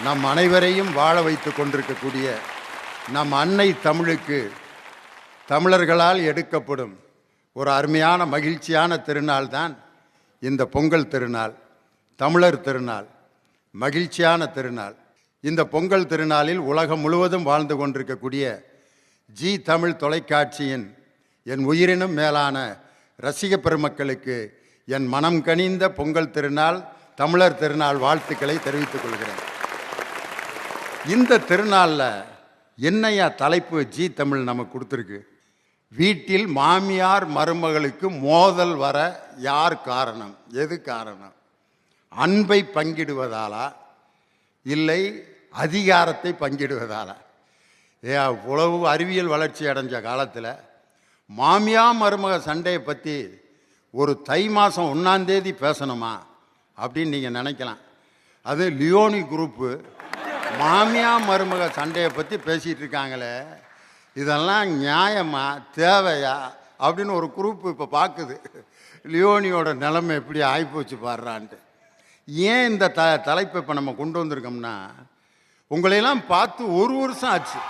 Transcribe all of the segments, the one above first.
நம் அனைவரையும் வாழ வைத்து கொண்டிருக்கக்கூடிய நம் அன்னை தமிழுக்கு தமிழர்களால் எடுக்கப்படும் ஒரு அருமையான மகிழ்ச்சியான திருநாள் தான் இந்த பொங்கல் திருநாள். தமிழர் திருநாள், மகிழ்ச்சியான திருநாள். இந்த பொங்கல் திருநாளில் உலகம் முழுவதும் வாழ்ந்து கொண்டிருக்கக்கூடிய ஜி தமிழ் தொலைக்காட்சியின் என் உயிரினும் மேலான ரசிக பெருமக்களுக்கு என் மனம் கனிந்த பொங்கல் திருநாள், தமிழர் திருநாள் வாழ்த்துக்களை தெரிவித்துக் கொள்கிறேன். இந்த திருநாளில் என்னையா தலைப்பு ஜி தமிழ் நமக்கு கொடுத்துருக்கு? வீட்டில் மாமியார் மருமகளுக்கு மோதல் வர யார் காரணம்? எது காரணம்? அன்பை பங்கிடுவதாலா இல்லை அதிகாரத்தை பங்கிடுவதாலா? உளவு அறிவியல் வளர்ச்சி அடைஞ்ச காலத்தில் மாமியார் மருமக சண்டையை பற்றி ஒரு தை மாதம் 1ஆம் தேதி பேசணுமா அப்படின்னு நீங்கள் நினைக்கலாம். அது லியோனி குரூப்பு மாமியா மருமக சண்டையை பற்றி பேசிகிட்டு இருக்காங்களே, இதெல்லாம் நியாயமா தேவையா அப்படின்னு ஒரு குரூப் இப்போ பார்க்குது. லியோனியோட நிலைமை எப்படி ஆகிப்போச்சு பாடுறான்ட்டு. ஏன் இந்த தலைப்பை இப்போ நம்ம கொண்டு வந்திருக்கோம்னா, உங்களையெல்லாம் பார்த்து ஒரு வருஷம் ஆச்சு.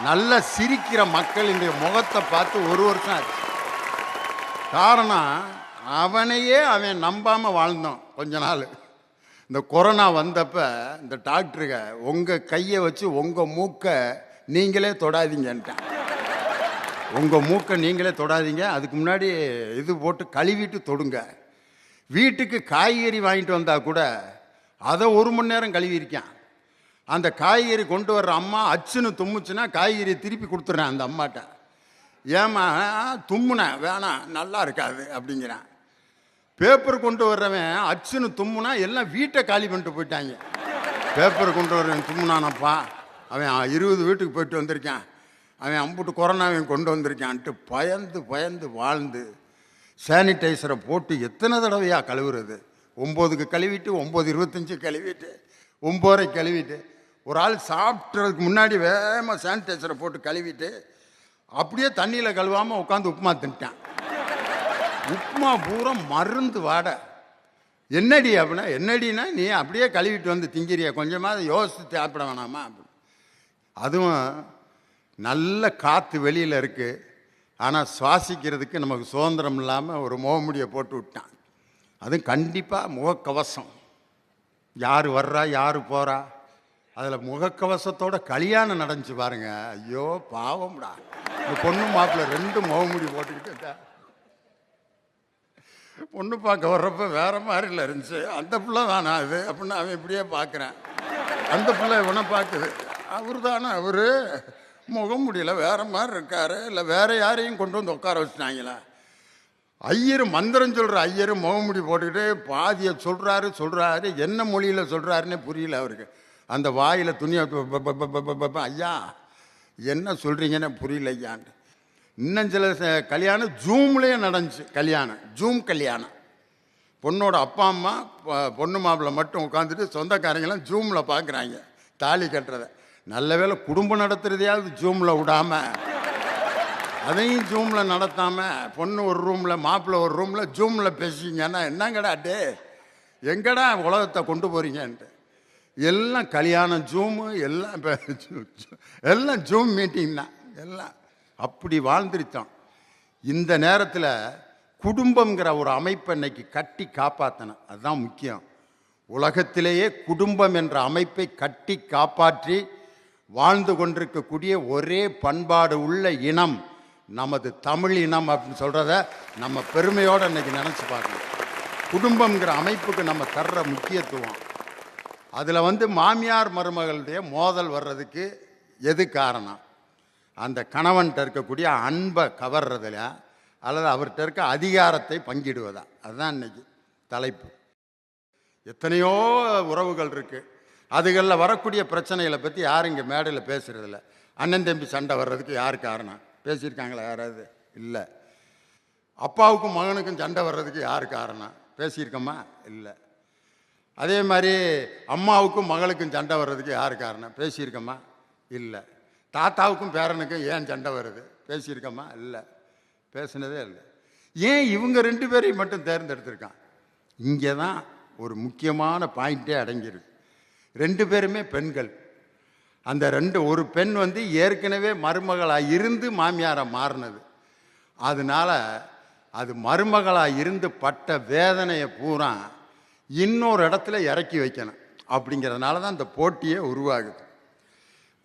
நல்லா சிரிக்கிற மக்கள் இந்த முகத்தை பார்த்து ஒரு வருஷம் ஆச்சு. காரணம், அவனையே அவன் நம்பாமல் வாழ்ந்தோம் கொஞ்ச நாள். இந்த கொரோனா வந்தப்ப இந்த டாக்டருங்க உங்கள் கையை வச்சு உங்கள் மூக்கை நீங்களே தொடாதீங்கன்ட்டான். உங்கள் மூக்கை நீங்களே தொடாதீங்க, அதுக்கு முன்னாடி இது போட்டு கழுவிட்டு தொடுங்க. வீட்டுக்கு காய்கறி வாங்கிட்டு வந்தால் கூட அதை 1 மணி நேரம் கழுவிருக்கான். அந்த காய்கறி கொண்டு வர்ற அம்மா அச்சுன்னு தும்முச்சுன்னா காய்கறியை திருப்பி கொடுத்துட்றேன் அந்த அம்மாட்ட. ஏமா தும்முன வேணாம் நல்லா இருக்காது அப்படிங்கிறான். பேப்பர் கொண்டு வர்றவன் அச்சுன்னு தும்முனா எல்லாம் வீட்டை காலி பண்ணிட்டு போயிட்டாங்க. பேப்பர் கொண்டு வர்றவன் தும்முனானப்பா, அவன் 20 வீட்டுக்கு போயிட்டு வந்திருக்கான், அவன் அம்புட்டு கொரோனாவையும் கொண்டு வந்திருக்கான்ட்டு பயந்து பயந்து வாழ்ந்து சானிடைசரை போட்டு எத்தனை தடவையாக கழுவுறது? 9க்கு கழுவிட்டு 9:25 கழுவிட்டு 9:30 கழுவிட்டு, ஒரு ஆள் சாப்பிட்றதுக்கு முன்னாடி வேகமாக சானிடைசரை போட்டு கழுவிட்டு அப்படியே தண்ணியில் கழுவாமல் உட்காந்து உப்புமா தின்ட்டான். உப்புமா பூரா மருந்து வாட. என்னடி அப்படின்னா, என்னடினா நீ அப்படியே கழுவிட்டு வந்து திங்கிறிய, கொஞ்சமாக யோசித்து சாப்பிட வேணாமா? அதுவும் நல்ல காற்று வெளியில் இருக்குது, ஆனால் சுவாசிக்கிறதுக்கு நமக்கு சுதந்திரம் இல்லாமல் ஒரு முகமுடியை போட்டு விட்டான். அதுவும் கண்டிப்பாக முகக்கவசம். யார் வர்றா யார் போகிறா, அதில் முகக்கவசத்தோட கல்யாணம் நடந்துச்சு பாருங்க. ஐயோ பாவம்டா, இந்த பொண்ணு மாப்பிள்ளை 2 முகமுடி போட்டுக்கிட்டு பொண்ணு பார்க்க வர்றப்ப வேற மாதிரில இருந்துச்சு. அந்த பிள்ளை தானே அது அப்படின்னு அவன் இப்படியே பார்க்குறேன். அந்த பிள்ளை இவனை பார்க்குது, அவர் தானே அவர், முகம் முடியல வேற மாதிரி இருக்காரு, இல்லை வேற யாரையும் கொண்டு வந்து உட்கார வச்சுட்டாங்களா? ஐயர் மந்திரம் சொல்கிற ஐயர் முகமுடி போட்டுக்கிட்டு பாதியை சொல்கிறாரு, என்ன மொழியில் சொல்கிறாருன்னே புரியல அவருக்கு. அந்த வாயில் துணியை ஐயா என்ன சொல்கிறீங்கன்னு புரியல ஐயான்ட்டு. இன்னும் சில கல்யாணம் ஜூம்லேயே நடந்துச்சு. ஜூம் கல்யாணம். பொண்ணோட அப்பா அம்மா பொண்ணு மாப்பிள்ளை மட்டும் உட்காந்துட்டு சொந்தக்காரங்களாம் ஜூமில் பார்க்குறாங்க தாலி கட்டுறதை. நல்ல வேளை குடும்பம் நடத்துறதையாவது ஜூமில் விடாமல், அதையும் ஜூமில் நடத்தாமல் பொண்ணு ஒரு ரூமில் மாப்பிள்ளை ஒரு ரூமில் ஜூமில் பேசிங்கன்னா என்னங்கடா டே, எங்கடா உலகத்தை கொண்டு போகிறீங்கன்ட்டு. எல்லாம் கல்யாணம் ஜூமு, எல்லாம் ஜூம் மீட்டிங் தான் எல்லாம். அப்படி வாழ்ந்துருத்தான். இந்த நேரத்தில் குடும்பங்கிற ஒரு அமைப்பை இன்னைக்கு கட்டி காப்பாற்றணும், அதுதான் முக்கியம். உலகத்திலேயே குடும்பம் என்ற அமைப்பை கட்டி காப்பாற்றி வாழ்ந்து கொண்டிருக்கக்கூடிய ஒரே பண்பாடு உள்ள இனம் நமது தமிழ் இனம் அப்படின்னு சொல்கிறத நம்ம பெருமையோடு இன்னைக்கு நினச்சி பார்க்கணும். குடும்பங்கிற அமைப்புக்கு நம்ம தர்ற முக்கியத்துவம், அதில் மாமியார் மருமகளுடைய மோதல் வர்றதுக்கு எது காரணம்? அந்த கணவன்கிட்ட இருக்கக்கூடிய அன்பை கவர்றதில் அல்லது அவர்கிட்ட இருக்க அதிகாரத்தை பங்கிடுவதா? அதுதான் இன்னைக்கு தலைப்பு. எத்தனையோ உறவுகள் இருக்குது, அதுகளில் வரக்கூடிய பிரச்சனைகளை பற்றி யாரும் இங்கே மேடையில் பேசுகிறதில்ல. அண்ணன் தம்பி சண்டை வர்றதுக்கு யார் காரணம்? பேசியிருக்காங்களா யாராவது? இல்லை. அப்பாவுக்கும் மகனுக்கும் சண்டை வர்றதுக்கு யார் காரணம்? பேசியிருக்கோமா? இல்லை. அதே மாதிரி அம்மாவுக்கும் மகளுக்கும் சண்டை வர்றதுக்கு யார் காரணம்? பேசியிருக்கோமா? இல்லை. தாத்தாவுக்கும் பேரனுக்கும் ஏன் சண்டை வருது? பேசியிருக்கோமா? இல்லை, பேசினதே இல்லை. ஏன் இவங்க 2 பேரையும் மட்டும் தேர்ந்தெடுத்திருக்கான்? இங்கே தான் ஒரு முக்கியமான பாயிண்ட்டே அடங்கியிருக்கு. 2 பேருமே பெண்கள். அந்த ஒரு பெண் வந்து ஏற்கனவே மருமகளாக இருந்து மாமியாரை மாறினது. அதனால அது மருமகளாக இருந்து பட்ட வேதனையை பூரா இன்னொரு இடத்துல இறக்கி வைக்கணும். அப்படிங்கிறதுனால தான் இந்த போட்டியே உருவாகுது.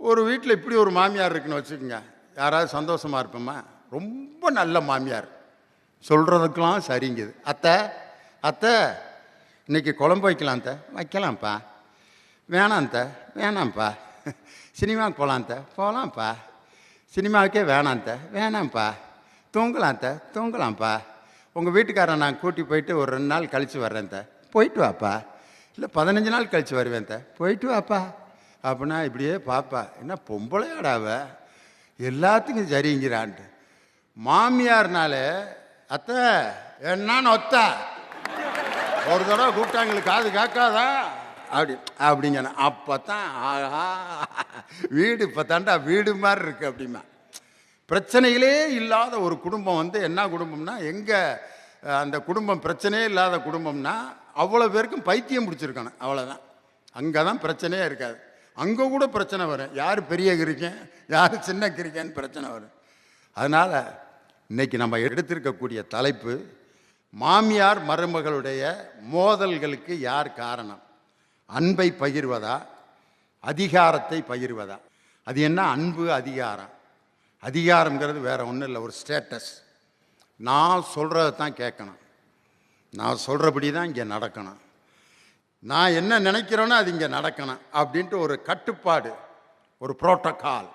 ஒரு வீட்டில் இப்படி ஒரு மாமியார் இருக்குன்னு வச்சுக்கோங்க, யாராவது சந்தோஷமாக இருப்போமா? ரொம்ப நல்ல மாமியார், சொல்கிறதுக்கெல்லாம் சரிங்குது. அத்தை அத்தை இன்னைக்கு குழம்பு வைக்கலாம் அத்தை. வைக்கலாம்ப்பா. வேணாம் அத்தை. வேணாம்ப்பா. சினிமாவுக்கு போகலாம் அத்தை. போகலாம்ப்பா. சினிமாவுக்கே வேணாம் அத்தை. வேணாம்ப்பா. தூங்கலாம் அத்தை. தூங்கலாம்ப்பா. உங்கள் வீட்டுக்காரன் நான் கூட்டி போயிட்டு ஒரு 2 நாள் கழித்து வர்றேன் அத்தை. போயிட்டு வாப்பா. இல்லை 15 நாள் கழித்து வருவேன் அத்தை. போயிட்டு வாப்பா. அப்படின்னா இப்படியே பாப்பா, என்ன பொம்பளையாடாவ எல்லாத்துக்கும் சரிங்கிறான்ட்டு. மாமியார்னால அத்தை என்னான்னு ஒத்த ஒரு தடவை கூப்பிட்டாங்களுக்கு காது கேட்காதா அப்படிங்க. அப்போ தான் ஆஹா வீடு இப்போ தாண்டா வீடு மாதிரி இருக்கு அப்படிமா. பிரச்சனைகளே இல்லாத ஒரு குடும்பம் வந்து என்ன குடும்பம்னா, எங்கே அந்த குடும்பம் பிரச்சனையே இல்லாத குடும்பம்னா அவ்வளோ பேருக்கும் பைத்தியம் பிடிச்சிருக்கணும், அவ்வளோதான். அங்கே தான் பிரச்சனையே இருக்காது. அங்கே கூட பிரச்சனை வரும். யார் பெரிய கிரிக்கேன் யார் சின்ன கிரிக்கேன்னு பிரச்சனை வரும். அதனால் இன்னைக்கு நம்ம எடுத்திருக்கக்கூடிய தலைப்பு, மாமியார் மருமகளுடைய மோதல்களுக்கு யார் காரணம்? அன்பை பகிர்வதா, அதிகாரத்தை பகிர்வதா? அது என்ன அன்பு அதிகாரம்? அதிகாரங்கிறது வேற ஒன்றும் இல்லை, ஒரு ஸ்டேட்டஸ். நான் சொல்கிறத தான் கேட்கணும், நான் சொல்கிறபடி தான் இங்கே நடக்கணும், நான் என்ன நினைக்கிறேனோ அது இங்கே நடக்கணும் அப்படின்ட்டு ஒரு கட்டுப்பாடு, ஒரு புரோட்டோக்கால்.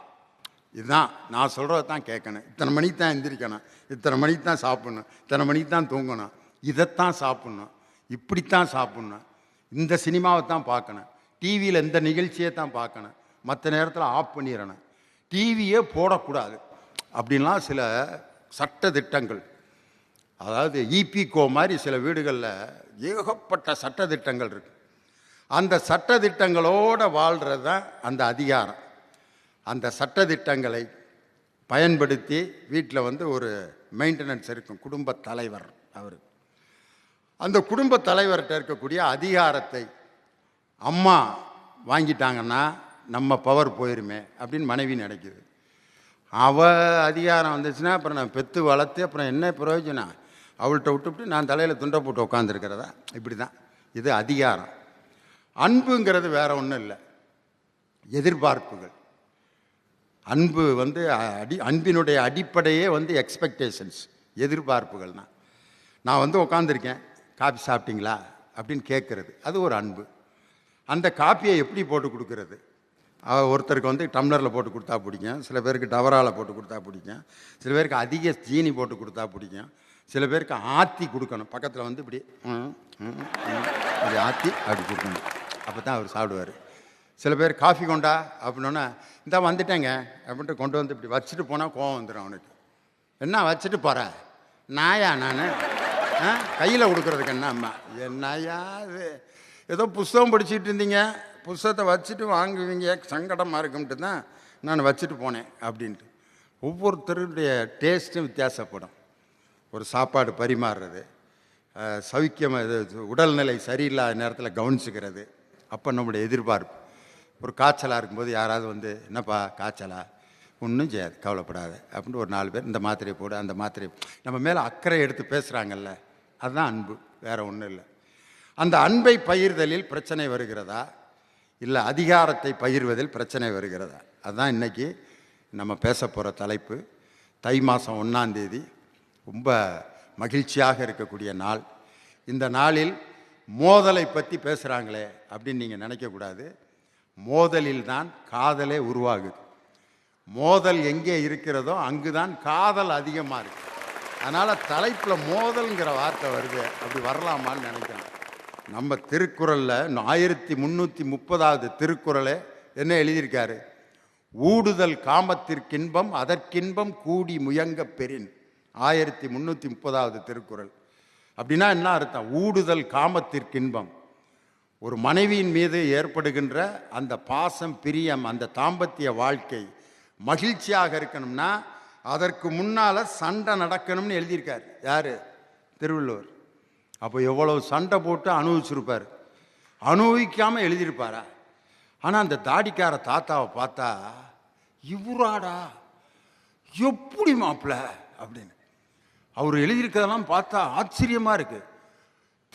இதுதான் நான் சொல்கிறத தான் கேட்கணும். இத்தனை மணிக்கு தான் எந்திரிக்கணும், இத்தனை மணிக்கு தான் சாப்பிட்ணும், இத்தனை மணிக்கு தான் தூங்கணும், இதைத்தான் சாப்பிட்ணும், இப்படித்தான் சாப்பிட்ணும், இந்த சினிமாவை தான் பார்க்கணும், டிவியில் இந்த நிகழ்ச்சியை தான் பார்க்கணும், மற்ற நேரத்தில் ஆஃப் பண்ணிடணும், டிவியே போடக்கூடாது அப்படின்லாம் சில சட்ட திட்டங்கள். அதாவது இபிகோ மாதிரி சில வீடுகளில் ஏகப்பட்ட சட்ட திட்டங்கள் இருக்கு. அந்த சட்ட திட்டங்களோடு வாழ்கிறது தான் அந்த அதிகாரம். அந்த சட்ட திட்டங்களை பயன்படுத்தி வீட்டில் வந்து ஒரு மெயின்டெனன்ஸ் இருக்கும், குடும்ப தலைவர். அவர் அந்த குடும்ப தலைவர்கிட்ட இருக்கக்கூடிய அதிகாரத்தை அம்மா வாங்கிட்டாங்கன்னா நம்ம பவர் போயிருமே அப்படின்னு மனைவி நினைக்குது. அதிகாரம் வந்துச்சுன்னா அப்புறம் நான் பெற்று வளர்த்து அப்புறம் என்ன பிரயோஜனம்? அவள்கிட்ட விட்டுவிட்டு நான் தலையில் துண்டை போட்டு உட்காந்துருக்கிறதா? இப்படி தான் இது அதிகாரம். அன்புங்கிறது வேற ஒன்றும் இல்லை, எதிர்பார்ப்புகள். அன்பு வந்து அன்பினுடைய அடிப்படையே வந்து எக்ஸ்பெக்டேஷன்ஸ், எதிர்பார்ப்புகள் தான். நான் வந்து உட்காந்துருக்கேன், காபி சாப்பிட்டீங்களா அப்படின்னு கேட்குறது, அது ஒரு அன்பு. அந்த காப்பியை எப்படி போட்டு கொடுக்கறது? ஒருத்தருக்கு வந்து டம்ளரில் போட்டு கொடுத்தா பிடிக்கும், சில பேருக்கு டவரால் போட்டு கொடுத்தா பிடிக்கும், சில பேருக்கு அதிக சீனி போட்டு கொடுத்தா பிடிக்கும், சில பேருக்கு ஆற்றி கொடுக்கணும், பக்கத்தில் வந்து இப்படி இப்படி ஆற்றி அப்படி கொடுக்கணும், அப்போ தான் அவர் சாப்பிடுவார். சில பேர் காஃபி கொண்டா அப்படின்னா, இந்த வந்துட்டேங்க அப்படின்ட்டு கொண்டு வந்து இப்படி வச்சுட்டு போனால் கோவம் வந்துடும் அவனுக்கு. என்ன வச்சுட்டு போகிறேன் நாயா நான் கையில் கொடுக்குறதுக்கு என்ன அம்மா என்னையா இது? ஏதோ புஸ்தகம் படிச்சுட்டு இருந்தீங்க, புஸ்தகத்தை வச்சுட்டு வாங்குவீங்க, சங்கடமாக இருக்கும்ட்டு தான் நான் வச்சுட்டு போனேன் அப்படின்ட்டு. ஒவ்வொருத்தருடைய டேஸ்ட்டும் வித்தியாசப்படும். ஒரு சாப்பாடு பரிமாறுறது, சௌக்கியமாக உடல்நிலை சரியில்லாத நேரத்தில் கவனிச்சுக்கிறது, அப்போ நம்முடைய எதிர்பார்ப்பு. ஒரு காய்ச்சலாக இருக்கும்போது யாராவது வந்து என்னப்பா காய்ச்சலா, ஒன்றும் செய்யாது கவலைப்படாது அப்படின்ட்டு ஒரு 4 பேர் இந்த மாத்திரையை போடு அந்த மாத்திரையை, நம்ம மேலே அக்கறை எடுத்து பேசுகிறாங்கல்ல, அதுதான் அன்பு, வேறு ஒன்றும் இல்லை. அந்த அன்பை பகிர்தலில் பிரச்சனை வருகிறதா, இல்லை அதிகாரத்தை பகிர்வதில் பிரச்சனை வருகிறதா? அதுதான் இன்றைக்கி நம்ம பேச போகிற தலைப்பு. தை மாதம் 1ஆம் தேதி ரொம்ப மகிழ்ச்சியாக இருக்கக்கூடிய நாள். இந்த நாளில் மோதலை பற்றி பேசுகிறாங்களே அப்படின்னு நீங்கள் நினைக்கக்கூடாது. மோதலில் தான் காதலே உருவாகுது. மோதல் எங்கே இருக்கிறதோ அங்கு தான் காதல் அதிகமாக இருக்குது. அதனால் தலைப்பில் மோதல்ங்கிற வார்த்தை வருது, அப்படி வரலாமான்னு நினைக்கிறேன். நம்ம திருக்குறளில் 1330வது திருக்குறளே என்ன எழுதியிருக்காரு? ஊடுதல் காமத்திற்கின்பம் அதற்கின்பம் கூடி முயங்க பெறின். 1330வது திருக்குறள். அப்படின்னா என்ன அர்த்தம்? ஊடுதல் காமத்திற்கின்பம், ஒரு மனைவியின் மீது ஏற்படுகின்ற அந்த பாசம், பிரியம், அந்த தாம்பத்திய வாழ்க்கை மகிழ்ச்சியாக இருக்கணும்னா அதற்கு முன்னால் சண்டை நடக்கணும்னு எழுதியிருக்கார். யார்? திருவள்ளுவர். அப்போ எவ்வளவு சண்டை போட்டு அனுபவிச்சிருப்பார். அனுபவிக்காமல் எழுதியிருப்பாரா? ஆனால் அந்த தாடிக்கார தாத்தாவை பார்த்தா இவராடா எப்படி மாப்பிள்ள அப்படின்னு அவர் எழுதியிருக்கிறதெல்லாம் பார்த்தா ஆச்சரியமாக இருக்கு.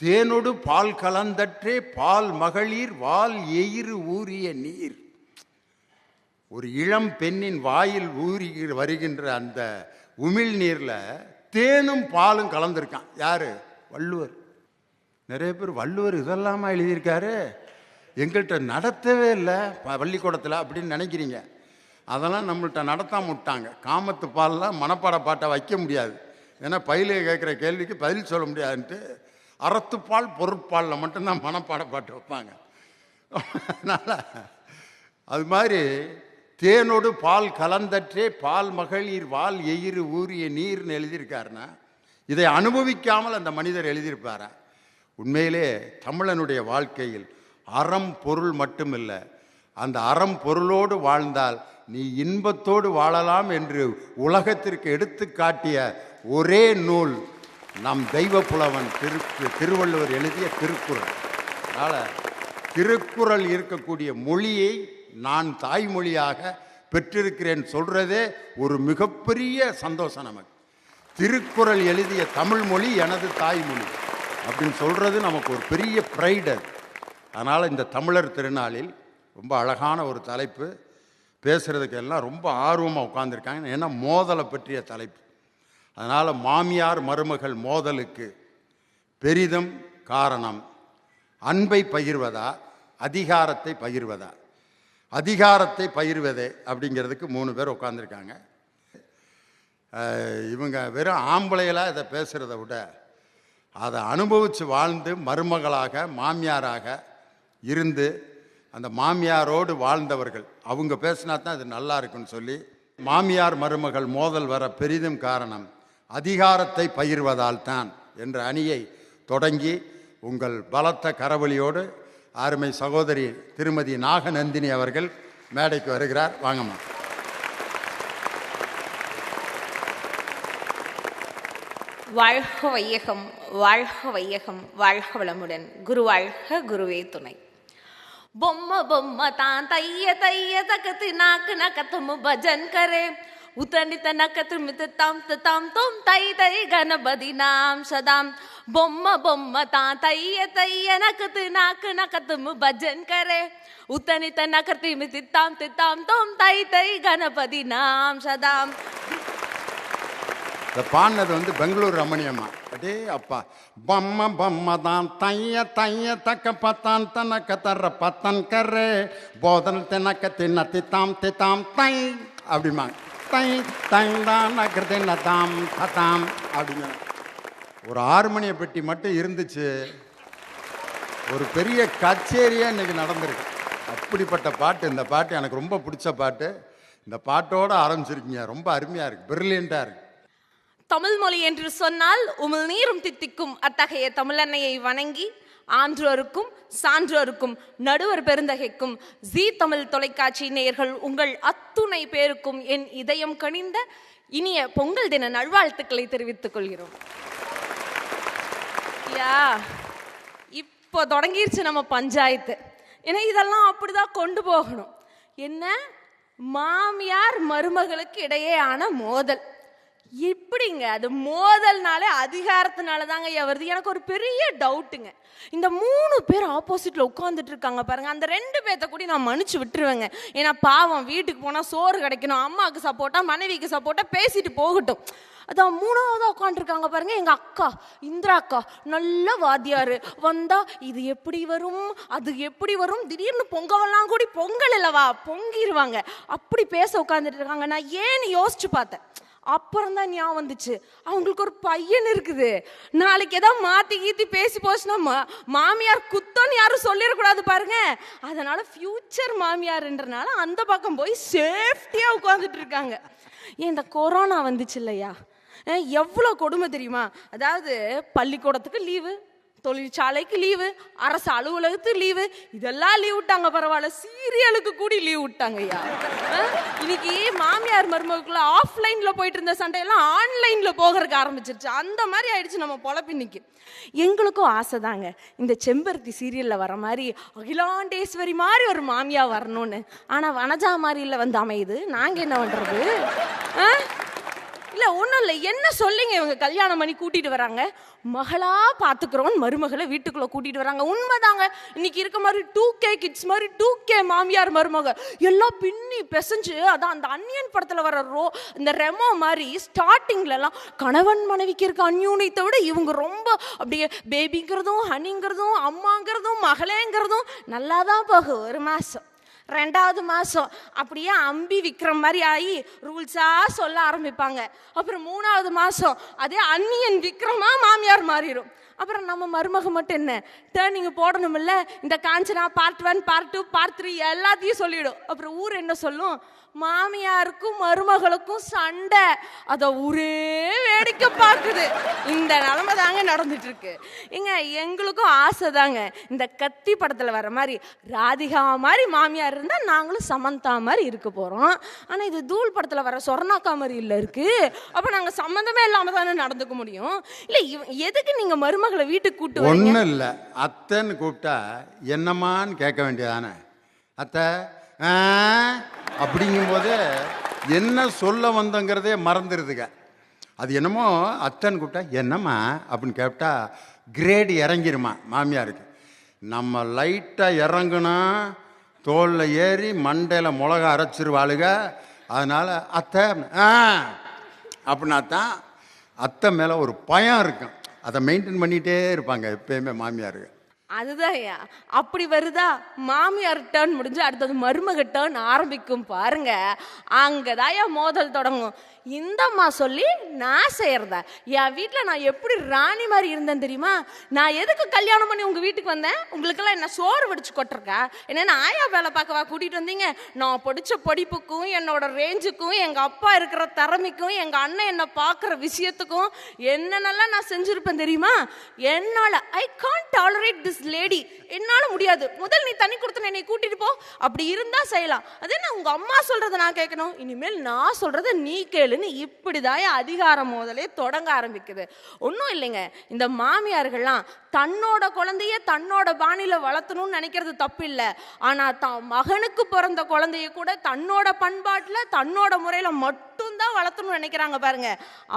தேனோடு பால் கலந்தற்றே பால் மகளிர் வால் எயிறு ஊறிய நீர். ஒரு இளம் பெண்ணின் வாயில் ஊறி வருகின்ற அந்த உமிழ் நீரில் தேனும் பாலும் கலந்துருக்கான். யாரு? வள்ளுவர். நிறைய பேர் வள்ளுவர் இதெல்லாமா எழுதியிருக்காரு, எங்கள்கிட்ட நடத்தவே இல்லை பள்ளிக்கூடத்தில் அப்படின்னு நினைக்கிறீங்க. அதெல்லாம் நம்மள்கிட்ட நடத்தாம விட்டாங்க. காமத்து பால்லாம் மனப்பாட பாட்டை வைக்க முடியாது, ஏன்னா பயில கேட்குற கேள்விக்கு பதில் சொல்ல முடியாதுன்ட்டு அறத்துப்பால் பொருட்பாலில் மட்டும்தான் மனப்பாட பாட்டு வைப்பாங்க. அதனால் அது மாதிரி தேனோடு பால் கலந்தற்றே பால் மகளிர் வால் எயிறு ஊறிய நீர்னு எழுதியிருக்காருன்னா இதை அனுபவிக்காமல் அந்த மனிதர் எழுதியிருப்பாரா? உண்மையிலே தமிழனுடைய வாழ்க்கையில் அறம் பொருள் மட்டுமில்லை, அந்த அறம் பொருளோடு வாழ்ந்தால் நீ இன்பத்தோடு வாழலாம் என்று உலகத்திற்கு எடுத்து காட்டிய ஒரே நூல் நம் தெய்வ புலவன் திருவள்ளுவர் எழுதிய திருக்குறள். அதனால் திருக்குறள் இருக்கக்கூடிய மொழியை நான் தாய்மொழியாக பெற்றிருக்கிறேன் சொல்றதே ஒரு மிகப்பெரிய சந்தோஷம் நமக்கு. திருக்குறள் எழுதிய தமிழ் மொழி எனது தாய்மொழி அப்படின்னு சொல்றது நமக்கு ஒரு பெரிய ப்ரைடு. அதனால் இந்த தமிழர் திருநாளில் ரொம்ப அழகான ஒரு தலைப்பு, பேசுகிறதுக்கு எல்லாம் ரொம்ப ஆர்வமாக உட்காந்துருக்காங்க. ஏன்னா மோதலை பற்றிய தலைப்பு. அதனால் மாமியார் மருமகள் மோதலுக்கு பெரிதும் காரணம் அன்பை பகிர்வதா அதிகாரத்தை பகிர்வதா? அதிகாரத்தை பகிர்வதே அப்படிங்கிறதுக்கு 3 பேர் உட்காந்துருக்காங்க. இவங்க வெறும் ஆம்பளைகளாக இதை பேசுகிறத விட அதை அனுபவித்து வாழ்ந்து மருமகளாக மாமியாராக இருந்து அந்த மாமியாரோடு வாழ்ந்தவர்கள் அவங்க பேசினா தான் அது நல்லா இருக்குன்னு சொல்லி மாமியார் மருமகள் மோதல் வர பெரிதும் காரணம் அதிகாரத்தை பகிர்வதால் தான் என்ற அணியை தொடங்கி உங்கள் பலத்த கரவொலியோடு அருமை சகோதரி திருமதி நாகநந்தினி அவர்கள் மேடைக்கு வருகிறார். வாங்கம்மா. வாழ்க வையகம், வாழ்க வையகம், வாழ்க வளமுடன். குரு வாழ்க, குருவே துணை. பொம்ம பொம்ம தான் தைய தைய தகத்து நாக்கு நகத்தும் பஜன் கரே உத்தனித்த நக்கத்து மித்து தாம் தாம் தோம் தை தை கணபதி நாம் சதாம். பொம்ம பொம்ம தான் தைய தைய நக்கத்து நாக்கு நகத்தும் பஜன் கரே உத்தனித்த நக்கத்து மித்து தாம் தோம் தை தை கணபதி நாம் சதாம். பாடினது பெங்களூர் ரமணியம்மா. அடே அப்பா. பொம்ம பொம்ம தான் தைய தைய தக்க பத்தான் தனக்க தர்ற பத்தன் கரே போதல் தெனக்க தின்னத்தி தாம் தை அப்படிமாங்க. தை தை தான் நக்கத்தின் தாம் தத்தாம் அப்படிங்க. ஒரு ஹார்மோனிய பெட்டி மட்டும் இருந்துச்சு, ஒரு பெரிய கச்சேரியாக இன்னைக்கு நடந்திருக்கு. அப்படிப்பட்ட பாட்டு. இந்த பாட்டு எனக்கு ரொம்ப பிடிச்ச பாட்டு. இந்த பாட்டோடு ஆரம்பிச்சிருக்கீங்க, ரொம்ப அருமையாக இருக்குது, பிரில்லியண்ட்டாக இருக்குது. தமிழ் மொழி என்று சொன்னால் உமிழ் நீரும் தித்திக்கும் அத்தகைய தமிழன்னையை வணங்கி ஆன்றோருக்கும் சான்றோருக்கும் நடுவர் பெருந்தகைக்கும் ஜீ தமிழ் தொலைக்காட்சி நேயர்கள் உங்கள் அத்துணை பேருக்கும் என் இதயம் கனிந்த இனிய பொங்கல் தின நல்வாழ்த்துக்களை தெரிவித்துக் கொள்கிறோம். இப்போ தொடங்கிருச்சு நம்ம பஞ்சாயத்து. ஏன்னா இதெல்லாம் அப்படிதான் கொண்டு போகணும். என்ன மாமியார் மருமகளுக்கு இடையேயான மோதல் இப்படிங்க. அது மோதல்னாலே அதிகாரத்தினால தாங்க வருது. எனக்கு ஒரு பெரிய டவுட்டுங்க. இந்த 3 பேர் ஆப்போசிட்ல உட்காந்துட்டு இருக்காங்க பாருங்க, அந்த 2 பேர்த்த கூட நான் மன்னிச்சு விட்டுருவேங்க. ஏன்னா பாவம், வீட்டுக்கு போனா சோறு கிடைக்கணும், அம்மாவுக்கு சப்போர்ட்டா மனைவிக்கு சப்போர்ட்டா பேசிட்டு போகட்டும். அதான் 3ஆவதா உட்காந்துருக்காங்க பாருங்க எங்க அக்கா இந்திரா அக்கா. நல்ல வாத்தியாரு வந்தா இது எப்படி வரும் அது எப்படி வரும், திடீர்னு பொங்கவெல்லாம் கூடி பொங்கல் இல்லவா பொங்கிடுவாங்க, அப்படி பேச உட்காந்துட்டு இருக்காங்க. நான் ஏன்னு யோசிச்சு பார்த்தேன். அப்புறம் தான் ஞாபகம் வந்துச்சு, அவங்களுக்கு ஒரு பையன் இருக்குது. நாளைக்கு ஏதாவது மாத்தி கீத்தி பேசி போச்சுன்னா மாமியார் குத்தம்னு யாரும் சொல்லிடக்கூடாது பாருங்க. அதனால ஃபியூச்சர் மாமியார்ன்றனால அந்த பக்கம் போய் சேஃப்டியா உட்காந்துட்டு இருக்காங்க. ஏன் இந்த கொரோனா வந்துச்சு இல்லையா, எவ்வளோ கொடுமை தெரியுமா? அதாவது பள்ளிக்கூடத்துக்கு லீவு, தொழிற்சாலைக்கு லீவு, அரசு அலுவலகத்துக்கு லீவு, இதெல்லாம் லீவ் விட்டாங்க. பரவாயில்ல, சீரியலுக்கு கூடி லீவ் விட்டாங்க ஐயா. இன்னைக்கு மாமியார் மருமகளுக்குள்ள ஆஃப்லைன்ல போயிட்டு இருந்த சண்டையெல்லாம் ஆன்லைன்ல போகிறதுக்கு ஆரம்பிச்சிருச்சு. அந்த மாதிரி ஆயிடுச்சு நம்ம பொழப்பு இன்னைக்கு. எங்களுக்கும் ஆசை தாங்க இந்த செம்பருத்தி சீரியல்ல வர மாதிரி அகிலாண்டேஸ்வரி மாதிரி ஒரு மாமியா வரணும்னு. ஆனா வனஜா மாதிரில வந்து அமையுது. நாங்க என்ன பண்றது? இல்லை, ஒன்றும் இல்லை. என்ன சொல்லிங்க இவங்க கல்யாணம் பண்ணி கூட்டிகிட்டு வராங்க, மகளா பார்த்துக்கிறோன்னு மருமகளை வீட்டுக்குள்ளே கூட்டிகிட்டு வராங்க. உண்மைதாங்க, இன்னைக்கு இருக்க மாதிரி 2K கிட்ஸ் மாதிரி 2K மாமியார் மருமக எல்லாம் பின்னி பெசஞ்சு, அதான் அந்த அன்னியன் படத்தில் வர இந்த ரெமோ மாதிரி ஸ்டார்டிங்லலாம் கணவன் மனைவிக்கு இருக்க அந்யூனத்தை விட இவங்க ரொம்ப அப்படியே பேபிங்கிறதும் ஹனிங்கிறதும் அம்மாங்கிறதும் மகளேங்கிறதும் நல்லா தான் போகும். ஒரு மாதம், 2வது மாதம் அப்படியே அம்பி விற்கிற மாதிரி ஆகி ரூல்ஸாக சொல்ல ஆரம்பிப்பாங்க. அப்புறம் 3வது மாதம் அதே அன்னியன் விக்ரமா மாமியார் மாறிடும். அப்புறம் நம்ம மருமக மட்டும் என்ன டேர்னிங் போடணுமில்ல, இந்த காஞ்சனா பார்ட் 1 பார்ட் 2 பார்ட் 3 எல்லாத்தையும் சொல்லிவிடும். அப்புறம் ஊர் என்ன சொல்லும்? மாமியாருக்கும் மருமகளுக்கும் சண்டை, அதை ஊரே வேடிக்கை பார்க்குது. இந்த நிலைமை தாங்க நடந்துட்டு இருக்கு. எங்களுக்கும் ஆசை தாங்க இந்த கத்தி படத்தில் வர மாதிரி ராதிகா மாதிரி மாமியார் இருந்தால் நாங்களும் சமந்தா மாதிரி இருக்க போகிறோம். ஆனால் இது தூள் படத்தில் வர சொர்ணாக்கா மாதிரி இல்லை இருக்கு. அப்போ நாங்கள் சம்மந்தமே இல்லாமல் தானே நடந்துக்க முடியும். இல்லை, எதுக்கு நீங்கள் மருமகளை வீட்டுக்கு கூப்பிட்டு ஒன்றும் இல்லை, அத்தைன்னு கூப்பிட்டா என்னம்மான்னு கேட்க வேண்டியதானே? அத்தை அப்படிங்கும்போது என்ன சொல்ல வந்தங்கிறதே மறந்துடுதுங்க. அது என்னமோ அத்தைன்னு கூப்பிட்டா என்னம்மா அப்படின்னு கேட்டா கிரேடு இறங்கிருமா மாமியாருக்கு. நம்ம லைட்டாக இறங்குனா தோலில் ஏறி மண்டையில் மிளகா அரைச்சிருவாளுங்க. அதனால் அத்தை அப்படின்னா தான் அத்தை மேலே ஒரு பயம் இருக்கும். அதை மெயின்டைன் பண்ணிகிட்டே இருப்பாங்க எப்பயுமே மாமியாருக்கு. அதுதான் அப்படி வருதா, மாமியார் டேர்ன் முடிஞ்சு அடுத்தது மருமக டேர்ன் ஆரம்பிக்கும் பாருங்க. அங்கதான் மோதல் தொடங்கும். இந்தம்மா சொல்லி நான் செய்யறதா? என் வீட்டில் நான் எப்படி ராணி மாதிரி இருந்தேன் தெரியுமா? நான் எதுக்கு கல்யாணம் பண்ணி உங்கள் வீட்டுக்கு வந்தேன்? உங்களுக்கெல்லாம் என்ன சோறு வடிச்சு கொட்டிருக்கா? என்ன ஆயா வேலை பார்க்கவா கூட்டிகிட்டு வந்தீங்க? நான் படித்த படிப்புக்கும் என்னோட ரேஞ்சுக்கும் எங்கள் அப்பா இருக்கிற திறமைக்கும் எங்கள் அண்ணன் என்னை பார்க்குற விஷயத்துக்கும் என்னென்னலாம் நான் செஞ்சுருப்பேன் தெரியுமா? என்னால் I can't tolerate this lady, என்னால் முடியாது. முதல் நீ தண்ணி கொடுத்து என்னை கூட்டிட்டு போ. அப்படி இருந்தால் செய்யலாம். அதே நான் உங்கள் அம்மா சொல்கிறத நான் கேட்கணும், இனிமேல் நான் சொல்கிறத நீ கேளு. இப்படிதான் அதிகார மோதலே தொடங்க ஆரம்பிக்குது. ஒன்றும் இல்லைங்க, இந்த மாமியார்கள்லாம் தன்னோட குழந்தைய தன்னோட பாணியில வளர்த்தணும்னு நினைக்கிறது தப்பு இல்லை. ஆனா தான் மகனுக்கு பிறந்த குழந்தைய கூட தன்னோட பண்பாட்டுல தன்னோட முறையில மட்டும்தான் வளர்த்தணும்னு நினைக்கிறாங்க பாருங்க.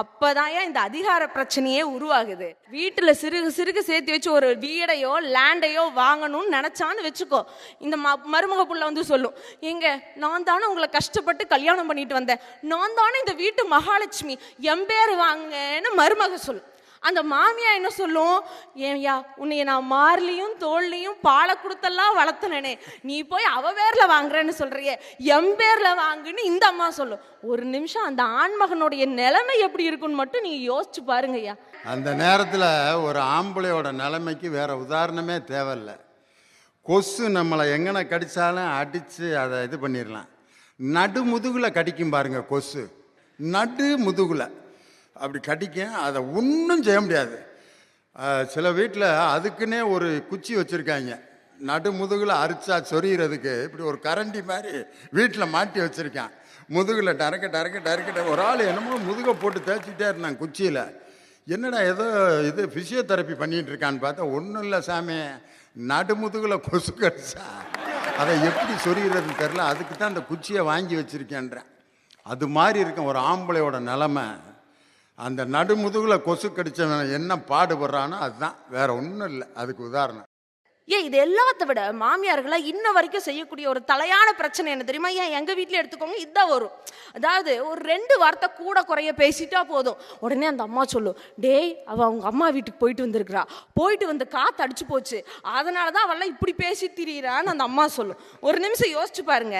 அப்பதான் இந்த அதிகார பிரச்சனையே உருவாகுது. வீட்டுல சிறுகு சிறுகு சேர்த்து வச்சு ஒரு வீடையோ லேண்டையோ வாங்கணும்னு நினைச்சான்னு வச்சுக்கோ, இந்த மருமக புள்ள வந்து சொல்லும், எங்க நான் தானே உங்களை கஷ்டப்பட்டு கல்யாணம் பண்ணிட்டு வந்தேன், நான் தானே இந்த வீட்டு மகாலட்சுமி, எம்பேர் வாங்கன்னு மருமக சொல்லும். அந்த மாமியா என்ன சொல்லும், ஏன்யா உன்னைய நான் மார்லையும் தோல்லையும் பாலை கொடுத்தெல்லாம் வளர்த்தனே, நீ போய் அவ பேர்ல வாங்குறேன்னு சொல்றியே, எம்பேர்ல வாங்குன்னு இந்த அம்மா சொல்லும். ஒரு நிமிஷம் அந்த ஆண்மகனுடைய நிலைமை எப்படி இருக்குன்னு மட்டும் நீங்க யோசிச்சு பாருங்கய்யா. அந்த நேரத்தில் ஒரு ஆம்பளையோட நிலைமைக்கு வேற உதாரணமே தேவையில்லை. கொசு நம்மளை எங்கன கடிச்சாலும் அடித்து அதை இது பண்ணிடலாம். நடு முதுகில் கடிக்கும் பாருங்க கொசு, நடு முதுகில் அப்படி கடிக்கும், அதை ஒன்றும் செய்ய முடியாது. சில வீட்டில் அதுக்குன்னே ஒரு குச்சி வச்சுருக்காங்க, நடு முதுகில் அரிச்சா சொறிகிறதுக்கு இப்படி ஒரு கரண்டி மாதிரி வீட்டில் மாட்டி வச்சுருக்கான். முதுகில் டரக்க டரக்க டரக்கிட்ட ஒரு ஆள் என்னமோ முதுகை போட்டு தேய்ச்சிக்கிட்டே இருந்தான் குச்சியில். என்னடா ஏதோ இது ஃபிசியோதெரப்பி பண்ணிகிட்டு இருக்கான்னு பார்த்தா ஒன்றும் இல்லை சாமி, நடுமுதுகில் கொசு கடிச்சா அதை எப்படி சொறிகிறதுன்னு தெரில, அதுக்கு தான் அந்த குச்சியை வாங்கி வச்சுருக்கேன்றேன். அது மாதிரி இருக்கும் ஒரு ஆம்பளையோட நிலமை. அந்த நடுமுதுகில் கொசு கடிச்சவன் என்ன பாடுபடுறானோ அதுதான், வேற ஒன்றும் இல்லை. அதுக்கு உதாரணம். இது எல்லாத்த விட மாமியார்களை இன்ன வரைக்கும் செய்யக்கூடிய ஒரு தலையான பிரச்சனை என்ன தெரியுமா? எங்க வீட்டில் எடுத்துக்கோங்க, இதுதான் வரும். அதாவது ஒரு 2 வார்த்தை கூட குறைய பேசிட்டா போதும், உடனே அந்த அம்மா சொல்லும், டேய் அவ அவங்க அம்மா வீட்டுக்கு போயிட்டு வந்திருக்கிறா, போயிட்டு வந்து காத்து அடிச்சு போச்சு, அதனாலதான் அவெல்லாம் இப்படி பேசி திரியிறான்னு அந்த அம்மா சொல்லும். ஒரு நிமிஷம் யோசிச்சு பாருங்க,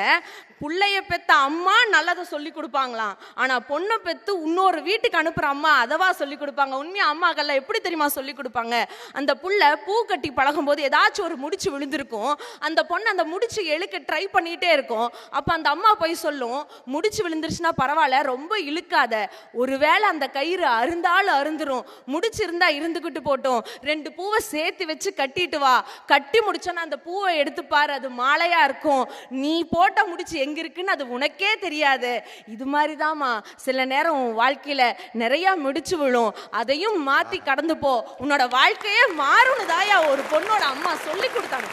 புள்ளைய பெத்த அம்மா நல்லதை சொல்லி கொடுப்பாங்களாம், ஆனா பொண்ணை பெத்து இன்னொரு வீட்டுக்கு அனுப்புற அம்மா அதவா சொல்லி கொடுப்பாங்க. உண்மையா அம்மாக்கள்ல எப்படி தெரியுமா சொல்லி கொடுப்பாங்க? அந்த புள்ள பூ கட்டி பழகும் போது ஏதாச்சும் ஏதாச்சும் ஒரு முடிச்சு விழுந்திருக்கும். அந்த பொண்ணு அந்த முடிச்சு இழுக்க ட்ரை பண்ணிட்டே இருக்கும். அப்ப அந்த அம்மா போய் சொல்லும், முடிச்சு விழுந்துருச்சுன்னா பரவாயில்ல, ரொம்ப இழுக்காத, ஒருவேளை அந்த கயிறு அருந்தாலும் அருந்துரும், முடிச்சு இருந்தா இருந்துகிட்டு போட்டோம், 2 பூவை சேர்த்து வச்சு கட்டிட்டு வா, கட்டி முடிச்சோன்னா அந்த பூவை எடுத்து பாரு, அது மாலையா இருக்கும், நீ போட்ட முடிச்சு எங்க இருக்குன்னு அது உனக்கே தெரியாது. இது மாதிரிதாம்மா சில நேரம் உன் வாழ்க்கையில நிறைய முடிச்சு விழும், அதையும் மாத்தி கடந்து போ, உன்னோட வாழ்க்கையே மாறும்னு தாயா ஒரு பொண்ணோட அம்மா சொல்லி கொடுத்தாங்க.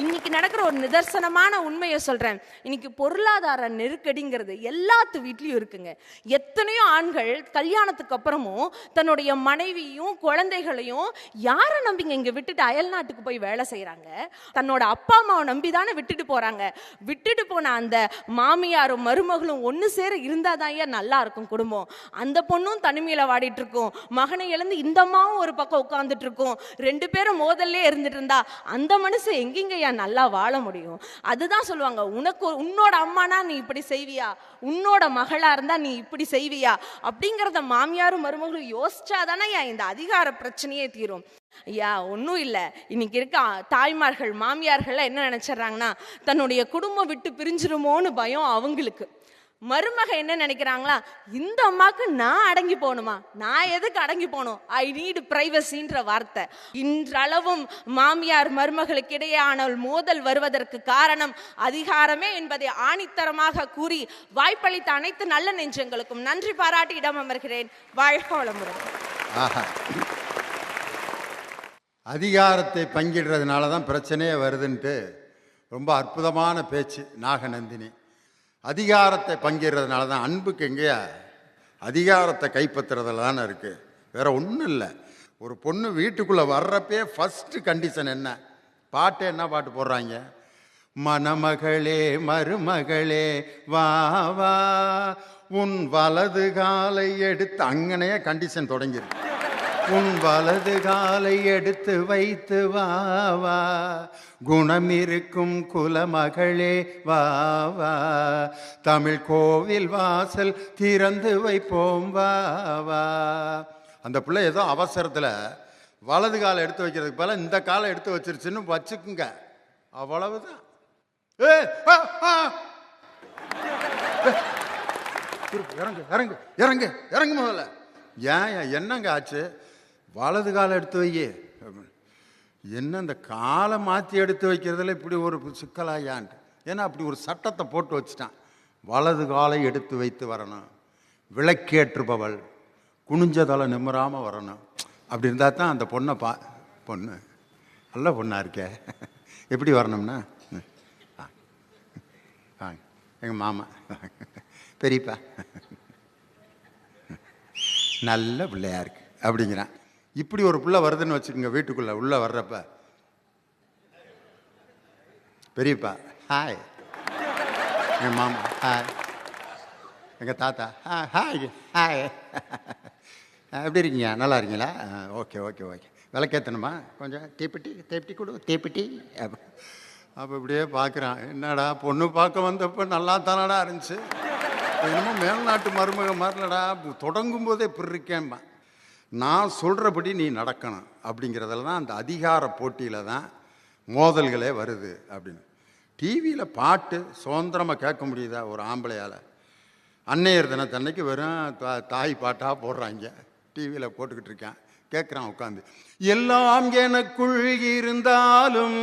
இன்னைக்கு நடக்கிற ஒரு நிதர்சனமான உண்மையை சொல்றேன். இன்னைக்கு பொருளாதார நெருக்கடிங்கிறது எல்லாத்து வீட்லயும் இருக்குங்க. எத்தனையோ ஆண்கள் கல்யாணத்துக்கு அப்புறமும் தன்னுடைய மனைவியும் குழந்தைகளையும் யாரை நம்பிங்க இங்க விட்டுட்டு அயல் நாட்டுக்கு போய் வேலை செய்யறாங்க? தன்னோட அப்பா அம்மாவை நம்பி தானே விட்டுட்டு போறாங்க. விட்டுட்டு போன அந்த மாமியாரும் மருமகளும் ஒன்னு சேர இருந்தாதான் நல்லா இருக்கும் குடும்பம். அந்த பொண்ணும் தனிமையில வாடிட்டு இருக்கும், மகனை இழந்து இந்த அம்மாவும் ஒரு பக்கம் உட்கார்ந்துட்டு இருக்கும், 2 பேரும் மோதல்லே இருந்துட்டு இருந்தா அந்த மனுஷன் எங்கெங்க நல்லா வாழ முடியும்? அதுதான் சொல்லுவாங்க, உன்னோட அம்மானா நீ இப்படி செய்வியா, உன்னோட மகளா இருந்தா நீ இப்படி செய்வியா அப்படிங்கறத மாமியாரும் மருமகளும் யோசிச்சாதானே இந்த அதிகார பிரச்சனையே தீரும். ஐயா ஒன்றும் இல்லை, இன்னைக்கு இருக்க தாய்மார்கள் மாமியார்கள் என்ன நினைச்சிடறாங்கன்னா, தன்னுடைய குடும்பம் விட்டு பிரிஞ்சிருமோன்னு பயம் அவங்களுக்கு. மருமக என்ன நினைக்கிறாங்களா, இந்த அம்மாக்கு நான் அடங்கி போகணுமா, நான் எதுக்கு அடங்கி போகணும், ஐ நீட் பிரைவசின்ற வார்த்தை. இன்றளவும் மாமியார் மருமகளுக்கு இடையேயான மோதல் வருவதற்கு காரணம் அதிகாரமே என்பதை ஆணித்தரமாக கூறி வாய்ப்பளித்த அனைத்து நல்ல நெஞ்சங்களுக்கும் நன்றி பாராட்டி இடம் அமர்கிறேன். வாழ்க வளமுடன். அதிகாரத்தை பங்கிடுறதுனால தான் பிரச்சனையே வருதுன்ட்டு ரொம்ப அற்புதமான பேச்சு நாகநந்தினி. அதிகாரத்தை பங்கிடுறதுனால தான் அன்புக்கு எங்கேயா, அதிகாரத்தை கைப்பற்றுறதுல தானே இருக்கு, வேற ஒன்றும் இல்லை. ஒரு பொண்ணு வீட்டுக்குள்ளே வர்றப்பே ஃபஸ்ட்டு கண்டிஷன் என்ன, பாட்டு என்ன பாட்டு போடுறாங்க, மணமகளே மருமகளே வா வா உன் வலது காலை எடுத்து, அங்கனையே கண்டிஷன் தொடங்கிருக்கு, உன் வலது காலை எடுத்து வைத்து வா வா குணம் இருக்கும் குலமகளே வா வா தமிழ் கோவில் வாசல் திறந்து வைப்போம் வா வா. அந்த பிள்ளை ஏதோ அவசரத்தில் வலது காலை எடுத்து வைக்கிறதுக்கு பதிலாக இந்த காலை எடுத்து வச்சிருச்சுன்னு வச்சுக்குங்க, அவ்வளவுதான். இறங்கு இறங்கு இறங்கு இறங்கு முதல்ல. ஏன் என்னங்க ஆச்சு, வலது காலை எடுத்து வையே, என்ன இந்த காலை மாற்றி எடுத்து வைக்கிறதுல இப்படி ஒரு சிக்கலாயான்ட்டு. ஏன்னா அப்படி ஒரு சட்டத்தை போட்டு வச்சுட்டான், வலது காலை எடுத்து வைத்து வரணும், விளக்கேற்றுபவள் குனிஞ்சதலை நிம்மறாமல் வரணும். அப்படி இருந்தால் தான் அந்த பொண்ணை பொண்ணு நல்ல பொண்ணாக இருக்கே, எப்படி வரணும்னா எங்கள் மாமா பெரியப்பா நல்ல பிள்ளையா இருக்கு அப்படிங்கிறான். இப்படி ஒரு பிள்ளை வருதுன்னு வச்சுக்கோங்க, வீட்டுக்குள்ள உள்ள வர்றப்ப பெரியப்பா ஹாய், எங்க மாமா ஹாய், எங்க தாத்தா ஹாய் ஹாய், எப்படி இருக்கீங்க, நல்லா இருக்கீங்களா, ஓகே ஓகே ஓகே, விளக்கேற்றணுமா, கொஞ்சம் தீப்பெட்டி தீப்பெட்டி கொடு தீப்பெட்டி. அப்போ இப்படியே பார்க்குறான், என்னடா பொண்ணு பார்க்க வந்தப்போ நல்லா தானடா இருந்துச்சு, என்னமோ மேல்நாட்டு மருமக மாதிரிலடா தொடங்கும் போதே இப்படி இருக்கேன்பா. நான் சொல்கிறபடி நீ நடக்கணும் அப்படிங்கிறதுல தான் அந்த அதிகார போட்டியில் தான் மோதல்களே வருது அப்படின்னு. டிவியில் பாட்டு சுதந்திரமாக கேட்க முடியுதா ஒரு ஆம்பளையால்? அன்னையர் தினத்தன்னைக்கு வெறும் தாய் பாட்டாக போடுறாங்க, டிவியில் போட்டுக்கிட்டு இருக்கேன், கேட்குறான் உட்காந்து. எல்லாம் எனக்குள் இருந்தாலும்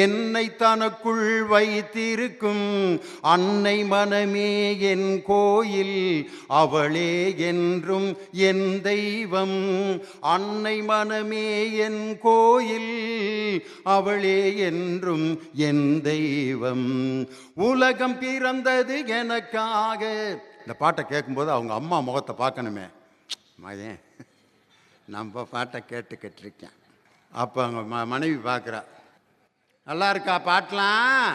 என்னை தனக்குள் வைத்திருக்கும் அன்னை மனமே என் கோயில், அவளே என்றும் என் தெய்வம், அன்னை மனமே என் கோயில், அவளே என்றும் என் தெய்வம், உலகம் பிறந்தது எனக்காக. இந்த பாட்டை கேட்கும்போது அவங்க அம்மா முகத்தை பார்க்கணுமே, மகன் நம்ம பாட்டை கேட்டுக்கிட்டுருக்கேன். அப்போ அவங்க மனைவி பார்க்குறா, நல்லா இருக்கா பாட்டலாம்,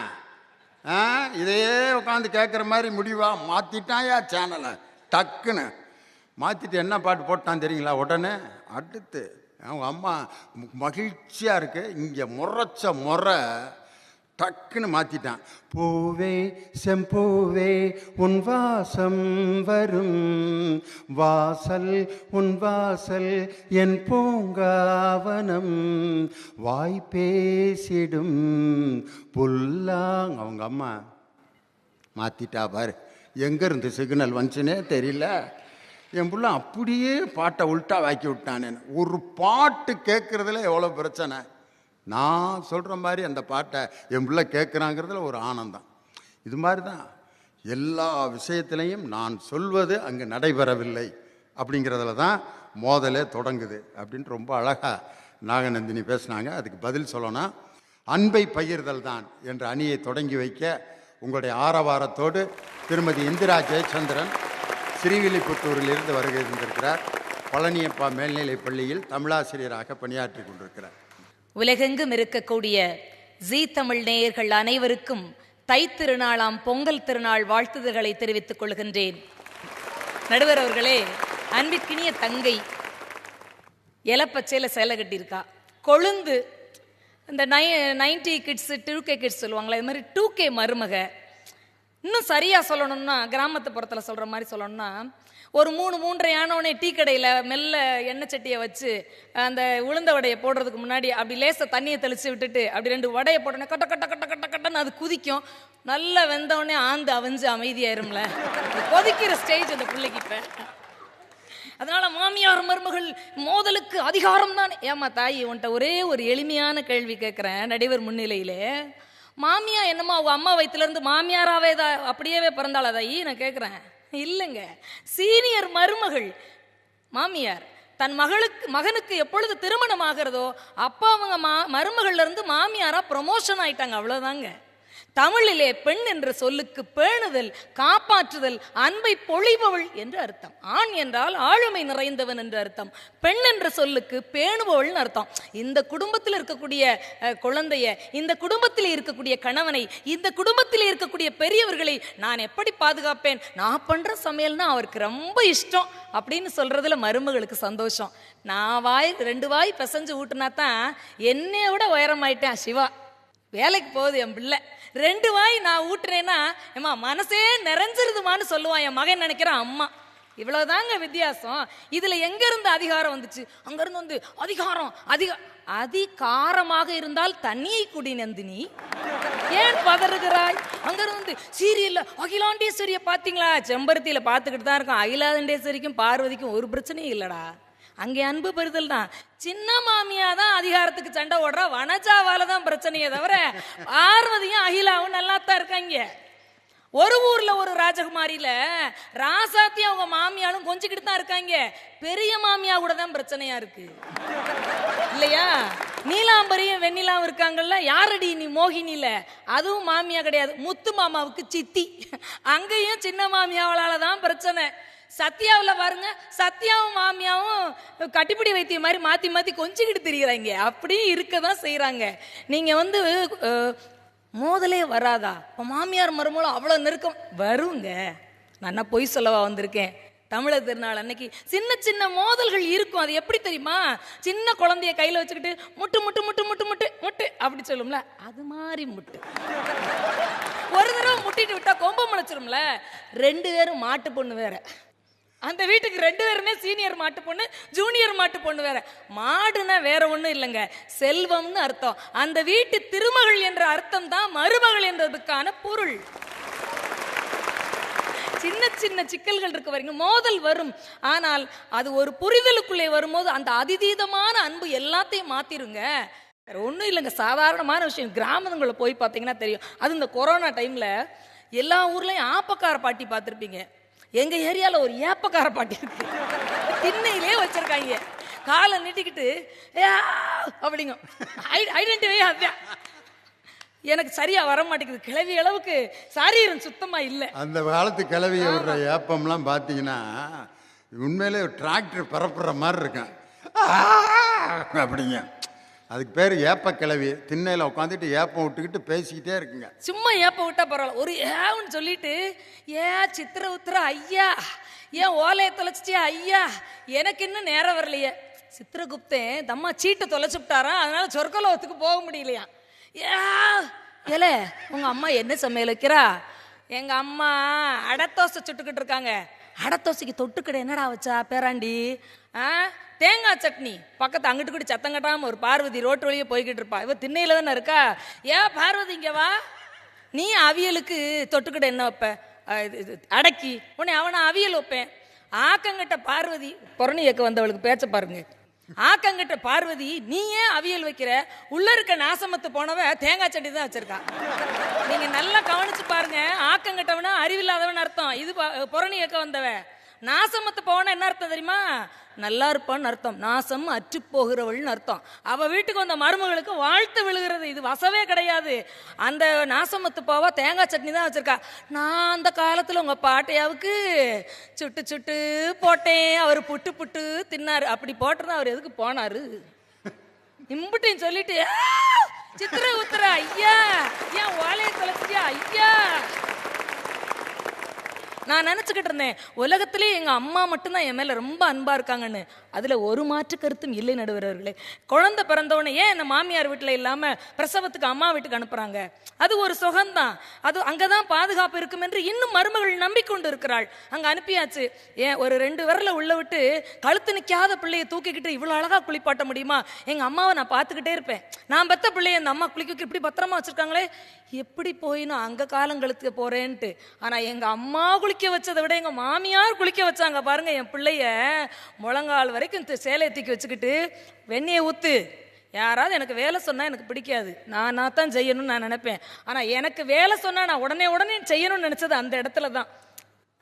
இதையே உட்காந்து கேட்குற மாதிரி முடிவா மாற்றிட்டாயா சேனலை, டக்குன்னு மாற்றிட்டு என்ன பாட்டு போட்டான் தெரியுங்களா, உடனே அடுத்து அவங்க அம்மா மகிழ்ச்சியாக இருக்கு. இங்கே முறைச்ச முறை டக்குன்னு மாற்றிட்டான். பூவே செம்பூவே உன் வாசம் வரும், வாசல் உன் வாசல் என் பூங்காவனம், வாய் பேசிடும் புல்லாங். அவங்க அம்மா மாற்றிட்டா பாரு. எங்கேருந்து சிக்னல் வந்துச்சுன்னே தெரியல. என் பிள்ளை அப்படியே பாட்டை உள்ட்டா வாக்கி விட்டானே. ஒரு பாட்டு கேட்குறதுல எவ்வளோ பிரச்சனை. நான் சொல்கிற மாதிரி அந்த பாட்டை என் பிள்ளை கேட்குறாங்கிறதுல ஒரு ஆனந்தம். இது மாதிரி தான் எல்லா விஷயத்துலையும் நான் சொல்வது அங்கே நடைபெறவில்லை அப்படிங்கிறதுல தான் மோதலே தொடங்குது அப்படின்னு ரொம்ப அழகாக நாகநந்தினி பேசினாங்க. அதுக்கு பதில் சொல்லணும், அன்பை பகிர்தல் தான் என்ற அணியை தொடங்கி வைக்க உங்களுடைய ஆரவாரத்தோடு திருமதி இந்திரா ஜெயச்சந்திரன் ஸ்ரீவில்லிபுத்தூரிலிருந்து வருகை இருந்திருக்கிறார். பழனியப்பா மேல்நிலைப் பள்ளியில் தமிழாசிரியராக பணியாற்றி கொண்டிருக்கிறார். உலகெங்கும் இருக்கக்கூடிய ஜீ தமிழ் நேயர்கள் அனைவருக்கும் தைத்திருநாளாம் பொங்கல் திருநாள் வாழ்த்துதல்களை தெரிவித்துக் கொள்கின்றேன். நடுவர் அவர்களே, அன்பிற்கினிய தங்கை இலப்பச்சையில் சேலை கட்டியிருக்கா. கொழுந்து இந்த 90 கிட்ஸு 2K கிட்ஸ் சொல்லுவாங்களே, இது மாதிரி 2K மருமக. இன்னும் சரியாக சொல்லணும்னா, கிராமத்து புறத்தில் சொல்கிற மாதிரி சொல்லணும்னா, ஒரு 3-3:30 ஆனோடனே டீ கடையில் மெல்ல எண்ணெய் சட்டியை வச்சு அந்த உளுந்த வடையை போடுறதுக்கு முன்னாடி அப்படி லேசாக தண்ணியை தெளித்து விட்டுட்டு அப்படி 2 வடையை போட்டோன்னே கட்ட கட்ட கட்ட கட்ட கட்டன்னு அது குதிக்கும். நல்லா வெந்தவுடனே ஆந்து அவிஞ்சு அமைதியாயிரும்ல. கொதிக்கிற ஸ்டேஜ் அந்த பிள்ளைக்கிட்ட. அதனால மாமியார் மருமகள் மோதலுக்கு அதிகாரம் தான். ஏமா தாயி, உன்ட்ட ஒரே ஒரு எளிமையான கேள்வி கேட்குறேன் நடுவர் முன்னிலையிலே. மாமியா என்னமோ அவங்க அம்மா வயிற்றுலேருந்து மாமியாராவே அப்படியே பிறந்தாளா தாயி நான் கேட்குறேன்? இல்லைங்க, சீனியர் மருமகள் மாமியார் தன் மகனுக்கு எப்பொழுது திருமணம் ஆகிறதோ அப்போ அவங்க மருமகள்ல இருந்து மாமியாரா ப்ரமோஷன் ஆயிட்டாங்க. அவ்வளவுதாங்க. தமிழிலே பெண் என்ற சொல்லுக்கு பேணுதல், காப்பாற்றுதல், அன்பை பொழிபவள் என்று அர்த்தம். ஆண் என்றால் ஆளுமை நிறைந்தவன் என்று அர்த்தம். பெண் என்ற சொல்லுக்கு பேணுபவள்னு அர்த்தம். இந்த குடும்பத்தில் இருக்கக்கூடிய குழந்தைய, இந்த குடும்பத்தில் இருக்கக்கூடிய கணவனை, இந்த குடும்பத்தில் இருக்கக்கூடிய பெரியவர்களை நான் எப்படி பாதுகாப்பேன்? நான் பண்ற சமையல்னா அவருக்கு ரொம்ப இஷ்டம் அப்படின்னு சொல்றதுல மருமகளுக்கு சந்தோஷம். நான் 2 வாய் பிசைஞ்சு ஊட்டுனா தான் என்னைய விட உயரமாயிட்டேன் சிவா. வேலைக்கு போகுது என் பிள்ளை. 2 வாய் நான் ஊட்டுறேன்னா ஏமா மனசே நிறைஞ்சிருதுமான்னு சொல்லுவான் என் மகன். நினைக்கிறான் அம்மா. இவ்வளவுதாங்க வித்தியாசம். இதுல எங்க இருந்து அதிகாரம் வந்துச்சு? அங்க இருந்து வந்து அதிகாரம் அதிகாரமாக இருந்தால் தண்ணியை குடி நந்தினி, ஏன் பதறுகிறாய்? அங்க இருந்து சீரியல்ல அகிலாண்டேஸ்வரிய பாத்தீங்களா? செம்பருத்தியில பாத்துக்கிட்டு தான் இருக்கும். அகிலாண்டேஸ்வரிக்கும் பார்வதிக்கும் ஒரு பிரச்சனையும் இல்லடா. அங்கே அன்பு பெறுதல் தான். சின்ன மாமியா தான் அதிகாரத்துக்கு சண்டை ஓடுறா. வனஜாவால தான் பிரச்சனையே தவிர பார்வதியும் அகிலாவும் நல்லா தான் இருக்காங்க. ஒரு ஊர்ல ஒரு ராஜகுமாரியில ராசாத்தியும் அவங்க மாமியாலும் கொஞ்சிக்கிட்டு தான் இருக்காங்க. பெரிய மாமியா கூட தான் பிரச்சனையா இருக்கு இல்லையா? நீலாம்பரியும் வெண்ணிலாவும் இருக்காங்கல்ல, யாரடி நீ மோகினில? அதுவும் மாமியா கிடையாது, முத்து மாமாவுக்கு சித்தி. அங்கேயும் சின்ன மாமியாவளால தான் பிரச்சனை. சத்யாவில் பாருங்க, சத்யாவும் மாமியாவும் கட்டிப்பிடி வைத்திய மாதிரி மாற்றி மாற்றி கொஞ்சிக்கிட்டு திரிகிறாங்க. அப்படியும் இருக்க தான் செய்கிறாங்க. நீங்கள் வந்து மோதலே வராதா? இப்போ மாமியார் மருமகளும் அவ்வளோ நெருக்கம் வருங்க. நான் என்ன பொய் சொல்லவா வந்திருக்கேன்? தமிழர் திருநாள் அன்னைக்கு சின்ன சின்ன மோதல்கள் இருக்கும். அது எப்படி தெரியுமா? சின்ன குழந்தைய கையில் வச்சுக்கிட்டு முட்டு முட்டு முட்டு முட்டு முட்டு முட்டு அப்படி சொல்லும்ல, அது மாதிரி முட்டு. ஒரு தடவை முட்டிட்டு விட்டா கொம்பு முளைச்சிரும்ல. 2 பேரும் மாட்டு பொண்ணு வேற. அந்த வீட்டுக்கு 2 பேருமே சீனியர் மாட்டு பொண்ணு, ஜூனியர் மாட்டு பொண்ணு வேற. மாடுனா வேற ஒண்ணும் இல்லைங்க, செல்வம்னு அர்த்தம். அந்த வீட்டு திருமகள் என்ற அர்த்தம் தான் மருமகள் என்றதுக்கான பொருள். சின்ன சின்ன சிக்கல்கள் இருக்க வரைக்கும் மோதல் வரும். ஆனால் அது ஒரு புரிதலுக்குள்ளே வரும்போது அந்த அதிதீதமான அன்பு எல்லாத்தையும் மாத்திருங்க. வேற ஒன்றும் இல்லைங்க, சாதாரணமான விஷயம். கிராமங்களை போய் பார்த்தீங்கன்னா தெரியும். அது இந்த கொரோனா டைம்ல எல்லா ஊர்லயும் ஆப்பக்கார பாட்டி பார்த்துருப்பீங்க. எங்க ஏரியாவில் ஒரு ஏப்பக்கார பாட்டி இருக்கு. திண்ணையிலே வச்சிருக்காங்க. காலை நீட்டிக்கிட்டு அப்படிங்க. ஐடென்டிஃபை அதான் எனக்கு சரியா வர மாட்டேங்குது. கிளவி அளவுக்கு சாரீரம் சுத்தமா இல்லை. அந்த காலத்து கிளவிய விடுற ஏப்பம்லாம் பார்த்தீங்கன்னா உண்மையிலே டிராக்டர் பரப்புற மாதிரி இருக்கேன் அப்படிங்க. அதுக்கு பேர் ஏப்ப கிளவி. திண்ணையில் உட்காந்துட்டு ஏப்பம் விட்டுக்கிட்டு பேசிக்கிட்டே இருக்குங்க. சும்மா ஏப்பம் விட்டா பரவாயில்ல, ஒரு ஏன்னு சொல்லிட்டு சித்திர உத்திர ஐயா, ஏன் ஓலையை தொலைச்சிட்டியா ஐயா, எனக்கு இன்னும் நேரம் வரலையே. சித்திரகுப்தன் தம்மா சீட்டை தொலைச்சுட்டாரான், அதனால சொர்க்கலோகத்துக்கு போக முடியலையா. ஏலே உங்க அம்மா என்ன சமையல் வைக்கிறா? எங்க அம்மா அடத்தோசை சுட்டுக்கிட்டு இருக்காங்க. அடத்தோசைக்கு தொட்டுக்கிட என்னடா வச்சா பேராண்டி? தேங்காய் சட்னி. பக்கத்து அங்கிட்டு கூட சத்தம் கட்டாம ஒரு பார்வதி ரோட்டு வழியே போய்கிட்டு இருப்பா. இவ திண்ணையில தானே இருக்கா. ஏன் பார்வதி இங்க வா, நீ அவியலுக்கு தொட்டுக்கிட என்ன வைப்ப? அடக்கி உன்னை அவனை அவியல் வைப்பேன். ஆக்கங்கிட்ட பார்வதி புறணி ஏக்க வந்தவளுக்கு பேச்ச பாருங்க. ஆக்கங்கிட்ட பார்வதி நீ ஏன் அவியல் வைக்கிற? உள்ள இருக்க நாசமத்து போனவ தேங்காய் சட்னி தான் வச்சிருக்கா. நீங்க நல்லா கவனிச்சு பாருங்க. ஆக்கங்கிட்டவனா அறிவில்லாதவன் அர்த்தம். இது புறணி ஏக்க வந்தவ. நாசமத்து போன என்ன அர்த்தம் தெரியுமா? நல்லா இருப்பான்னு அர்த்தம். நாசம் அற்று போகிறவள்னு அர்த்தம். அவ வீட்டுக்கு வந்த மருமகளுக்கு வாழ்த்து விழுகிறது. இது வசவே கிடையாது. அந்த நாசமத்து போவா தேங்காய் சட்னி தான் வச்சிருக்கா. நான் அந்த காலத்துல உங்க பாட்டையாவுக்கு சுட்டு சுட்டு போட்டேன், அவர் புட்டு புட்டு தின்னாரு. அப்படி போட்டுருந்தா அவர் எதுக்கு போனாரு? இம்புட்டின்னு சொல்லிட்டு சித்திர உத்தர ஐயா ஏன் ஓலையை தொலைச்சியா ஐயா. நான் நினச்சிக்கிட்டு இருந்தேன் உலகத்திலே எங்கள் அம்மா மட்டும்தான் என் மேலே ரொம்ப அன்பாக இருக்காங்கன்னு. அதில் ஒரு மாற்று கருத்தும் இல்லை நடுவர் அவர்களே. குழந்தை பிறந்தவொடனே ஏன் என்ன மாமியார் வீட்டில் இல்லாமல் பிரசவத்துக்கு அம்மா வீட்டுக்கு அனுப்புகிறாங்க? அது ஒரு சுகம்தான். அது அங்கே தான் பாதுகாப்பு இருக்கும் என்று இன்னும் மருமகள் நம்பிக்கொண்டு இருக்கிறாள். அங்கே அனுப்பியாச்சு. ஏன் ஒரு 2 விரலை உள்ள விட்டு கழுத்து நிற்காத பிள்ளையை தூக்கிக்கிட்டு இவ்வளோ அழகாக குளிப்பாட்ட முடியுமா? எங்கள் அம்மாவை நான் பார்த்துக்கிட்டே இருப்பேன். நான் பெத்த பிள்ளைய அந்த அம்மா குளிக்க இப்படி பத்திரமா வச்சுருக்காங்களே, எப்படி போய் நான் அங்கே காலங்களுக்கு போகிறேன்ட்டு. ஆனால் எங்கள் அம்மா குளிக்க வச்சதை விட எங்கள் மாமியார் குளிக்க வச்சாங்க பாருங்க. என் பிள்ளைய முழங்கால் வரைக்கும் சேலையை தூக்கி வச்சுக்கிட்டு வெந்நியை ஊத்து. யாராவது எனக்கு வேலை சொன்னால் எனக்கு பிடிக்காது, நான் தான் செய்யணும்னு நான் நினைப்பேன். ஆனால் எனக்கு வேலை சொன்னால் நான் உடனே செய்யணும்னு நினச்சது அந்த இடத்துல தான்.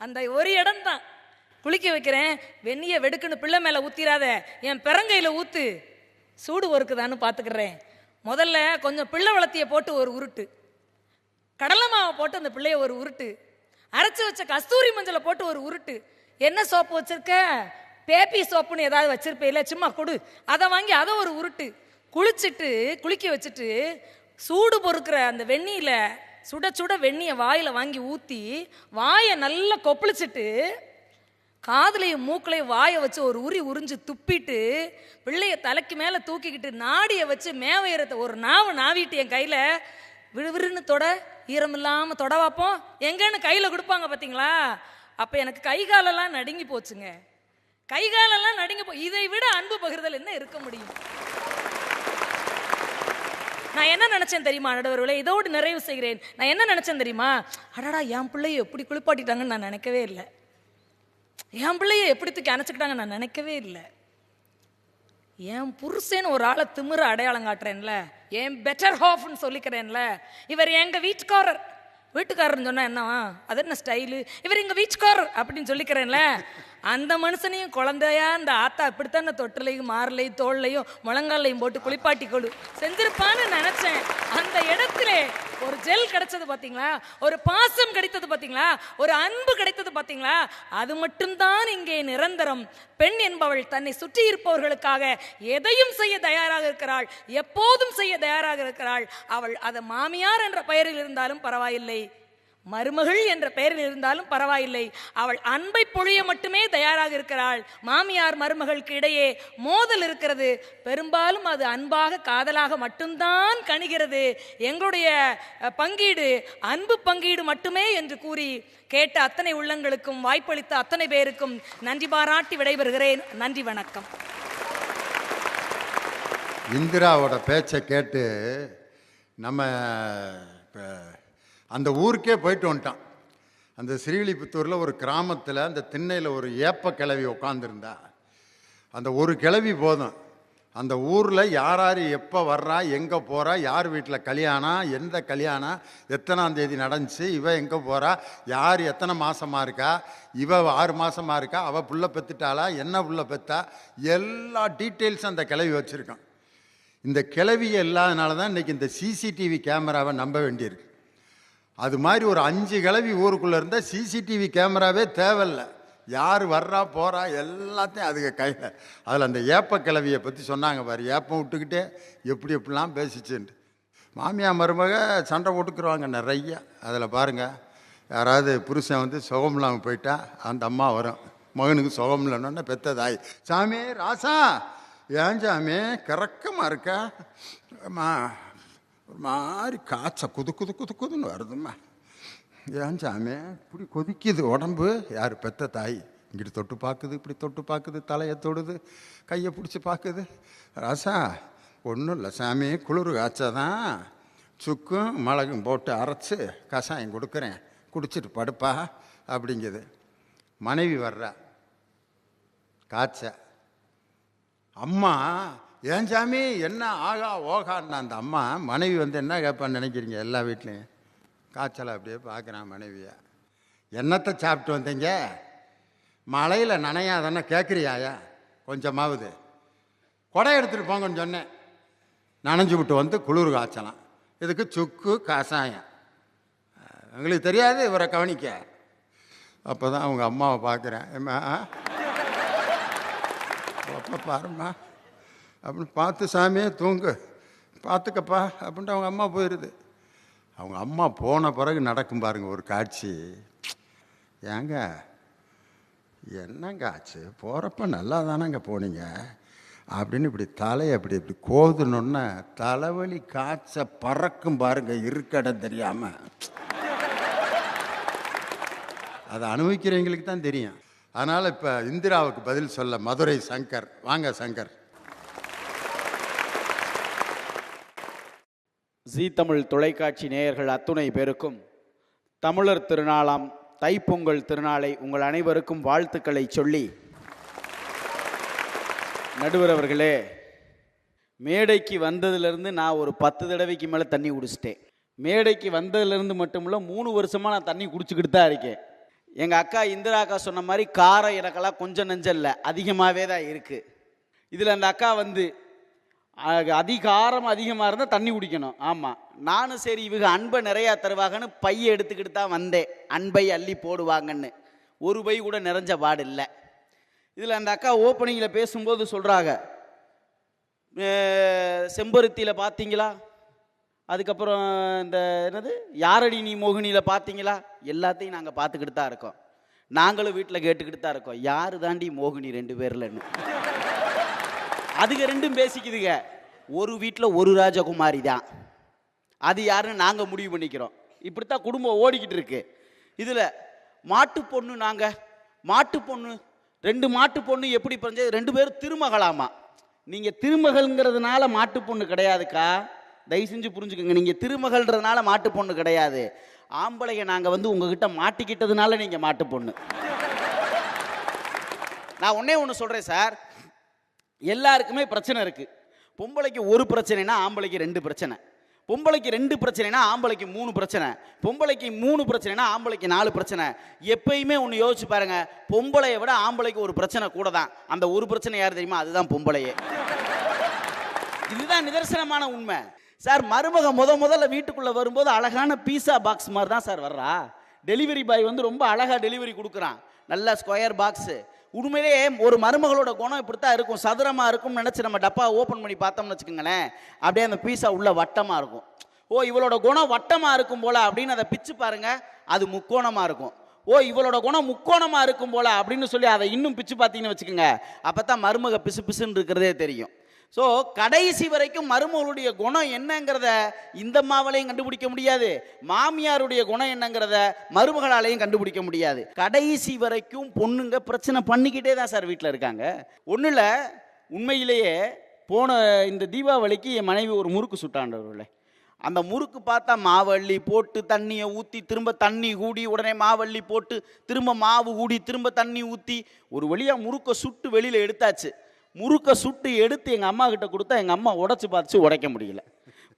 அந்த ஒரு இடம் தான். குளிக்க வைக்கிறேன், வெந்நியை வெடுக்குன்னு பிள்ளை மேலே ஊற்றிடாத, என் பிறங்கையில் ஊற்று, சூடு ஒருக்குதான்னு பார்த்துக்கிறேன். முதல்ல கொஞ்சம் பிள்ளை வளர்த்தியை போட்டு ஒரு உருட்டு, கடலை மாவை போட்டு அந்த பிள்ளைய ஒரு உருட்டு, அரைச்சி வச்ச கஸ்தூரி மஞ்சளை போட்டு ஒரு உருட்டு. என்ன சோப்பு வச்சிருக்க? பேப்பி சோப்புன்னு ஏதாவது வச்சிருப்பேல, சும்மா கொடு, அதை வாங்கி அதை ஒரு உருட்டு. குளிக்க வச்சுட்டு சூடு பொறுக்கிற அந்த வெந்நியில சுட சுட வெந்நியை வாயில வாங்கி ஊற்றி வாயை நல்லா கொப்பளிச்சுட்டு காதுலையும் மூக்களையும் வாயை வச்சு ஒரு உறிஞ்சு துப்பிட்டு பிள்ளைய தலைக்கு மேலே தூக்கிக்கிட்டு நாடியை வச்சு மேவையறத்தை ஒரு நாவிட்டு என் கையில் விறுவிறுன்னு தொட, ஈரமில்லாமல் தொட வைப்போம். எங்கன்னு கையில் கொடுப்பாங்க பார்த்தீங்களா? அப்போ எனக்கு கை காலெல்லாம் நடுங்கி போச்சுங்க. கை காலெல்லாம் நடுங்கி இதை விட அன்பு பகிர்தல் என்ன இருக்க முடியும்? நான் என்ன நினைச்சேன் தெரியுமா நடுவர்களே? இதோடு நிறைவு செய்கிறேன். நான் என்ன நினைச்சேன் தெரியுமா? அடடா, என் பிள்ளைய எப்படி குளிப்பாட்டிட்டாங்கன்னு நான் நினைக்கவே இல்லை. என் பிள்ளைய எப்படி தூக்கி அணைச்சிக்கிட்டாங்க நான் நினைக்கவே இல்லை. என் புருஷன் ஒரு ஆளை திமிர அடையாளம் காட்டுறேன்ல, என் பெட்டர் ஹாஃப்னு சொல்லிக்கிறேன்ல, இவர் எங்க வீட்டுக்காரர்னு சொன்னா என்னவா? அது என்ன ஸ்டைலு? இவர் எங்க வீட்டுக்காரர் அப்படின்னு சொல்லிக்கிறேன்ல, அந்த மனுஷனையும் குழந்தையா இந்த ஆத்தா இப்படித்தான தொட்டிலையும் மார்லையும் தோல்லையும் முழங்காலையும் போட்டு குளிப்பாட்டி கொடு செஞ்சிருப்பான்னு நினைச்சேன். அந்த இடத்துல ஒரு ஜெல் கிடைச்சது பாத்தீங்களா? ஒரு பாசம் கிடைத்தது பாத்தீங்களா? ஒரு அன்பு கிடைத்தது பாத்தீங்களா? அது மட்டும்தான் இங்கே நிரந்தரம். பெண் என்பவள் தன்னை சுற்றி இருப்பவர்களுக்காக எதையும் செய்ய தயாராக இருக்கிறாள், எப்போதும் செய்ய தயாராக இருக்கிறாள். அவள் அது மாமியார் என்ற பெயரில் இருந்தாலும் பரவாயில்லை, மருமகள் என்ற பெயரில் இருந்தாலும் பரவாயில்லை, அவள் அன்பை பொழிய மட்டுமே தயாராக இருக்கிறாள். மாமியார் மருமகளுக்கு இடையே மோதல் இருக்கிறது, பெரும்பாலும் அது அன்பாக காதலாக மட்டும்தான் கணிகிறது. எங்களுடைய பங்கீடு அன்பு பங்கீடு மட்டுமே என்று கூறி கேட்ட அத்தனை உள்ளங்களுக்கும் வாய்ப்பளித்த அத்தனை பேருக்கும் நன்றி பாராட்டி விடைபெறுகிறேன். நன்றி, வணக்கம். இந்திராவோட பேச்சை கேட்டு நம்ம அந்த ஊருக்கே போயிட்டு வந்துட்டான். அந்த ஸ்ரீவில்லிபுத்தூரில் ஒரு கிராமத்தில் அந்த திண்ணையில் ஒரு ஏப்ப கிழவி உட்காந்துருந்தா. அந்த ஒரு கிழவி போதும், அந்த ஊரில் யார் யார் எப்போ வர்றா, எங்கே போகிறா, யார் வீட்டில் கல்யாணம், எந்த கல்யாணம், எத்தனாம் தேதி நடந்துச்சு, இவ எங்கே போகிறா, யார் எத்தனை மாதமாக இருக்கா, இவ 6 மாதமாக இருக்கா, அவள் புள்ள பெற்றுட்டாளா, என்ன புள்ள பெற்றா, எல்லா டீட்டெயில்ஸும் அந்த கிழவி வச்சுருக்கான். இந்த கிழவி இல்லாதனால தான் இன்றைக்கி இந்த சிசிடிவி கேமராவை நம்ப வேண்டியிருக்கு. அது மாதிரி ஒரு 5 கிழவி ஊருக்குள்ளே இருந்தால் சிசிடிவி கேமராவே தேவையில்லை. யார் வர்றா போகிறா எல்லாத்தையும் அதுக்கு கையில். அதில் அந்த ஏப்ப கிழவியை பற்றி சொன்னாங்க பாரு, ஏப்பம் விட்டுக்கிட்டே எப்படிலாம் பேசிச்சுன்ட்டு. மாமியார் மருமக சண்டை போட்டுக்குருவாங்க நிறையா. அதில் பாருங்கள், யாராவது புருஷன் வந்து சுகம் இல்லாமல் போயிட்டா அந்த அம்மா வரும், மகனுக்கு சுகம் இல்லைன்னு பெத்ததாய், சாமி ராசா ஏன் சாமி கிறக்கமாக இருக்கா, அம்மா ஒரு மாதிரி காய்ச்ச குது குது குது குதுன்னு வருதும்மா. ஏன் சாமி இப்படி கொதிக்குது உடம்பு? யார் பெத்த தாய்? இங்கிட்டு தொட்டு பார்க்குது, இப்படி தொட்டு பார்க்குது, தலையை தொடுது, கையை பிடிச்சி பார்க்குது. ராசா ஒன்றும் இல்லை சாமி, குளிர் காய்ச்சாதான் சுக்கும் மிளகும் போட்டு அரைச்சி கஷாயம் கொடுக்குறேன், குடிச்சிட்டு படுப்பா அப்படிங்குது. மனைவி வர்றா காய்ச்ச. அம்மா ஏன் சாமி என்ன ஆகா ஓகான்னு அந்த அம்மா. மனைவி வந்து என்ன கேட்பான்னு நினைக்கிறீங்க? எல்லா வீட்லேயும் காய்ச்சலை அப்படியே பார்க்குறான் மனைவியை. என்னத்தை சாப்பிட்டு வந்தீங்க? மழையில் நனையாதானே கேட்குறியாயா? கொஞ்சமாவது கொடை எடுத்துகிட்டு போங்கன்னு சொன்னேன். நனைஞ்சு விட்டு வந்து குளிர் காய்ச்சலாம். இதுக்கு சுக்கு கஷாயம். எங்களுக்கு தெரியாது இவரை கவனிக்க. அப்போ தான் அவங்க அம்மாவை பார்க்குறேன். ஏம்மா அப்பா பாரும்மா அப்படின்னு பார்த்து சாமியே தூங்கு பார்த்துக்கப்பா அப்படின்ட்டு அவங்க அம்மா போயிடுது. அவங்க அம்மா போன பிறகு நடக்கும் பாருங்க ஒரு காட்சி. ஏங்க என்னங்க ஆச்சு? போகிறப்ப நல்லா தானேங்க போனீங்க அப்படின்னு இப்படி தலையை அப்படி இப்படி கோதுனோன்னா தலைவலி காய்ச்ச பறக்கும் பாருங்க, இருக்கடம் தெரியாமல். அதை அனுபவிக்கிறவங்களுக்கு தான் தெரியும். அதனால் இப்போ இந்திராவுக்கு பதில் சொல்ல மதுரை சங்கர். வாங்க சங்கர். ஜீ தமிழ் தொலைக்காட்சி நேயர்கள் அத்துணை பேருக்கும் தமிழர் திருநாளாம் தைப்பொங்கல் திருநாளை உங்கள் அனைவருக்கும் வாழ்த்துக்களை சொல்லி, நடுவர் அவர்களே, மேடைக்கு வந்ததுலேருந்து நான் ஒரு 10 தடவைக்கு மேலே தண்ணி குடிச்சிட்டேன். மேடைக்கு வந்ததுலேருந்து மட்டுமில்ல 3 வருஷமாக நான் தண்ணி குடிச்சுக்கிட்டு தான் இருக்கேன். எங்கள் அக்கா இந்திரா அக்கா சொன்ன மாதிரி காரம் எனக்கெல்லாம் கொஞ்சம் நெஞ்சம் இல்லை, அதிகமாகவே தான் இருக்குது. இதில் அந்த அக்கா வந்து அதிகமாக இருந்தால் தண்ணி குடிக்கணும். ஆமாம், நானும் சரி இவங்க அன்பை நிறையா தருவாங்கன்னு பையை எடுத்துக்கிட்டு தான் வந்தேன், அன்பை அள்ளி போடுவாங்கன்னு. ஒரு பை கூட நிறைஞ்ச பாடு இல்லை. இதில் அந்த அக்கா ஓப்பனிங்கில் பேசும்போது சொல்கிறாங்க, செம்பருத்தியில் பார்த்தீங்களா, அதுக்கப்புறம் இந்த என்னது யாரடி நீ மோகினியில் பார்த்தீங்களா, எல்லாத்தையும் நாங்கள் பார்த்துக்கிட்டு தான் இருக்கோம். நாங்களும் வீட்டில் கேட்டுக்கிட்டு தான் இருக்கோம், யாரு தாண்டி மோகினி 2 பேர்லன்னு. அதுங்க ரெண்டும் பேசிக்குதுங்க. ஒரு வீட்டில் ஒரு ராஜகுமாரி தான், அது யாருன்னு நாங்கள் முடிவு பண்ணிக்கிறோம். இப்படித்தான் குடும்பம் ஓடிக்கிட்டு இருக்கு. இதில் மாட்டு பொண்ணு, நாங்கள் மாட்டு பொண்ணு 2 மாட்டு பொண்ணு எப்படி பிறந்தது? 2 பேரும் திருமகளாமா. நீங்கள் திருமகள்ங்கிறதுனால மாட்டு பொண்ணு கிடையாதுக்கா, தயவு செஞ்சு புரிஞ்சுக்கோங்க. நீங்கள் திருமகள்ன்றதுனால மாட்டு பொண்ணு கிடையாது. ஆம்பளைங்க நாங்கள் வந்து உங்ககிட்ட மாட்டிக்கிட்டதுனால நீங்கள் மாட்டு பொண்ணு. நான் ஒன்னே ஒன்று சொல்கிறேன் சார், எல்லாருக்குமே பிரச்சனை இருக்குது. பொம்பளைக்கு ஒரு பிரச்சனைனா ஆம்பளைக்கு 2 பிரச்சனை, பொம்பளைக்கு 2 பிரச்சனைனா ஆம்பளைக்கு 3 பிரச்சனை, பொம்பளைக்கு 3 பிரச்சனைனா ஆம்பளைக்கு 4 பிரச்சனை. எப்பயுமே ஒன்று யோசிச்சு பாருங்க, பொம்பளையை விட ஆம்பளைக்கு ஒரு பிரச்சனை கூட தான். அந்த ஒரு பிரச்சனை யார் தெரியுமா? அதுதான் பொம்பளையே. இதுதான் நிதர்சனமான உண்மை சார். மருமக முதல்ல வீட்டுக்குள்ளே வரும்போது அழகான பீஸா பாக்ஸ் மாதிரி தான் சார் வர்றா. டெலிவரி பாய் வந்து ரொம்ப அழகாக டெலிவரி கொடுக்குறான், நல்ல ஸ்கொயர் பாக்ஸு. உண்மையிலேயே ஒரு மருமகளோட குணம் இப்படித்தான் இருக்கும், சதுரமாக இருக்கும்னு நினச்சி நம்ம டப்பா ஓப்பன் பண்ணி பார்த்தோம்னு வச்சுக்கோங்களேன், அப்படியே அந்த பீஸா உள்ள வட்டமாக இருக்கும். ஓ இவளோட குணம் வட்டமாக இருக்கும் போல அப்படின்னு அதை பிச்சு பாருங்க, அது முக்கோணமாக இருக்கும். ஓ இவளோட குணம் முக்கோணமாக இருக்கும் போல அப்படின்னு சொல்லி அதை இன்னும் பிச்சு பார்த்தீங்கன்னு வச்சுக்கோங்க, அப்போ தான் மருமக பிசு பிசுன்னு இருக்கிறதே தெரியும். ஸோ கடைசி வரைக்கும் மருமகளுடைய குணம் என்னங்கிறத இந்த மாவளையும் கண்டுபிடிக்க முடியாது, மாமியாருடைய குணம் என்னங்கிறத மருமகளாலையும் கண்டுபிடிக்க முடியாது. கடைசி வரைக்கும் பொண்ணுங்க பிரச்சனை பண்ணிக்கிட்டே தான் சார் வீட்டில் இருக்காங்க. ஒன்றும் இல்லை, உண்மையிலேயே போன இந்த தீபாவளிக்கு என் மனைவி ஒரு முறுக்கு சுட்டாண்டவர்களே. அந்த முறுக்கு பார்த்தா மாவள்ளி போட்டு தண்ணியை ஊற்றி திரும்ப தண்ணி கூடி உடனே மாவள்ளி போட்டு திரும்ப மாவு கூடி திரும்ப தண்ணி ஊற்றி ஒரு வழியாக முறுக்கை சுட்டு வெளியில் எடுத்தாச்சு. முறுக்கை சுட்டு எடுத்து எங்கள் அம்மா கிட்ட கொடுத்தா எங்கள் அம்மா உடச்சி பார்த்து உடைக்க முடியல.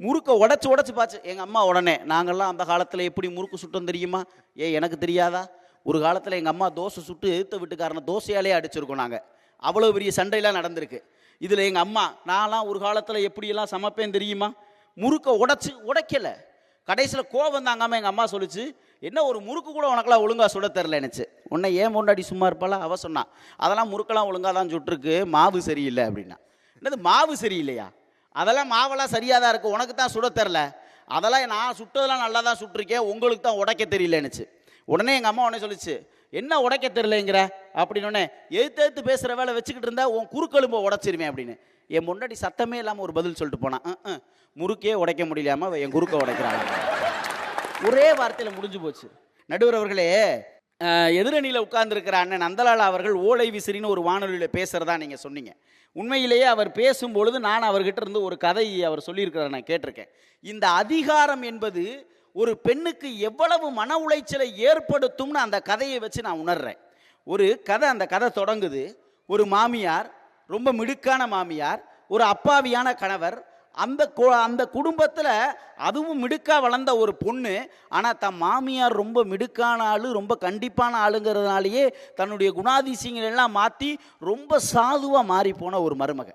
முறுக்கை உடச்சி பார்த்து எங்கள் அம்மா உடனே, நாங்கள்லாம் அந்த காலத்தில் எப்படி முறுக்கு சுட்டோம் தெரியுமா? எனக்கு தெரியாதா? ஒரு காலத்தில் எங்கள் அம்மா தோசை சுட்டு எதிர்த்த வீட்டுக்காரனை தோசையாலே அடிச்சிருக்கோம் நாங்கள். அவ்வளோ பெரிய சண்டையெல்லாம் நடந்திருக்கு. இதில் எங்கள் அம்மா, நான்லாம் ஒரு காலத்தில் எப்படியெல்லாம் சமைப்பேன் தெரியுமா? முறுக்கை உடைக்கலை. கடைசியில் கோவம் தாங்காமல் எங்கள் அம்மா சொல்லிச்சு, என்ன ஒரு முறுக்கு கூட உனக்கெல்லாம் ஒழுங்காக சுட தெரில நினச்சி. உன்னை ஏன் முன்னாடி சும்மா இருப்பாளா? அவள் சொன்னா, அதெல்லாம் முறுக்கெல்லாம் ஒழுங்காக தான் சுட்டுருக்கு, மாவு சரியில்லை அப்படின்னா. என்னது மாவு சரியில்லையா? அதெல்லாம் மாவெல்லாம் சரியாக தான் இருக்குது, உனக்கு தான் சுட தெரில. அதெல்லாம் நான் சுட்டதெல்லாம் நல்லா தான் சுட்டிருக்கேன், உங்களுக்கு தான் உடைக்க தெரியலன்னுச்சு. உடனே எங்கள் அம்மா உடனே சொல்லிச்சு, என்ன உடைக்க தெரியலங்கிற அப்படின்னோடனே, எதிர்த்து பேசுகிற வேலை வச்சுக்கிட்டு இருந்தா உன் குறுக்கெலும்பை உடைச்சிருவேன் அப்படின்னு. என் முன்னாடி சத்தமே இல்லாமல் ஒரு பதில் சொல்லிட்டு போனான். முறுக்கே உடைக்க முடியலாம என் குறுக்க உடைக்கிறான். ஒரே வார்த்தையில் முடிஞ்சு போச்சு. நடுவர் அவர்களே, எதிரணியில் உட்கார்ந்துருக்கிற அண்ணன் நந்தலால் அவர்கள் ஓலை விசிறின்னு ஒரு வானொலியில் பேசுகிறதா நீங்கள் சொன்னீங்க. உண்மையிலேயே அவர் பேசும்பொழுது நான் அவர்கிட்ட இருந்து ஒரு கதை அவர் சொல்லியிருக்கிறார், நான் கேட்டிருக்கேன். இந்த அதிகாரம் என்பது ஒரு பெண்ணுக்கு எவ்வளவு மன உளைச்சலை ஏற்படுத்தும்னு அந்த கதையை வச்சு நான் உணர்றேன். ஒரு கதை, அந்த கதை தொடங்குது. ஒரு மாமியார், ரொம்ப மிடுக்கான மாமியார், ஒரு அப்பாவியான கணவர். அந்த குடும்பத்தில் அதுவும் மிடுக்கா வளர்ந்த ஒரு பொண்ணு. ஆனால் தன் மாமியார் ரொம்ப மிடுக்கான ஆளு, ரொம்ப கண்டிப்பான ஆளுங்கிறதுனாலேயே தன்னுடைய குணாதிசயங்கள் எல்லாம் மாற்றி ரொம்ப சாதுவாக மாறி போன ஒரு மருமக.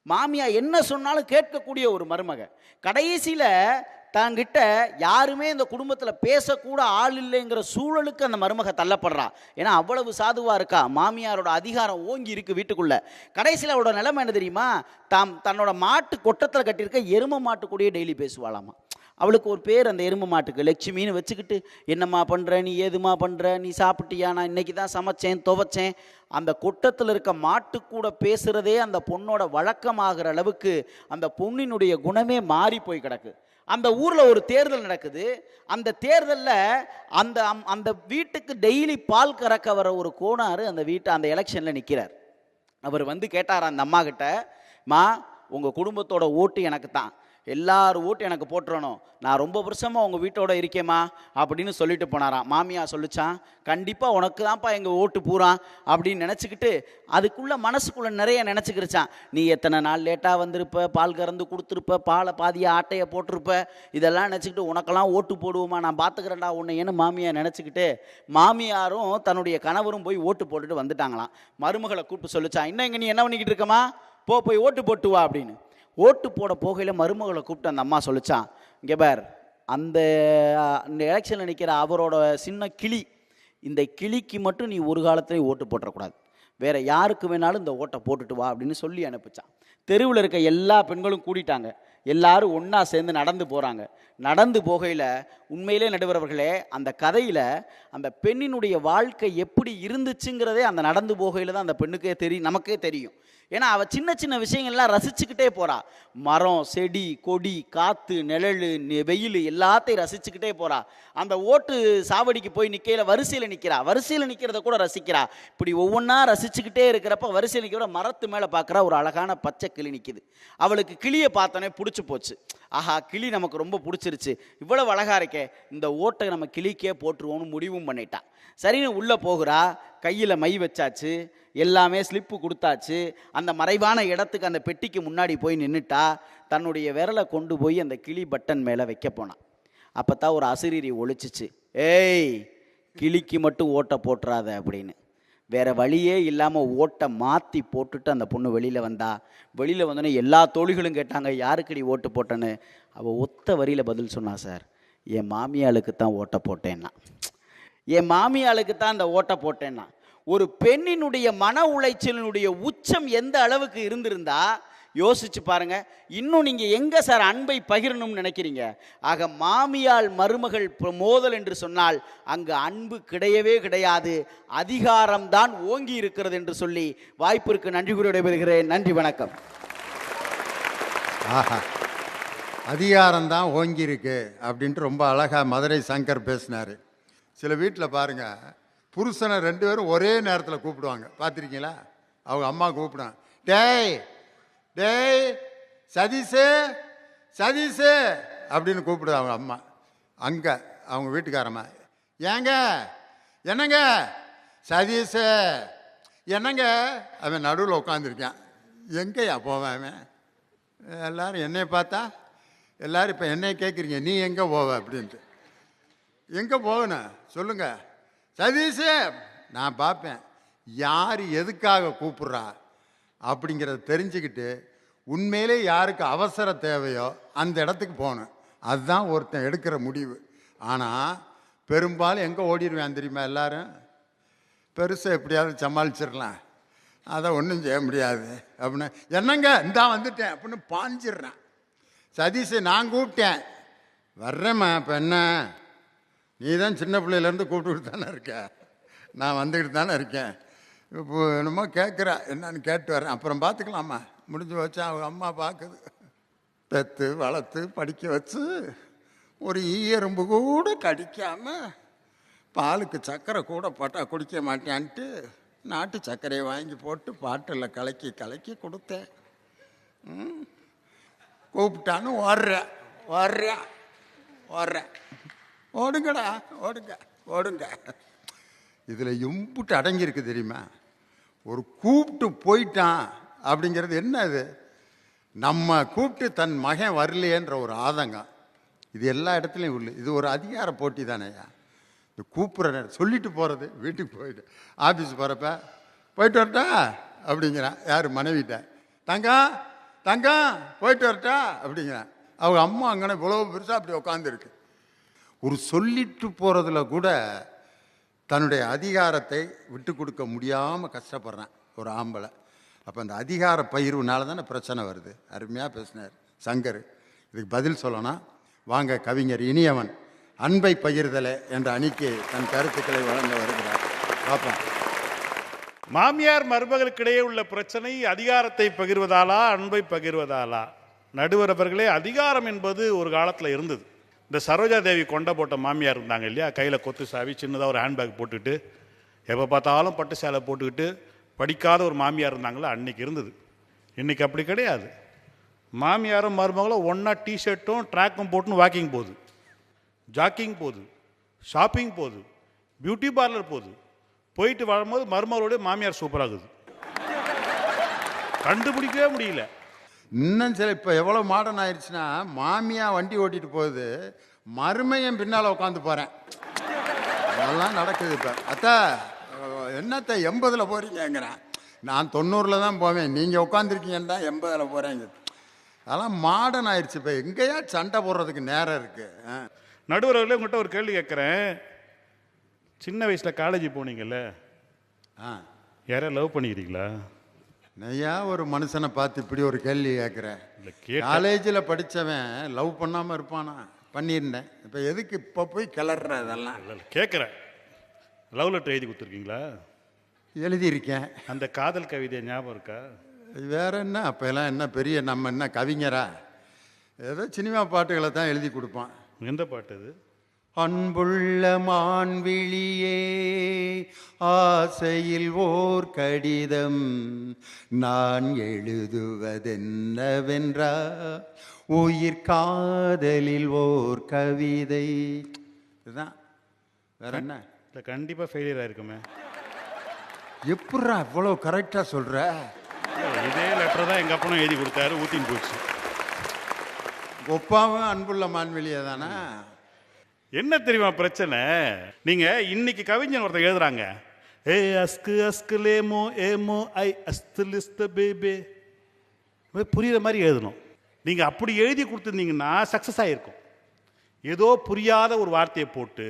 மாமியார் என்ன சொன்னாலும் கேட்கக்கூடிய ஒரு மருமக. கடைசியில் தங்கிட்ட யாருமே இந்த குடும்பத்தில் பேசக்கூட ஆள் இல்லைங்கிற சூழலுக்கு அந்த மருமக தள்ளப்படுறா. ஏன்னா அவ்வளவு சாதுவாக இருக்கா. மாமியாரோட அதிகாரம் ஓங்கி இருக்கு வீட்டுக்குள்ள. கடைசியில் அவரோட நிலைமை என்ன தெரியுமா? தன்னோட மாட்டு கொட்டத்தில் கட்டியிருக்க எரும மாட்டு கூடயே டெய்லி பேசுவாளாமா. அவளுக்கு ஒரு பேர், அந்த எரும மாட்டுக்கு லட்சுமின்னு வச்சுக்கிட்டு, என்னம்மா பண்ணுற, நீ ஏதுமா பண்ணுற, நீ சாப்பிட்டியா, நான் இன்னைக்கு தான் சமைச்சேன் துவைச்சேன். அந்த கொட்டத்தில் இருக்க மாட்டு கூட பேசுகிறதே அந்த பொண்ணோட வழக்கமாகிற அளவுக்கு அந்த பொண்ணினுடைய குணமே மாறி போய் கிடக்கு. அந்த ஊரில் ஒரு தேர்தல் நடக்குது. அந்த தேர்தலில் அந்த வீட்டுக்கு டெய்லி பால் கறக்க வர ஒரு கோனார் அந்த எலெக்ஷனில் நிற்கிறார். அவர் வந்து கேட்டார் அந்த அம்மா கிட்ட, மா, உங்கள் குடும்பத்தோட ஓட்டு எனக்கு தான், எல்லாரும் ஓட்டு எனக்கு போட்டுறணும், நான் ரொம்ப வருஷமாக உங்கள் வீட்டோட இருக்கேம்மா அப்படின்னு சொல்லிட்டு போனாராம். மாமியா சொல்லிச்சான், கண்டிப்பாக உனக்கு தான்ப்பா எங்கள் ஓட்டு பூரா அப்படின்னு நினச்சிக்கிட்டு அதுக்குள்ளே மனசுக்குள்ளே நிறைய நினச்சிக்கிருச்சான். நீ எத்தனை நாள் லேட்டாக வந்திருப்ப, பால் கறந்து கொடுத்துருப்ப, பாலை பாதியை ஆட்டையை போட்டிருப்ப, இதெல்லாம் நினச்சிக்கிட்டு உனக்கெல்லாம் ஓட்டு போடுவோமா, நான் பார்த்துக்கிறேன்டா உன்னை ஏன்னு மாமியா நினச்சிக்கிட்டு, மாமியாரும் தன்னுடைய கணவரும் போய் ஓட்டு போட்டுட்டு வந்துட்டாங்களாம். மருமகளை கூப்பிட்டு சொல்லிச்சான், இன்னும் இங்கே நீ என்ன பண்ணிக்கிட்டு இருக்கமா, போய் ஓட்டு போட்டு வா அப்படின்னு. ஓட்டு போட போகையில் மருமகளை கூப்பிட்டு அந்த அம்மா சொல்லிச்சான், இங்கே பார், அந்த எலெக்ஷனில் நிற்கிற அவரோட சின்ன கிளி, இந்த கிளிக்கு மட்டும் நீ ஒரு காலத்துலேயும் ஓட்டு போட்டுறக்கூடாது, வேற யாருக்கு வேணாலும் இந்த ஓட்டை போட்டுட்டு வா அப்படின்னு சொல்லி அனுப்பிச்சான். தெருவில் இருக்க எல்லா பெண்களும் கூட்டிட்டாங்க. எல்லாரும் ஒன்றா சேர்ந்து நடந்து போகிறாங்க. நடந்து போகையில் உண்மையிலே நடுவரவர்களே, அந்த கதையில் அந்த பெண்ணினுடைய வாழ்க்கை எப்படி இருந்துச்சுங்கிறதே அந்த நடந்து போகையில் தான் அந்த பெண்ணுக்கே தெரியும், நமக்கே தெரியும். ஏன்னா அவள் சின்ன சின்ன விஷயங்கள்லாம் ரசிச்சுக்கிட்டே போகிறா. மரம், செடி, கொடி, காற்று, நிழல், வெயில் எல்லாத்தையும் ரசிச்சுக்கிட்டே போகிறா. அந்த ஓட்டு சாவடிக்கு போய் நிற்கையில் வரிசையில் நிற்கிறா. வரிசையில் நிற்கிறத கூட ரசிக்கிறா. இப்படி ஒவ்வொன்றா ரசிச்சுக்கிட்டே இருக்கிறப்ப வரிசையில் நிற்கிற மரத்து மேலே பார்க்குறா, ஒரு அழகான பச்சை கிளி நிற்கிது. அவளுக்கு கிளியை பார்த்தோன்னே பிடிச்சி போச்சு. ஆஹா, கிளி நமக்கு ரொம்ப பிடிச்சிருச்சு, இவ்வளவு அழகா இருக்கே, இந்த ஓட்டை நம்ம கிளிக்கே போட்டுருவோம்னு முடிவும் பண்ணிட்டான். சரின்னு உள்ளே போகிறா. கையில் மை வச்சாச்சு, எல்லாமே ஸ்லிப்பு கொடுத்தாச்சு. அந்த மறைவான இடத்துக்கு அந்த பெட்டிக்கு முன்னாடி போய் நின்றுட்டா. தன்னுடைய விரலை கொண்டு போய் அந்த கிளி பட்டன் மேலே வைக்க போனான். அப்போ தான் ஒரு அசிரீரி ஒழிச்சிச்சு, ஏய், கிளிக்கு மட்டும் ஓட்டை போட்டுறாத அப்படின்னு. வேற வழியே இல்லாமல் ஓட்டை மாற்றி போட்டுட்டு அந்த பொண்ணு வெளியில் வந்தா. வெளியில் வந்தோடனே எல்லா தோழிகளும் கேட்டாங்க, யாருக்கடி ஓட்டு போட்டேன்னு. அவள் ஒத்த வரியில் பதில் சொன்னா, சார், என் மாமியாளுக்கு தான் ஓட்டை போட்டேன்னா, என் மாமியாளுக்கு தான் அந்த ஓட்டை போட்டேன்னா. ஒரு பெண்ணினுடைய மன உளைச்சலினுடைய உச்சம் எந்த அளவுக்கு இருந்திருந்தா யோசிச்சு பாருங்க. இன்னும் நீங்க எங்க சார் அன்பை பகிரணும்னு நினைக்கிறீங்க? ஆக மாமியாள் மருமகள் மோதல் என்று சொன்னால் அங்கு அன்பு கிடையவே கிடையாது, அதிகாரம்தான் ஓங்கி இருக்கிறது என்று சொல்லி வாய்ப்பிற்கு நன்றி கூறி விடைபெறுகிறேன். நன்றி, வணக்கம். ஆஹா, அதிகாரம்தான் ஓங்கி இருக்கு அப்படின்ட்டு ரொம்ப அழகா மதுரை சங்கர் பேசினாரு. சில வீட்டில் பாருங்க, புருஷனை 2 பேரும் ஒரே நேரத்தில் கூப்பிடுவாங்க, பார்த்துருக்கீங்களா? அவங்க அம்மா கூப்பிடுவாங்க, டேய் டேய் சதீஷே சதீஷே அப்படின்னு கூப்பிடுது அவங்க அம்மா. அங்கே அவங்க வீட்டுக்காரம்மா, ஏங்க என்னங்க சதீஷே என்னங்க. அவன் நடுவில் உட்காந்துருக்கான். எங்கேயா போவேன் அவன்? எல்லாரும் என்னைய பார்த்தா எல்லாரும் இப்போ என்னைய கேட்குறீங்க, நீ எங்கே போவ அப்படின்ட்டு. எங்கே போகணும் சொல்லுங்க சதீஷே. நான் பார்ப்பேன் யார் எதுக்காக கூப்பிட்றா அப்படிங்கிறத தெரிஞ்சுக்கிட்டு உண்மையிலே யாருக்கு அவசர தேவையோ அந்த இடத்துக்கு போகணும். அதுதான் ஒருத்தன் எடுக்கிற முடிவு. ஆனால் பெரும்பாலும் எங்கே ஓடிடுவேன் தெரியுமா? எல்லாரும் பெருசாக எப்படியாவது சமாளிச்சிடலாம், அதை ஒன்றும் செய்ய முடியாது அப்படின்னு, என்னங்க இந்தா வந்துட்டேன் அப்படின்னு பாஞ்சிடுறேன். சதீஷை நான் கூப்பிட்டேன், வர்றேம்மா, இப்போ என்ன நீ தான் சின்ன பிள்ளையிலேருந்து கூப்பிட்டுக்கிட்டு தானே இருக்க, நான் வந்துக்கிட்டு தானே இருக்கேன், இப்போ என்னமோ கேட்குற, என்னன்னு கேட்டு வரேன், அப்புறம் பார்த்துக்கலாமா முடிஞ்சு வச்சு அவங்க அம்மா பார்க்குது. பெற்று வளர்த்து படிக்க வச்சு ஒரு ஈயரும்பு கூட கடிக்காமல் பாலுக்கு சர்க்கரை கூட போட்டா குடிக்க மாட்டேன்ட்டு நாட்டு சர்க்கரையை வாங்கி போட்டு பாட்டில் கலக்கி கலக்கி கொடுத்தேன். கூப்பிட்டான்னு ஓடுறேன் ஓடுங்கடா ஓடுங்க. இதில் எம்புட்டு அடங்கியிருக்கு தெரியுமா? ஒரு கூப்பிட்டு போயிட்டான் அப்படிங்கிறது என்ன? அது நம்ம கூப்பிட்டு தன் மகன் வரலையேன்ற ஒரு ஆதங்கம் இது எல்லா இடத்துலையும் உள்ள. இது ஒரு அதிகார போட்டி தானேயா. இந்த கூப்பிட்ற சொல்லிட்டு போகிறது, வீட்டுக்கு போயிட்டு ஆஃபீஸ் போகிறப்ப போயிட்டு வரட்டா அப்படிங்கிறான். யார்? மனைவிட்ட. தங்கம் போயிட்டு வரட்டா அப்படிங்கிறான். அவங்க அம்மா அங்கே இவ்வளோ பெருசாக அப்படி உட்காந்துருக்கு. ஒரு சொல்லிட்டு போகிறதுல கூட தன்னுடைய அதிகாரத்தை விட்டு கொடுக்க முடியாமல் கஷ்டப்படுறான் ஒரு ஆம்பளை. அப்போ அந்த அதிகார பகிர்வுனால தானே பிரச்சனை வருது. அருமையாக பேசினார் சங்கர். இதுக்கு பதில் சொல்லணும். வாங்க, கவிஞர் இனியவன் அன்பை பகிர்தலை என்ற அணிக்கு தன் கருத்துக்களை வழங்க வருகிறார். பார்ப்போம். மாமியார் மருமகளுக்கிடையே உள்ள பிரச்சனை அதிகாரத்தை பகிர்வதாலா அன்பை பகிர்வதாலா? நடுவர் அவர்களே, அதிகாரம் என்பது ஒரு காலத்தில் இருந்தது. இந்த சரோஜா தேவி கொண்டை போட்ட மாமியார் இருந்தாங்க இல்லையா, கையில் கொத்து சாவி சின்னதாக ஒரு ஹேண்ட்பேக் போட்டுக்கிட்டு எப்போ பார்த்தாலும் பட்டு சேலை போட்டுக்கிட்டு படிக்காத ஒரு மாமியார் இருந்தாங்களா, அன்னைக்கு இருந்தது. இன்றைக்கி அப்படி கிடையாது. மாமியாரும் மருமகளும் ஒன்றா டிஷர்ட்டும் ட்ராக்கும் போட்டுன்னு வாக்கிங் போகுது, ஜாக்கிங் போகுது, ஷாப்பிங் போகுது, பியூட்டி பார்லர் போகுது. போயிட்டு வரும்போது மருமகளோட மாமியார் சூப்பராகுது. கண்டுபிடிக்கவே முடியல. இன்னும் சில இப்போ எவ்வளோ மாடர்ன் ஆயிடுச்சுன்னா, மாமியா வண்டி ஓட்டிட்டு போகுது, மருமையன் பின்னால் உட்காந்து போகிறேன். அதெல்லாம் நடக்குது. இப்போ அத்தா என்னத்த 80ல் போகிறீங்கிறேன். நான் 90ல் தான் போவேன், நீங்கள் உட்காந்துருக்கீங்கன்னு தான் 80ல் போகிறேங்க. அதெல்லாம் மாடர்ன் ஆயிடுச்சு. இப்போ எங்கேயா சண்டை போடுறதுக்கு நேரம் இருக்குது. நடுவர்களே, உங்கள்கிட்ட ஒரு கேள்வி கேட்குறேன். சின்ன வயசில் காலேஜ் போனீங்கல்ல, யாரையா லவ் பண்ணிக்கிறீங்களா? நையா ஒரு மனுஷனை பார்த்து இப்படி ஒரு கேள்வி கேட்குறேன். காலேஜில் படித்தவன் லவ் பண்ணாமல் இருப்பானா? பண்ணியிருந்தேன். இப்போ எதுக்கு இப்போ போய் கிளற? அதெல்லாம் கேட்குறேன். லவ் லெட்டர் எழுதி கொடுத்துருக்கீங்களா? எழுதியிருக்கேன். அந்த காதல் கவிதை ஞாபகம் இருக்கா? வேற என்ன, அப்போ எல்லாம் என்ன பெரிய நம்ம என்ன கவிஞரா? ஏதோ சினிமா பாட்டுகளை தான் எழுதி கொடுப்பான். எந்த பாட்டு அது? அன்புள்ள மான்விழியே, ஆசையில் ஓர் கடிதம் நான் எழுதுவதென்னவென்றா, உயிர் காதலில் ஓர் கவிதை. இதுதான். வேற என்ன? கண்டிப்பாக ஃபெயிலியர் ஆயிருக்குமே. எப்படா இவ்வளோ கரெக்டாக சொல்கிற? இதே லெட்டர் தான் எங்கள் அப்பனும் எழுதி கொடுத்தாரு, ஊத்தின்னு போச்சு. ஒப்பாவும் அன்புள்ள மான்வெளியே தானே. என்ன தெரியுமா பிரச்சனை? நீங்க இன்னைக்கு கவிஞன் ஒருத்தர் எழுதுறாங்க, ஏ அஸ்கு அஸ்கு லேமோ ஏமோ ஐ அஸ்துலிஸ்த பேபே, புரியுற மாதிரி எழுதணும். நீங்க அப்படி எழுதி கொடுத்துருந்தீங்கன்னா சக்சஸ் ஆகிருக்கும். ஏதோ புரியாத ஒரு வார்த்தையை போட்டு,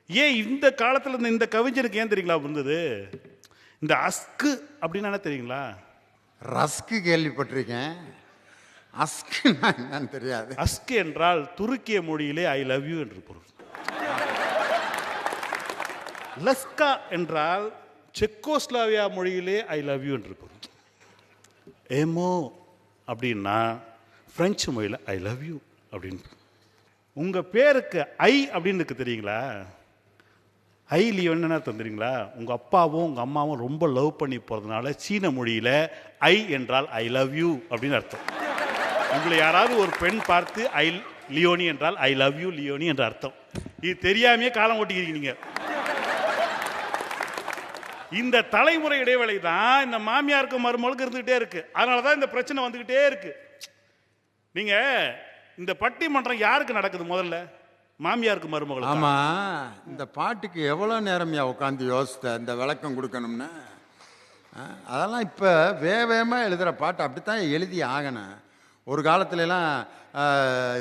ஏன் இந்த காலத்தில் இந்த கவிஞனுக்கு ஏன் தெரியுங்களா இருந்தது இந்த அஸ்கு அப்படின்னு என்ன தெரியுங்களா? ரஸ்கு கேள்விப்பட்டிருக்கேன், அஸ்கு என்னன்னு தெரியாது. அஸ்கு என்றால் துருக்கிய மொழியிலே ஐ லவ் யூ என்று பொருள். லஸ்கா என்றால் செக்கோஸ்லாவியா மொழியிலே ஐ லவ் யூ என்று பொருள். ஏமோ அப்படின்னா பிரெஞ்சு மொழியில் ஐ லவ் யூ அப்படின்னு. உங்க பேருக்கு ஐ அப்படின்னு இருக்கு தெரியுங்களா? ஐ லியோன்னு என்ன தெரியுங்களா? உங்க அப்பாவும் உங்க அம்மாவும் ரொம்ப லவ் பண்ணி போறதுனால சீன மொழியில ஐ என்றால் ஐ லவ் யூ அப்படின்னு அர்த்தம். உங்களை யாராவது ஒரு பெண் பார்த்து ஐ லியோனி என்றால் ஐ லவ் யூ லியோனி என்ற அர்த்தம். இது தெரியாமையே காலம் ஓட்டிக்கிறீங்க. இந்த தலைமுறை இடைவேளை தான் இந்த மாமியாருக்கு மருமகளுக்கு இருந்துகிட்டே இருக்கு. அதனாலதான் இந்த பிரச்சனை வந்துகிட்டே இருக்கு. நீங்க இந்த பட்டிமன்றம் யாருக்கு நடக்குது? முதல்ல மாமியாருக்கு மருமகள். ஆமா, இந்த பாட்டுக்கு எவ்வளவு நேரம்யா உட்காந்து யோசித்த இந்த விளக்கம் கொடுக்கணும்னு. அதெல்லாம் இப்ப வேகமா எழுதுற பாட்டு அப்படித்தான் எழுதி ஆகணும். ஒரு காலத்துலலாம்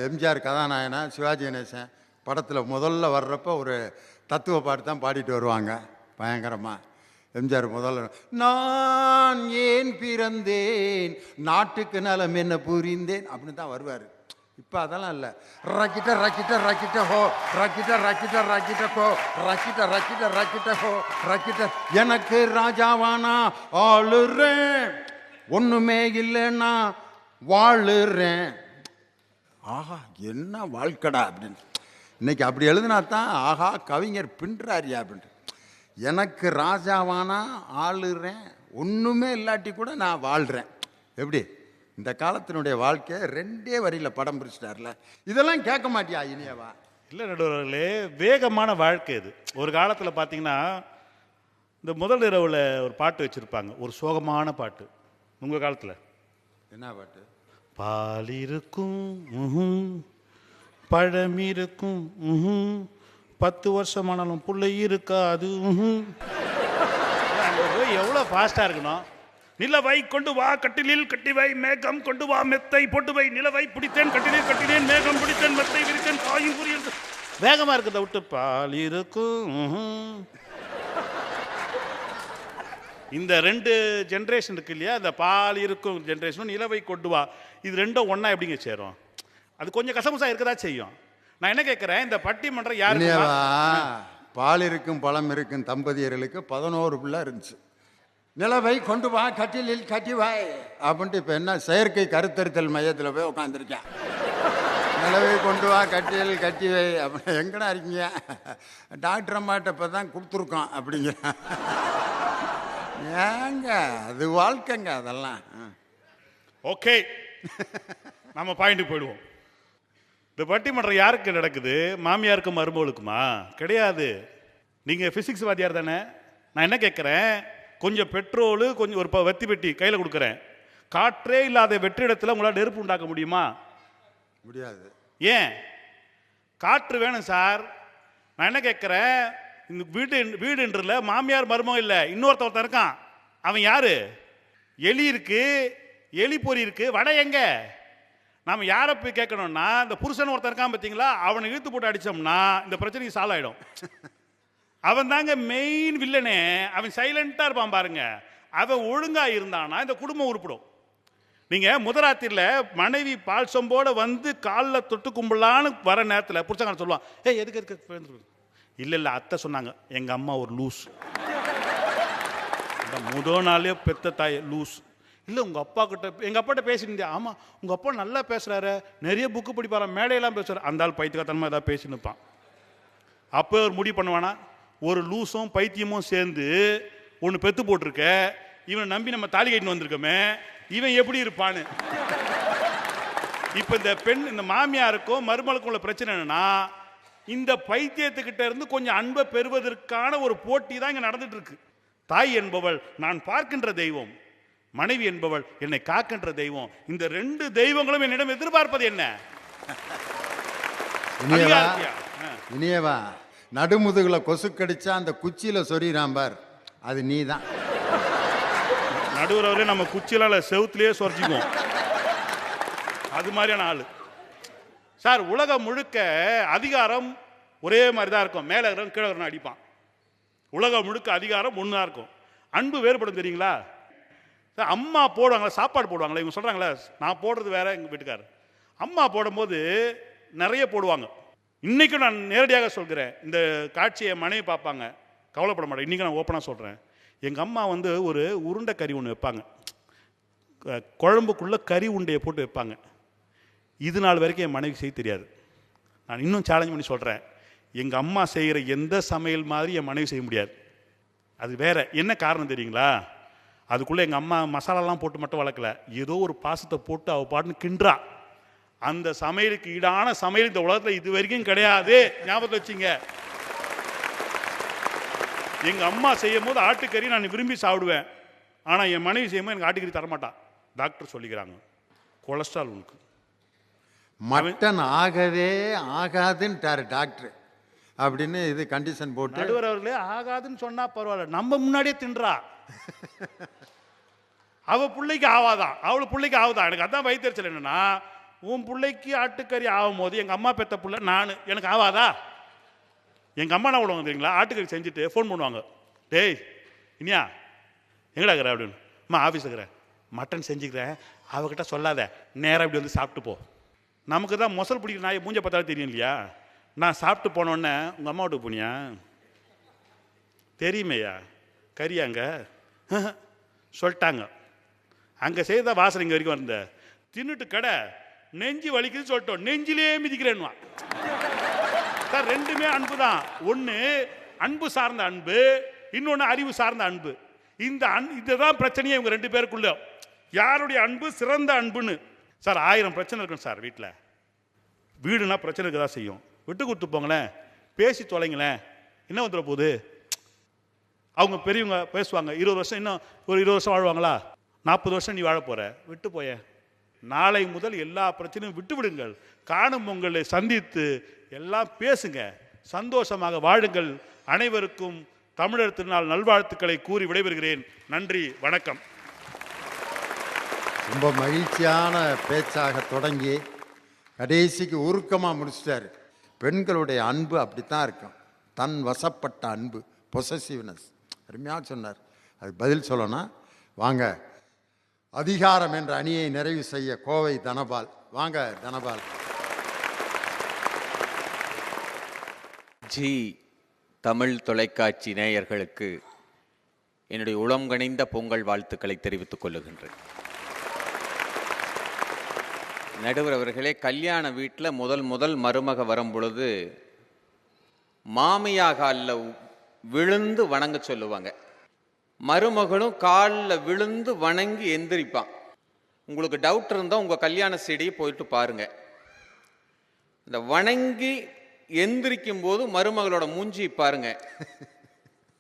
எம்ஜிஆர் கதாநாயகனா சிவாஜி கணேசன் படத்தில் முதல்ல வர்றப்ப ஒரு தத்துவ பாட்டு தான் பாடிட்டு வருவாங்க பயங்கரமாக. எம்ஜிஆர் முதல்ல நான் ஏன் பிறந்தேன், நாட்டுக்கு நலம் என்ன புரிந்தேன் அப்படின்னு தான் வருவார். இப்போ அதெல்லாம் இல்லை. ரக்கிட்ட ரக்கிட்ட ரக்கிட்ட ஹோ, ரக்கிட்ட ரக்கிட்ட ரக்கிட்ட ஹோ, ரக்கிட்ட ரக்கிட்ட ரக்கிட்ட ஹோ, ரக்கிட்ட எனக்கு ராஜாவானா ஆளுறேன். ஒண்ணுமே இல்லைன்னா வாழுறேன். ஆஹா என்ன வாழ்க்கடா அப்படின்னு. இன்னைக்கு அப்படி எழுதினா தான் ஆஹா கவிஞர் பின்றாரியா அப்படின்ட்டு. எனக்கு ராஜாவானா ஆளுறேன், ஒன்றுமே இல்லாட்டி கூட நான் வாழ்கிறேன். எப்படி இந்த காலத்தினுடைய வாழ்க்கை 2 வரியில் படம் பிடிச்சிட்டார்ல. இதெல்லாம் கேட்க மாட்டியா இனியவா? இல்லை நடுவர்களே, வேகமான வாழ்க்கை இது. ஒரு காலத்தில் பார்த்தீங்கன்னா இந்த முதல் இரவில் ஒரு பாட்டு வச்சுருப்பாங்க, ஒரு சோகமான பாட்டு. உங்கள் காலத்தில் என்ன பாட்டு? பால் இருக்கும் பழம் இருக்கும் 10 வருஷமானாலும் பிள்ளை இருக்காது. எவ்வளோ ஃபாஸ்ட்டாக இருக்கணும். நிலவை கொண்டு வா கட்டிலில் கட்டி வை, மேகம் கொண்டு வா மெத்தை போட்டு வை, நிலவை பிடித்தேன் கட்டிலில் கட்டினேன், மேகம் பிடித்தேன் மெத்தை விரித்தேன், காயும் புரியல். வேகமாக இருக்கிறத விட்டு பால் இருக்கும். இந்த 2 ஜென்ரேஷன் இருக்கு இல்லையா, இந்த பால் இருக்கும் ஜென்ரேஷனும் நிலவை கொண்டு வா, இது ரெண்டும் ஒன்றா எப்படிங்க சேரும்? அது கொஞ்சம் கசமுசா இருக்கதா செய்யும். நான் என்ன கேட்குறேன், இந்த பட்டிமன்றம் யாரு? பால் இருக்கும் பழம் இருக்கும் தம்பதியர்களுக்கு 11 பிள்ளை இருந்துச்சு. நிலவை கொண்டு வா கட்டிலில் கட்டி வாய் அப்படின்ட்டு இப்போ என்ன செயற்கை கருத்தரித்தல் மையத்தில் போய் உட்காந்துருக்கேன். நிலவை கொண்டு வா கட்டிலில் கட்டி வை அப்படி. எங்கடா இருக்கீங்க? டாக்டர் அம்மாட்ட இப்போ தான் கொடுத்துருக்கோம் அப்படிங்கிற. ஏங்க அது வாழ்க்கைங்க அதெல்லாம். ஓகே, நம்ம பாயிண்ட்டுக்கு போயிடுவோம். இந்த பட்டிமன்றம் யாருக்கு நடக்குது? மாமியாருக்கும் மருமகளுக்குமா? கிடையாது. நீங்கள் ஃபிசிக்ஸ் வாத்தியார் தானே? நான் என்ன கேட்குறேன், கொஞ்சம் பெட்ரோலு கொஞ்சம் ஒரு வெத்தி பெட்டி கையில் கொடுக்குறேன், காற்றே இல்லாத வெற்றிடத்தில் உங்களால் நெருப்பு உண்டாக்க முடியுமா? முடியாது. ஏன்? காற்று வேணும் சார். நான் என்ன கேட்குறேன், இந்த வீடுன்றல மாமியார் மருமகம் இல்லை, இன்னொருத்தன் இருக்கான். அவன் யாரு? எலி இருக்கு, எலி பொறி இருக்கு, வடை எங்க? நாம் யாரை போய் கேட்கணும்னா, இந்த புருஷன் ஒருத்தன் இருக்கான் பார்த்தீங்களா, அவனை இழுத்து போட்டு அடித்தோம்னா இந்த பிரச்சனைக்கு சால்வ் ஆகிடும். அவன் தாங்க மெயின் வில்லனே. அவன் சைலண்டாக இருப்பான் பாருங்க. அவன் ஒழுங்காக இருந்தானா இந்த குடும்பம் உருப்பிடும். நீங்கள் முதராத்திரியில் மனைவி பால் சொம்போடு வந்து காலில் தொட்டு கும்பலான்னு வர நேரத்தில் புருஷங்காரன் சொல்லுவான், எதுக்கு இல்லை அத்தை சொன்னாங்க, எங்கள் அம்மா ஒரு லூஸ். முதல் நாளே பெத்த தாய் லூஸ். இல்லை உங்கள் அப்பா கிட்ட, எங்கள் அப்பாட்ட பேசிட்டு, ஆமாம் உங்கள் அப்பா நல்லா பேசுகிறாரு, நிறைய புக்கு படிப்பாரா, மேடையெல்லாம் பேசுகிறார். அந்த ஆள் பைத்தியக்காரத்தனமாக ஏதாவது பேசின்னு இருப்பான். அப்போ ஒரு முடிவு பண்ணுவானா, ஒரு லூஸும் பைத்தியமும் சேர்ந்து ஒன்று பெத்து போட்டிருக்க, இவனை நம்பி நம்ம தாலி கட்டின்னு வந்திருக்கோமே, இவன் எப்படி இருப்பான்னு. இப்போ இந்த பெண், இந்த மாமியாருக்கும் மருமகளுக்கும் உள்ள பிரச்சனை என்னன்னா, இந்த பைத்தியத்துக்கிட்ட இருந்து கொஞ்சம் அன்பை பெறுவதற்கான ஒரு போட்டி தான் இங்கே நடந்துட்டு இருக்கு. தாய் என்பவள் நான் பார்க்கின்ற தெய்வம், மனைவி என்பவள் என்னை காக்கின்ற தெய்வம். இந்த 2 தெய்வங்களும் என்னிடம் எதிர்பார்ப்பது என்ன? இனியவா, நடுமுதுகுல கொசு கடிச்சா அந்த குச்சியில சொறிறான் பார், அது நீ தான். நடுவரவரே நம்ம குச்சியில செவுத்துலயே சொரிச்சிக்குவோம், அது மாதிரியான ஆளு சார். உலகம் முழுக்க அதிகாரம் ஒரே மாதிரி தான் இருக்கும், மேலே இருக்கிறவன் கீழே இருக்கிறவன் அடிப்பான். உலகம் முழுக்க அதிகாரம் ஒன்றா இருக்கும், அன்பு வேறுபடும் தெரியுங்களா? அம்மா போடுவாங்களா, சாப்பாடு போடுவாங்களா, இவங்க சொல்கிறாங்களே நான் போடுறது வேற, எங்கள் வீட்டுக்காரர் அம்மா போடும்போது நிறைய போடுவாங்க. இன்றைக்கும் நான் நேரடியாக சொல்கிறேன், இந்த காட்சியை மனைவி பார்ப்பாங்க, கவலைப்பட மாட்டேன். இன்றைக்கி நான் ஓப்பனாக சொல்கிறேன், எங்கள் அம்மா வந்து ஒரு உருண்டை கறி ஒன்று வைப்பாங்க, குழம்புக்குள்ளே கறி உண்டையை போட்டு வைப்பாங்க. இது நாள் வரைக்கும் என் மனைவி செய்ய தெரியாது. நான் இன்னும் சேலஞ்ச் பண்ணி சொல்கிறேன், எங்கள் அம்மா செய்கிற எந்த சமையல் மாதிரி என் மனைவி செய்ய முடியாது. அது வேற. என்ன காரணம் தெரியுங்களா? அதுக்குள்ளே எங்கள் அம்மா மசாலாலாம் போட்டு மட்டும் வளர்க்கல, ஏதோ ஒரு பாசத்தை போட்டு அவள் பாட்டுன்னு கின்றா. அந்த சமையலுக்கு ஈடான சமையல் இந்த உலகத்தில் இது வரைக்கும் கிடையாது, ஞாபகத்தில் வச்சுங்க. எங்கள் அம்மா செய்யும் போது ஆட்டுக்கறி நான் விரும்பி சாப்பிடுவேன், ஆனால் என் மனைவி செய்யும்போது எனக்கு ஆட்டுக்கறி தரமாட்டான். டாக்டர் சொல்லிக்கிறாங்க, கொலஸ்ட்ரால் உனக்கு. மட்டன் ஆகவே ஆகாதுன்ட்டாரு டாக்டர் அப்படின்னு இது கண்டிஷன் போட்டு. நடுவர் அவர்களே, ஆகாதுன்னு சொன்னா பரவாயில்ல, நம்ம முன்னாடியே தின்றா. அவ பிள்ளைக்கு ஆவாதான், அவள் பிள்ளைக்கு ஆகுதான். எனக்கு அதான் வைத்தறிச்சல். என்னன்னா, உன் பிள்ளைக்கு ஆட்டுக்கறி ஆகும் போது எங்கள் அம்மா பெத்த பிள்ளை நான், எனக்கு ஆவாதா? எங்கள் அம்மா என்ன விடுவாங்க தெரியுங்களா, ஆட்டுக்கறி செஞ்சுட்டு ஃபோன் பண்ணுவாங்க, டேய் இனியா எங்கடா இருக்கிற அப்படின்னு. அம்மா ஆஃபீஸ் இருக்கிறேன், மட்டன் செஞ்சுக்கிறேன், அவகிட்ட சொல்லாத, நேராக இப்படி வந்து சாப்பிட்டு போ. நமக்கு தான் மொசல் பிடிக்கிற நாயை மூஞ்ச பார்த்தாலும் தெரியும் இல்லையா? நான் சாப்பிட்டு போனோடனே உங்கள் அம்மா வீட்டுக்கு போனியா? தெரியுமேயா, கறியாங்க சொல்லிட்டாங்க. அங்கே செய்த வாசனை இங்கே வரைக்கும் வந்த தின்னுட்டு கடை நெஞ்சு வலிக்குதுன்னு சொல்லிட்டோம், நெஞ்சிலே மிதிக்கிறேன்னுவான். சார் ரெண்டுமே அன்பு தான். ஒன்று அன்பு சார்ந்த அன்பு, இன்னொன்று அறிவு சார்ந்த அன்பு. இதுதான் பிரச்சனையே இவங்க ரெண்டு பேருக்குள்ள. யாருடைய அன்பு சிறந்த அன்புன்னு. சார் 1000 பிரச்சனை இருக்கும் சார் வீட்டில். வீடுனா பிரச்சனை இருக்க தான் செய்யும். விட்டு கொடுத்து போங்களேன், பேசி தொலைங்களேன், என்ன வந்துட போகுது? அவங்க பெரியவங்க பேசுவாங்க, 20 வருஷம் இன்னும் ஒரு 20 வருஷம் வாழ்வாங்களா? 40 வருஷம் நீ வாழ போற, விட்டு போய. நாளை முதல் எல்லா பிரச்சனையும் விட்டு விடுங்கள். காணும் உங்களை சந்தித்து எல்லாம் பேசுங்க, சந்தோஷமாக வாழுங்கள். அனைவருக்கும் தமிழர் திருநாள் நல்வாழ்த்துக்களை கூறி விடைபெறுகிறேன். நன்றி, வணக்கம். ரொம்ப மகிழ்ச்சியான பேச்சாக தொடங்கி கடைசிக்கு உருக்கமாக முடிச்சிட்டாரு. பெண்களுடைய அன்பு அப்படித்தான் இருக்கும், தன் வசப்பட்ட அன்பு, பொசசிவ்னஸ். அருமையாக சொன்னார். அதுக்கு பதில் சொல்லணும். வாங்க, அதிகாரம் என்ற அணியை நிறைவு செய்ய கோவை தனபால். வாங்க தனபால். ஜி தமிழ் தொலைக்காட்சி நேயர்களுக்கு என்னுடைய உளம் கனிந்த பொங்கல் வாழ்த்துக்களை தெரிவித்துக் கொள்ளுகின்றேன். நடுவர் அவர்களே, கல்யாண வீட்டில் முதல் மருமக வரும் பொழுது மாமியா காலில் விழுந்து வணங்க சொல்லுவாங்க. மருமகனும் காலில் விழுந்து வணங்கி எந்திரிப்பான். உங்களுக்கு டவுட் இருந்தால் உங்கள் கல்யாண செடியை போயிட்டு பாருங்க. இந்த வணங்கி எந்திரிக்கும் போது மருமகளோட மூஞ்சி பாருங்க,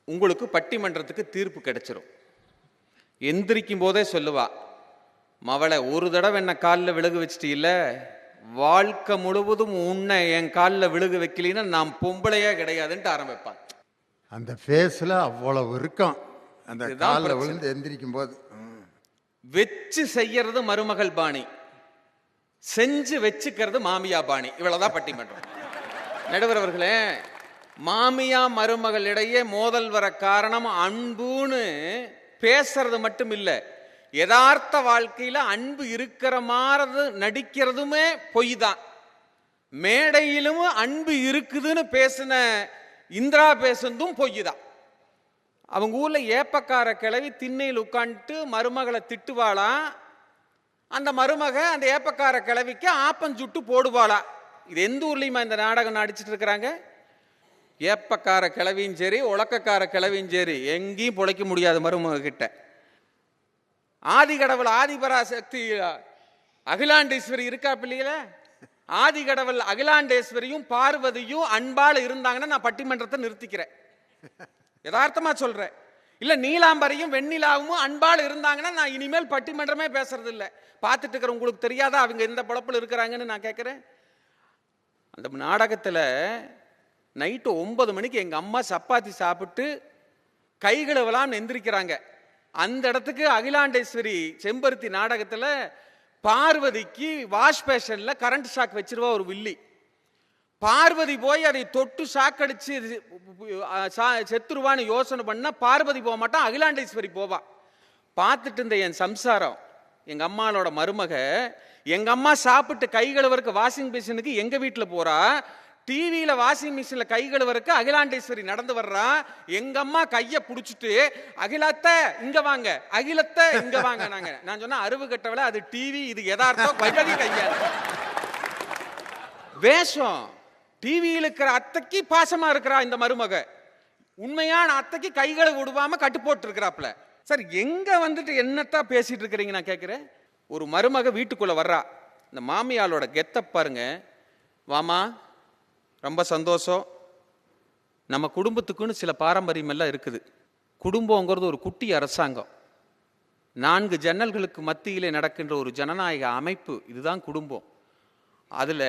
உங்களுக்கு பட்டிமன்றத்துக்கு தீர்ப்பு கிடைச்சிரும். எந்திரிக்கும் போதே சொல்லுவா, மவளை ஒரு தடவை என்ன காலில் விழுக வச்சுட்டு இல்லை, வாழ்க்கை முழுவதும் உன்னை என் காலில் விழுக வைக்கலின்னா நான் பொம்பளையே கிடையாதுன்ட்டு ஆரம்பிப்பான். அந்த ஃபேஸில் அவ்வளவு இருக்கும். அந்த காலில் விழுந்து எந்திரிக்கும் போது வச்சு செய்யறது மருமகள் பாணி, செஞ்சு வச்சுக்கிறது மாமியா பாணி. இவ்வளவுதான் பட்டிமன்றம். நடுவர் அவர்களே, மாமியா மருமகள் இடையே மோதல் வர காரணம் அன்புன்னு பேசுறது மட்டும் இல்லை, யதார்த்த வாழ்க்கையில அன்பு இருக்கிற மாதிரி நடிக்கிறதுமே பொய் தான். மேடையிலும் அன்பு இருக்குதுன்னு பேசின இந்திரா பேசுனதும் பொய் தான். அவங்க ஊர்ல ஏப்பக்கார கிளவி திண்ணையில் உட்காந்துட்டு மருமகளை திட்டுவாளா, அந்த மருமக அந்த ஏப்பக்கார கிளவிக்கு ஆப்பஞ்சுட்டு போடுவாளா. இது எந்த ஊர்லயுமா இந்த நாடகம் நடிச்சிட்டு இருக்கிறாங்க? ஏப்பக்கார கிளவியும் சரி, உலக்கக்கார கிளவியும் சரி, எங்கேயும் பொழைக்க முடியாது மருமக கிட்ட. ஆதிகடவுள் ஆதிபராசக்தி அகிலாண்டேஸ்வரி இருக்கா பிள்ளைகள, ஆதிகடவுள் அகிலாண்டேஸ்வரியும் பார்வதியும் அன்பால இருந்தாங்கன்னா நான் பட்டிமன்றத்தை நிறுத்திக்கிறேன். யதார்த்தமா சொல்றேன். இல்ல நீலாம்பரையும் வெண்ணிலாவும் அன்பால் இருந்தாங்கன்னா நான் இனிமேல் பட்டிமன்றமே பேசுறது இல்லை. பார்த்துட்டு இருக்கிற உங்களுக்கு தெரியாதா அவங்க எந்த பொழப்பில் இருக்கிறாங்கன்னு நான் கேட்கிறேன். அந்த நாடகத்தில் நைட்டு 9 மணிக்கு எங்க அம்மா சப்பாத்தி சாப்பிட்டு கைகளவெல்லாம் எந்திரிக்கிறாங்க. அந்த இடத்துக்கு அகிலாண்டேஸ்வரி செம்பருத்தி நாடகத்தில் பார்வதிக்கு வாஷ் பேஷன்ல கரண்ட் ஷாக் வச்சிருவா ஒரு வில்லி. பார்வதி போய் அதை தொட்டு ஷாக்கடிச்சு செத்துருவான்னு யோசனை பண்ணா பார்வதி போக மாட்டான், அகிலாண்டேஸ்வரி போவா. பார்த்துட்டு இருந்த என் சம்சாரம், எங்க அம்மாவோட மருமக, எங்க அம்மா சாப்பிட்டு கை கழுவருக்கு வாஷிங் மிஷினுக்கு எங்க வீட்டில் போறா, டிவியில வாஷிங் மிஷின்ல கை கழுவருக்கு அகிலாண்டேஸ்வரி நடந்து வர்றா. எங்க அம்மா கைய புடிச்சிட்டு அகிலத்தை இங்க வாங்க, அகிலத்தை இங்க வாங்க. நான் சொன்ன அருவு கட்டவள, அது டிவி, இது யதார்த்தம், வைகதி கையா வேஷம். டிவியில் இருக்கிற அத்தைக்கு பாசமா இருக்கிறா இந்த மருமக, உண்மையான அத்தைக்கு கைகளை விடுவாம கட்டு போட்டு இருக்கிறாப்ல. சார் எங்க வந்துட்டு என்னத்தான் பேசிட்டு இருக்கிறீங்க நான் கேட்கிறேன். ஒரு மருமக வீட்டுக்குள்ள வர்றா, இந்த மாமியாளோட கெத்த பாருங்க. வாமா, ரொம்ப சந்தோஷம், நம்ம குடும்பத்துக்குன்னு சில பாரம்பரியம் எல்லாம் இருக்குது. குடும்பங்கிறது ஒரு குட்டி அரசாங்கம், 4 ஜன்னல்களுக்கு மத்தியிலே நடக்கின்ற ஒரு ஜனநாயக அமைப்பு, இதுதான் குடும்பம். அதுல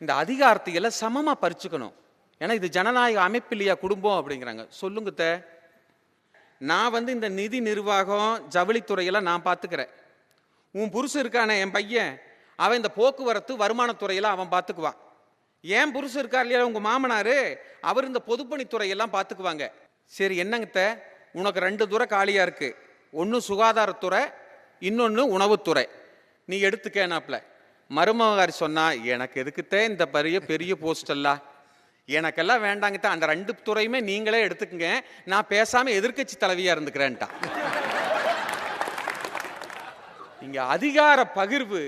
இந்த அதிகாரத்தை எல்லாம் சமமா பறிச்சுக்கணும். ஏன்னா இது ஜனநாயக அமைப்பு இல்லையா குடும்பம் அப்படிங்கிறாங்க. சொல்லுங்க, நான் இந்த நிதி நிர்வாகம் ஜவுளித்துறையெல்லாம் நான் பார்த்துக்கிறேன். உன் புருஷன் இருக்கானே என் பையன், அவன் இந்த போக்குவரத்து வருமானத்துறையெல்லாம் அவன் பார்த்துக்குவான். ஏன் புருஷன் இருக்கார் இல்லையா உங்க மாமனாரு, அவர் இந்த பொதுப்பணித்துறையெல்லாம் பார்த்துக்குவாங்க. சரி என்னங்க, உனக்கு 2 துறை காலியா இருக்கு, ஒன்று சுகாதாரத்துறை, இன்னொன்று உணவுத்துறை, நீ எடுத்துக்கேனாப்ல. மருமகாரி சொன்னா, எனக்கு எதுக்குத்தே இந்த பெரிய போஸ்ட் எல்லாம், எனக்கெல்லாம் வேண்டாங்கத்தான், அந்த 2 துறையுமே நீங்களே எடுத்துக்கங்க, நான் பேசாம எதிர்க்கட்சி தலைவியா இருந்துக்கிறேன்ட்டான். இங்க அதிகார பகிர்வு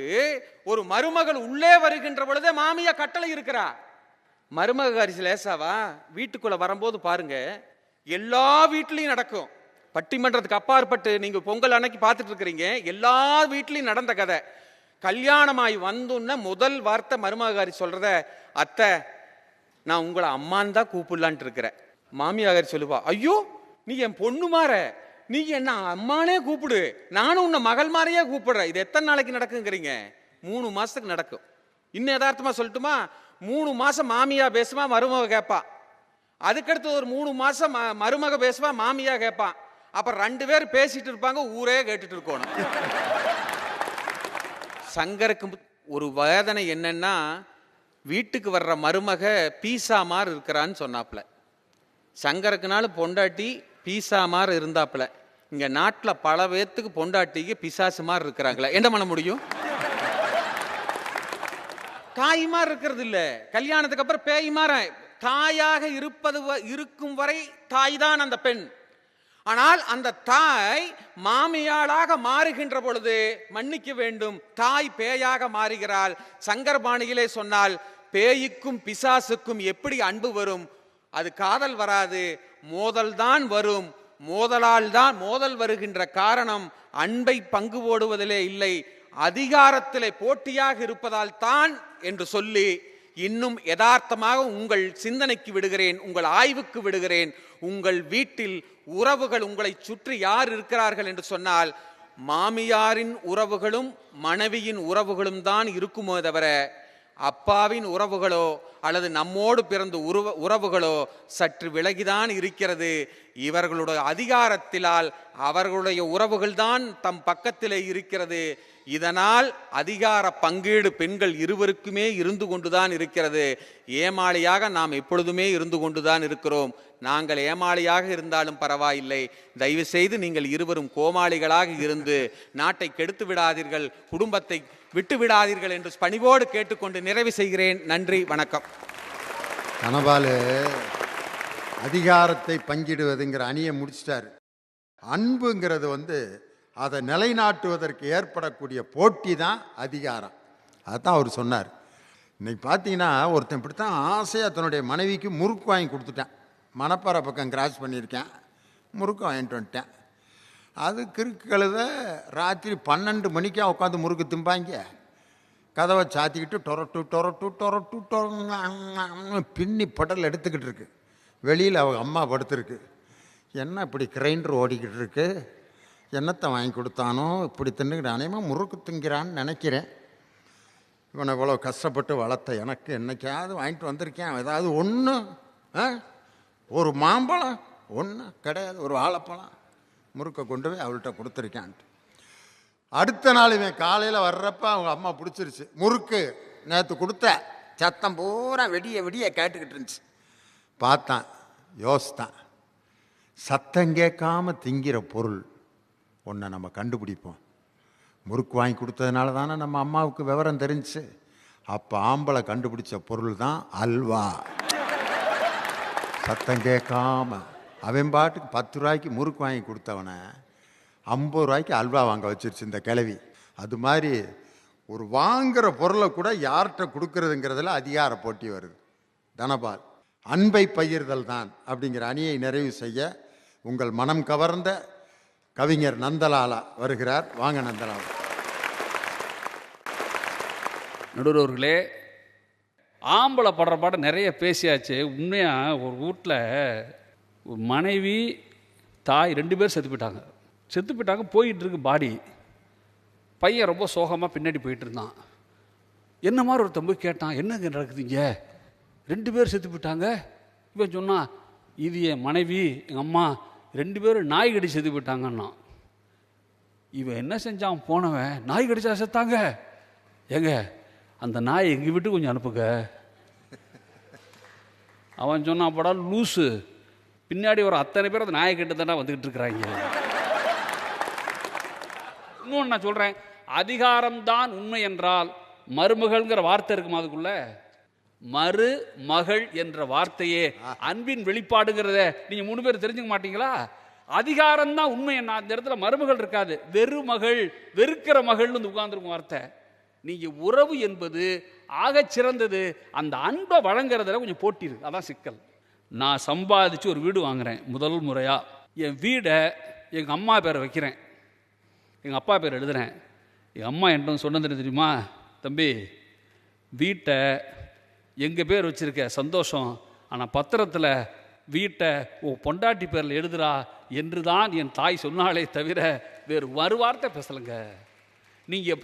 ஒரு மருமகள் உள்ளே வருகின்ற பொழுதே மாமியா கட்டளை இருக்கிறா. மருமக அரிசி லேசாவா? வீட்டுக்குள்ள வரும்போது பாருங்க, எல்லா வீட்லயும் நடக்கும். பட்டிமன்றத்துக்கு அப்பாற்பட்டு நீங்க பொங்கல் அன்னைக்கு பார்த்துட்டு இருக்கிறீங்க, எல்லா வீட்லயும் நடந்த கதை. கல்யாணமாய் வந்தோன்னா முதல் வார்த்தை மருமகாரி சொல்றத, அத்தை நான் உங்களை அம்மான்னு தான் கூப்பிடலான்ட்டு இருக்கிறேன். மாமியாரி சொல்லுவா, ஐயோ நீ என் பொண்ணு மாற, நீ என்ன அம்மானே கூப்பிடு, நானும் உன்னை மகள் மாறையே கூப்பிடுறேன். இது எத்தனை நாளைக்கு நடக்குங்கிறீங்க? 3 மாசத்துக்கு நடக்கும். இன்னும் யதார்த்தமா சொல்லட்டுமா, 3 மாசம் மாமியா பேசுவா, மருமக கேட்பா. அதுக்கடுத்து ஒரு 3 மாசம் மருமக பேசுவா, மாமியா கேட்பான். அப்புறம் 2 பேர் பேசிட்டு இருப்பாங்க, ஊரே கேட்டுட்டு இருக்கணும். சங்கருக்கு ஒரு வேதனை என்னன்னா, வீட்டுக்கு வர்ற மருமக பீசா மாதிரி இருக்கிறான்னு சொன்னாப்புல. சங்கருக்குனாலும் பொண்டாட்டி பீசா மாதிரி இருந்தாப்புல. இங்க நாட்டுல பல பேத்துக்கு பொண்டாட்டிக்கு பிசாசு மாதிரி இருக்கிறாங்களே, என்ன பண்ண முடியும்? தாய் மாதிரி இருக்கிறது இல்ல, கல்யாணத்துக்கு அப்புறம் பேய் மாதிரி. தாயாக இருக்கும் வரை தாய் தான் அந்த பெண். ஆனால் அந்த தாய் மாமியாளாக மாறுகின்ற பொழுது மன்னிக்க வேண்டும், தாய் பேயாக மாறுகிறாள். சங்கர்பாணியிலே சொன்னால், பேய்க்கும் பிசாசுக்கும் எப்படி அன்பு வரும்? அது காதல் வராது, மோதல் தான் வரும். மோதல் வருகின்ற காரணம் அன்பை பங்கு போடுவதிலே இல்லை, அதிகாரத்திலே போட்டியாக இருப்பதால் தான் என்று சொல்லி, இன்னும் யதார்த்தமாக உங்கள் சிந்தனைக்கு விடுகிறேன், உங்கள் ஆய்வுக்கு விடுகிறேன். உங்கள் வீட்டில் உறவுகள் உங்களை சுற்றி யார் இருக்கிறார்கள் என்று சொன்னால், மாமியாரின் உறவுகளும் மனைவியின் உறவுகளும் தான் இருக்குமோ தவிர, அப்பாவின் உறவுகளோ அல்லது நம்மோடு பிறந்த உறவுகளோ சற்று விலகிதான் இருக்கிறது. இவர்களுடைய அதிகாரத்தினால் அவர்களுடைய உறவுகள் தான் தம் பக்கத்திலே இருக்கிறது. இதனால் அதிகார பங்கீடு பெண்கள் இருவருக்குமே இருந்து கொண்டுதான் இருக்கிறது. ஏமாளியாக நாம் எப்பொழுதுமே இருந்து கொண்டுதான் இருக்கிறோம். நாங்கள் ஏமாளியாக இருந்தாலும் பரவாயில்லை, தயவு செய்து நீங்கள் இருவரும் கோமாளிகளாக இருந்து நாட்டை கெடுத்து விடாதீர்கள், குடும்பத்தை விட்டு விடாதீர்கள் என்று பணிவோடு கேட்டுக்கொண்டு நிறைவு செய்கிறேன். நன்றி, வணக்கம். தனபாலு அதிகாரத்தை பங்கிடுவதுங்கிற அணியை முடிச்சிட்டாரு. அன்புங்கிறது அதை நிலைநாட்டுவதற்கு ஏற்படக்கூடிய போட்டி தான் அதிகாரம். அதுதான் அவர் சொன்னார். இன்னைக்கு பார்த்தீங்கன்னா ஒருத்தன் இப்படித்தான் ஆசையாக தன்னுடைய மனைவிக்கு முறுக்கு வாங்கி கொடுத்துட்டேன். மணப்பாறை பக்கம் கிராஸ் பண்ணியிருக்கேன், முறுக்கு வாங்கிட்டு வந்துட்டேன். அது கிறுக்கு கழுத ராத்திரி 12 மணிக்கா உட்காந்து முறுக்கு திம்பாங்க. கதவை சாத்திக்கிட்டு டொரட்டு பின்னி படல் எடுத்துக்கிட்டு இருக்கு. வெளியில் அவங்க அம்மா படுத்துருக்கு. என்ன இப்படி கிரைண்டர் ஓடிக்கிட்டு இருக்கு, என்னத்தை வாங்கி கொடுத்தானோ இப்படி தின்னுக்கிட்டு அனைவரும் முறுக்கு திங்கிறான்னு நினைக்கிறேன். இவனை இவ்வளோ கஷ்டப்பட்டு வளர்த்த எனக்கு என்னைக்காவது வாங்கிட்டு வந்திருக்கேன் ஏதாவது ஒன்று? ஒரு மாம்பழம் ஒன்று கிடையாது, ஒரு வாழைப்பழம் முறுக்கை கொண்டு போய் அவள்கிட்ட கொடுத்துருக்கான்ட்டு. அடுத்த நாள் இவன் காலையில் வர்றப்ப அவங்க அம்மா பிடிச்சிருச்சு. முறுக்கு நேற்று கொடுத்த சத்தம் பூரா வெடிய கேட்டுக்கிட்டு இருந்துச்சு. பார்த்தான், யோசித்தான், சத்தம் கேட்காம திங்கிற பொருள் ஒன்றை நம்ம கண்டுபிடிப்போம். முறுக்கு வாங்கி கொடுத்ததுனால தானே நம்ம அம்மாவுக்கு விவரம் தெரிஞ்சு. அப்போ ஆம்பளை கண்டுபிடிச்ச பொருள் தான் அல்வா. சத்தம் கேட்காம அவன் பாட்டுக்கு 10 ரூபாய்க்கு முறுக்கு வாங்கி கொடுத்தவனை 50 ரூபாய்க்கு அல்வா வாங்க வச்சிருச்சு இந்த கிழவி. அது மாதிரி ஒரு வாங்குற பொருளை கூட யார்கிட்ட கொடுக்கறதுங்கிறதுல அதிகார போட்டி வருது. தனபால் அன்பை பகிர்தல் தான் அப்படிங்கிற அணியை நிறைவு செய்ய உங்கள் மனம் கவர்ந்த கவிஞர் நந்தலாலா வருகிறார். வாங்க நந்தலாலா. நடுவர்களே, ஆம்பளை படுற பாடம் நிறைய பேசியாச்சு. உண்மையாக ஒரு வீட்டில் மனைவி தாய் 2 பேர் செத்து போயிட்டாங்க. போயிட்டு இருக்கு பாடி. பையன் ரொம்ப சோகமாக பின்னாடி போயிட்டு இருந்தான். என்ன மாதிரி ஒரு தம்பி கேட்டான், என்னங்க நடக்குதுங்க, 2 பேர் செத்து போயிட்டாங்க. இவன் சொன்னான், இது என் மனைவி, எங்கள் அம்மா 2 பேரும் நாய் கடி செத்து போயிட்டாங்கன்னா. இவன் என்ன செஞ்சான், போனவன் நாய் கடிச்சா செத்தாங்க. ஏங்க அந்த நாய் எங்கள் வீட்டுக்கு கொஞ்சம் அனுப்புங்க. அவன் சொன்னான், படா லூஸு, பின்னாடி ஒரு அத்தனை பேர் அந்த நாயை கிட்ட தானே வந்துக்கிட்டு இருக்கிறாங்க. இன்னொன்று நான் சொல்கிறேன், அதிகாரம்தான் உண்மை என்றால் மருமகள்ங்கிற வார்த்தை இருக்குமா, அதுக்குள்ள மருமகள் என்ற வார்த்தையே அன்பின் வெளிப்பாடுங்கிறத நீங்கள் 3 பேர் தெரிஞ்சுக்க மாட்டீங்களா? அதிகாரம்தான் உண்மை. என்ன அந்த இடத்துல மருமகள் இருக்காது, வெறுமகள், வெறுக்கிற மகள்னு உட்கார்ந்துருக்கும் வார்த்தை. நீங்க உறவு என்பது ஆக சிறந்தது. அந்த அன்பை வழங்குறதுல கொஞ்சம் போட்டி இருக்கு, அதான் சிக்கல். நான் சம்பாதிச்சு ஒரு வீடு வாங்குறேன், முதல் முறையா என் வீடை எங்க அம்மா பேரை வைக்கிறேன், எங்க அப்பா பேர் எழுதுறேன். எங்கள் அம்மா என்கிட்ட சொன்னது தெரியுமா, தம்பி வீட்டை எங்கள் பேர் வச்சுருக்க சந்தோஷம், ஆனால் பத்திரத்தில் வீட்டை உன் பொண்டாட்டி பேரில் எழுதுறா என்று தான் என் தாய் சொன்னாலே தவிர வேறு ஒரு வார்த்தை பேசலைங்க. நீங்கள்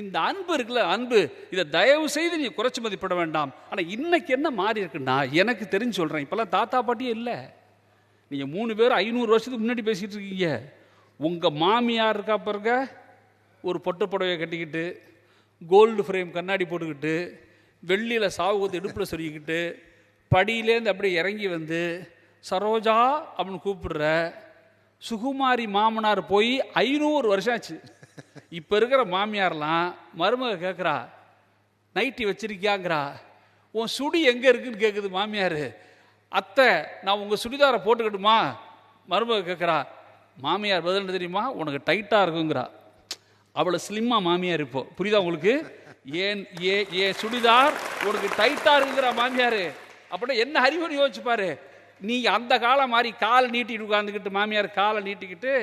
இந்த அன்பு இருக்குல்ல, அன்பு, இதை தயவு செய்து நீங்கள் குறைச்சி மதிப்பிட வேண்டாம். ஆனால் இன்னைக்கு என்ன மாறி இருக்குன்னா, எனக்கு தெரிஞ்சு சொல்கிறேன், இப்போல்லாம் தாத்தா பாட்டியே இல்லை. நீங்கள் 3 பேர் 500 வருஷத்துக்கு முன்னாடி பேசிகிட்டு இருக்கீங்க. உங்கள் மாமியார் இருக்கா பாருங்க, ஒரு பட்டு புடவையை கட்டிக்கிட்டு, கோல்டு ஃப்ரேம் கண்ணாடி போட்டுக்கிட்டு, வெள்ளியில் சாவுகத்தை இடுப்பில் சொருகிக்கிட்டு, படியிலேருந்து அப்படியே இறங்கி வந்து சரோஜா அப்படின்னு கூப்பிடுற சுகுமாரி மாமனார் போய் 500 வருஷம் ஆச்சு. இப்போ இருக்கிற மாமியார்லாம் மருமக கேட்குறா, நைட்டி வச்சிருக்கியாங்கிறா, உன் சுடி எங்கே இருக்குன்னு கேட்குது மாமியார். அத்தை நான் உங்கள் சுடிதாரை போட்டுக்கட்டுமா மருமக கேட்குறா. மாமியார் பதில் தெரியுமா, உனக்கு டைட்டாக இருக்குங்கிறா. அவளை ஸ்லிம்மாக மாமியார் இப்போ புரியுதா உங்களுக்கு? ஏன் சுடிதார் உனக்கு டைட்டாக இருக்குங்கிற மாமியார். அப்படின்னா என்ன அறிவுன்னு யோசிச்சுப்பாரு. நீங்கள் அந்த காலம் மாதிரி காலை நீட்டிட்டு உட்காந்துக்கிட்டு, மாமியார் காலை நீட்டிக்கிட்டு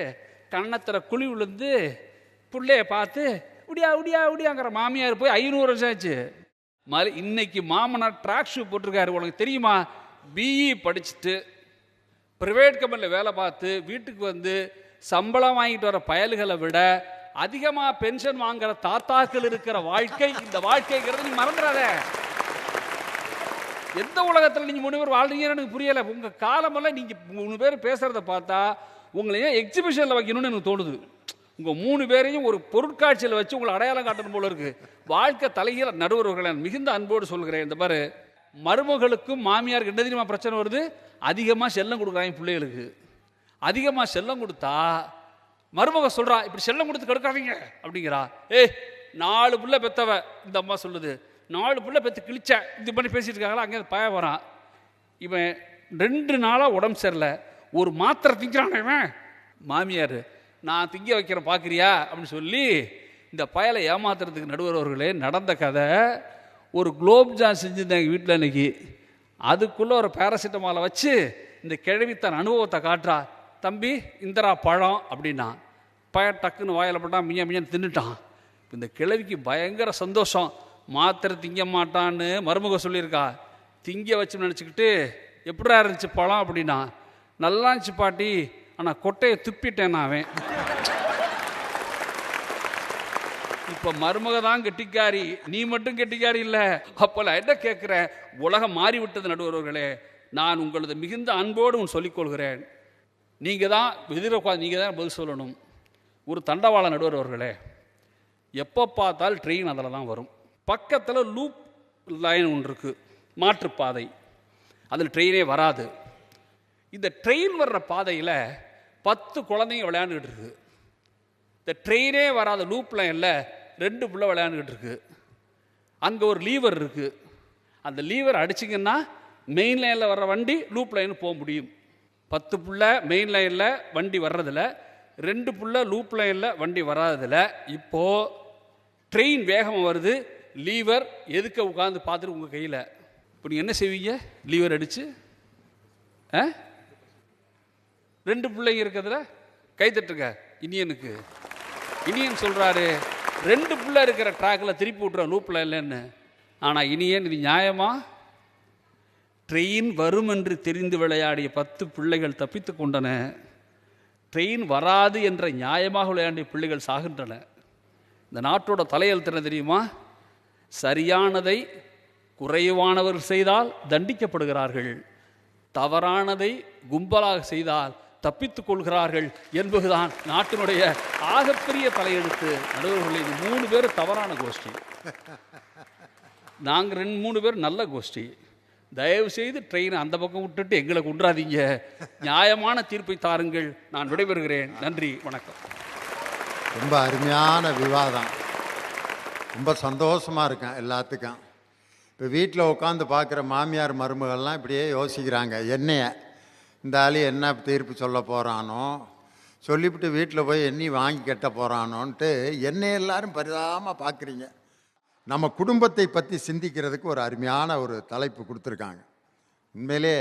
கன்னத்தில் குழி விழுந்து பிள்ளைய பார்த்து உடியா உடியா உடியாங்கிற மாமியார் போய் 500 வருஷம் ஆச்சு. இன்னைக்கு மாமனார் ட்ராக் ஷூ போட்டிருக்காரு. உனக்கு தெரியுமா, பிஇ படிச்சுட்டு ப்ரைவேட் கம்பெனியில் வேலை பார்த்து வீட்டுக்கு வந்து சம்பளம் வாங்கிட்டு வர பயல்களை விட அதிகமாக பென்ஷன் வாங்குற தாத்தாக்கள் இருக்கிற வாழ்க்கை இந்த வாழ்க்கைங்கிறது நீ மறந்துடாத. எந்த உலகத்தில் நீங்கள் 3 பேர் வாழ்றீங்கன்னு எனக்கு புரியலை. உங்கள் காலமெல்லாம் நீங்கள் 3 பேர் பேசுகிறத பார்த்தா உங்களையே எக்ஸிபிஷனில் வைக்கணும்னு எனக்கு தோணுது. உங்கள் 3 பேரையும் ஒரு பொருட்காட்சியில் வச்சு உங்களை அடையாளம் காட்டணும் போல இருக்குது. வாழ்க்கை தலைகீழ நடுவர்களை மிகுந்த அன்போடு சொல்கிறேன். இந்த மாதிரி மருமகளுக்கும் மாமியாருக்கு என்ன தெரியுமா பிரச்சனை வருது, அதிகமாக செல்லம் கொடுக்குறாங்க பிள்ளைகளுக்கு. அதிகமாக செல்லம் கொடுத்தா மருமக சொல்கிறா, இப்படி செல்லம் கொடுத்து கெடுக்காதீங்க அப்படிங்கிறா. 4 பிள்ளை பெற்றவ இந்த அம்மா சொல்லுது, 4 பிள்ளை பெற்று கிழிச்ச இது பண்ணி பேசிட்டு இருக்காங்களா. அங்கே பய வரான், இவன் 2 நாளாக உடம்பு சரியில்லை, ஒரு மாத்திரை திங்கிறான் இவன். மாமியார் நான் திங்க வைக்கிறேன் பார்க்குறியா அப்படின்னு சொல்லி இந்த பயலை ஏமாத்துறதுக்கு நடுவர் அவர்களே நடந்த கதை. ஒரு குலோப்ஜாம் செஞ்சுருந்தேன் எங்கள் வீட்டில் இன்னைக்கு. அதுக்குள்ளே ஒரு பேராசிட்டமாலை வச்சு இந்த கிழவி தன் அனுபவத்தை காட்டுறா. தம்பி இந்தரா பழம் அப்படின்னா டக்குன்னு வாயில் போட்டான், மியா மியான்னு தின்னுட்டான். இந்த கிழவிக்கு பயங்கர சந்தோஷம். மாத்திரை திங்க மாட்டான்னு மருமக சொல்லியிருக்கா. திங்க வச்சு நினச்சிக்கிட்டு எப்படா இருந்துச்சு பழம் அப்படின்னா, நல்லா இருந்துச்சு பாட்டி, ஆனால் கொட்டையை துப்பிட்டேன் நான். அவன் இப்போ மருமக தான் கெட்டிக்காரி, நீ மட்டும் கெட்டிக்காரி இல்லை. அப்போ நான் என்ன கேட்குறேன், உலகம் மாறிவிட்டது நடுவர்களே. நான் உங்களது மிகுந்த அன்போடு சொல்லிக்கொள்கிறேன், நீங்கள் தான் எதிர்பார்த்து நீங்கள் தான் பதில் சொல்லணும். ஒரு தண்டவாள நடுவர் அவர்களே, எப்போ பார்த்தால் ட்ரெயின் அதில் தான் வரும். பக்கத்தில் லூப் லைன் ஒன்று இருக்குது, மாற்றுப்பாதை, அதில் ட்ரெயினே வராது. இந்த ட்ரெயின் வர்ற பாதையில் 10 குழந்தைங்க விளையாண்டுக்கிட்டு இருக்கு. இந்த ட்ரெயினே வராத லூப் லைனில் 2 பிள்ளை விளையாண்டுக்கிட்டு இருக்கு. அங்கே ஒரு லீவர் இருக்குது, அந்த லீவர் அடிச்சிங்கன்னா மெயின் லைனில் வர்ற வண்டி லூப் லைன் போக முடியும். 10 பிள்ளை மெயின் லைனில் வண்டி வர்றதில்ல, 2 பிள்ளை லூப் லைனில் வண்டி வராதில்ல. இப்போது ட்ரெயின் வேகமாக வருது, லீவர் எதுக்க உட்காந்து பார்த்துட்டு உங்கள் கையில். இப்போ நீங்கள் என்ன செய்வீங்க, லீவர் அடித்து 2 பிள்ளைங்க இருக்கிறதுல கைத்தட்டுங்க இனியனுக்கு. இனியன் சொல்கிறாரு 2 பிள்ளை இருக்கிற ட்ராக்கில் திருப்பி விட்றோம் லூப்பில் இல்லைன்னு. ஆனால் இனியன் இது நியாயமா? ட்ரெயின் வரும் என்று தெரிந்து விளையாடிய 10 பிள்ளைகள் தப்பித்து கொண்டன. ட்ரெயின் வராது என்ற நியாயமாக விளையாடிய பிள்ளைகள் சாகின்றன. இந்த நாட்டோட தலையெழுத்து என்ன தெரியுமா? சரியானதை குறைவானவர்கள் செய்தால் தண்டிக்கப்படுகிறார்கள், தவறானதை கும்பலாக செய்தால் தப்பித்துக் கொள்கிறார்கள் என்பதுதான் நாட்டினுடைய ஆகப்பெரிய தலையெழுத்து. நடுவர்கள் இது 3 பேர் தவறான கோஷ்டி, நாங்கள் 2-3 பேர் நல்ல கோஷ்டி. தயவு செய்து ட்ரெயினை அந்த பக்கம் விட்டுட்டு எங்களை கொண்டாதீங்க, நியாயமான தீர்ப்பை தாருங்கள். நான் விடைபெறுகிறேன். நன்றி, வணக்கம். ரொம்ப அருமையான விவாதம், ரொம்ப சந்தோஷமாக இருக்கேன் எல்லாத்துக்கும். இப்போ வீட்டில் உட்காந்து பார்க்குற மாமியார் மருமகள்லாம் இப்படியே யோசிக்கிறாங்க, என்னைய இந்த ஆளு என்ன தீர்ப்பு சொல்ல போகிறானோ, சொல்லிவிட்டு வீட்டில் போய் எண்ணி வாங்கி கட்ட போகிறானோன்ட்டு என்னை எல்லாரும் பரிதாபமாக பார்க்குறீங்க. நம்ம குடும்பத்தை பற்றி சிந்திக்கிறதுக்கு ஒரு அருமையான ஒரு தலைப்பு கொடுத்துருக்காங்க. உண்மையிலே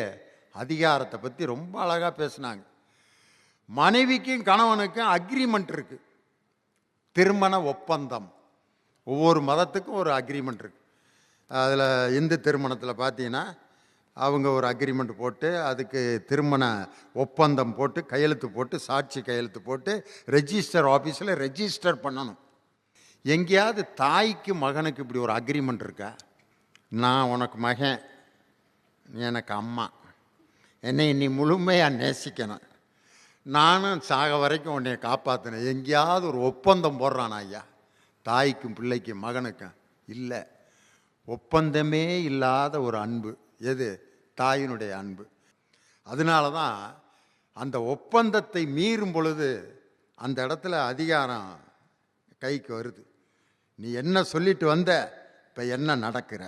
அதிகாரத்தை பற்றி ரொம்ப அழகாக பேசுனாங்க. மனைவிக்கும் கணவனுக்கும் அக்ரிமெண்ட் இருக்குது, திருமண ஒப்பந்தம். ஒவ்வொரு மதத்துக்கும் ஒரு அக்ரிமெண்ட் இருக்குது. அதில் இந்து திருமணத்தில் பார்த்தீங்கன்னா அவங்க ஒரு அக்ரிமெண்ட் போட்டு அதுக்கு திருமண ஒப்பந்தம் போட்டு கையெழுத்து போட்டு சாட்சி கையெழுத்து போட்டு ரெஜிஸ்டர் ஆஃபீஸில் ரெஜிஸ்டர் பண்ணணும். எங்கேயாவது தாய்க்கு மகனுக்கு இப்படி ஒரு அக்ரிமெண்ட் இருக்கா? நான் உனக்கு மகன், நீ எனக்கு அம்மா, என்னை நீ முழுமையாக நேசிக்கணும், நானும் சாக வரைக்கும் உன்னை காப்பாற்றினேன், எங்கேயாவது ஒரு ஒப்பந்தம் போடுறான் ஐயா தாய்க்கும் பிள்ளைக்கும் மகனுக்கும்? இல்லை. ஒப்பந்தமே இல்லாத ஒரு அன்பு எது? தாயினுடைய அன்பு. அதனால தான் அந்த ஒப்பந்தத்தை மீறும் பொழுது அந்த இடத்துல அதிகாரம் கைக்கு வருது. நீ என்ன சொல்லிட்டு வந்த, இப்போ என்ன நடக்கிற?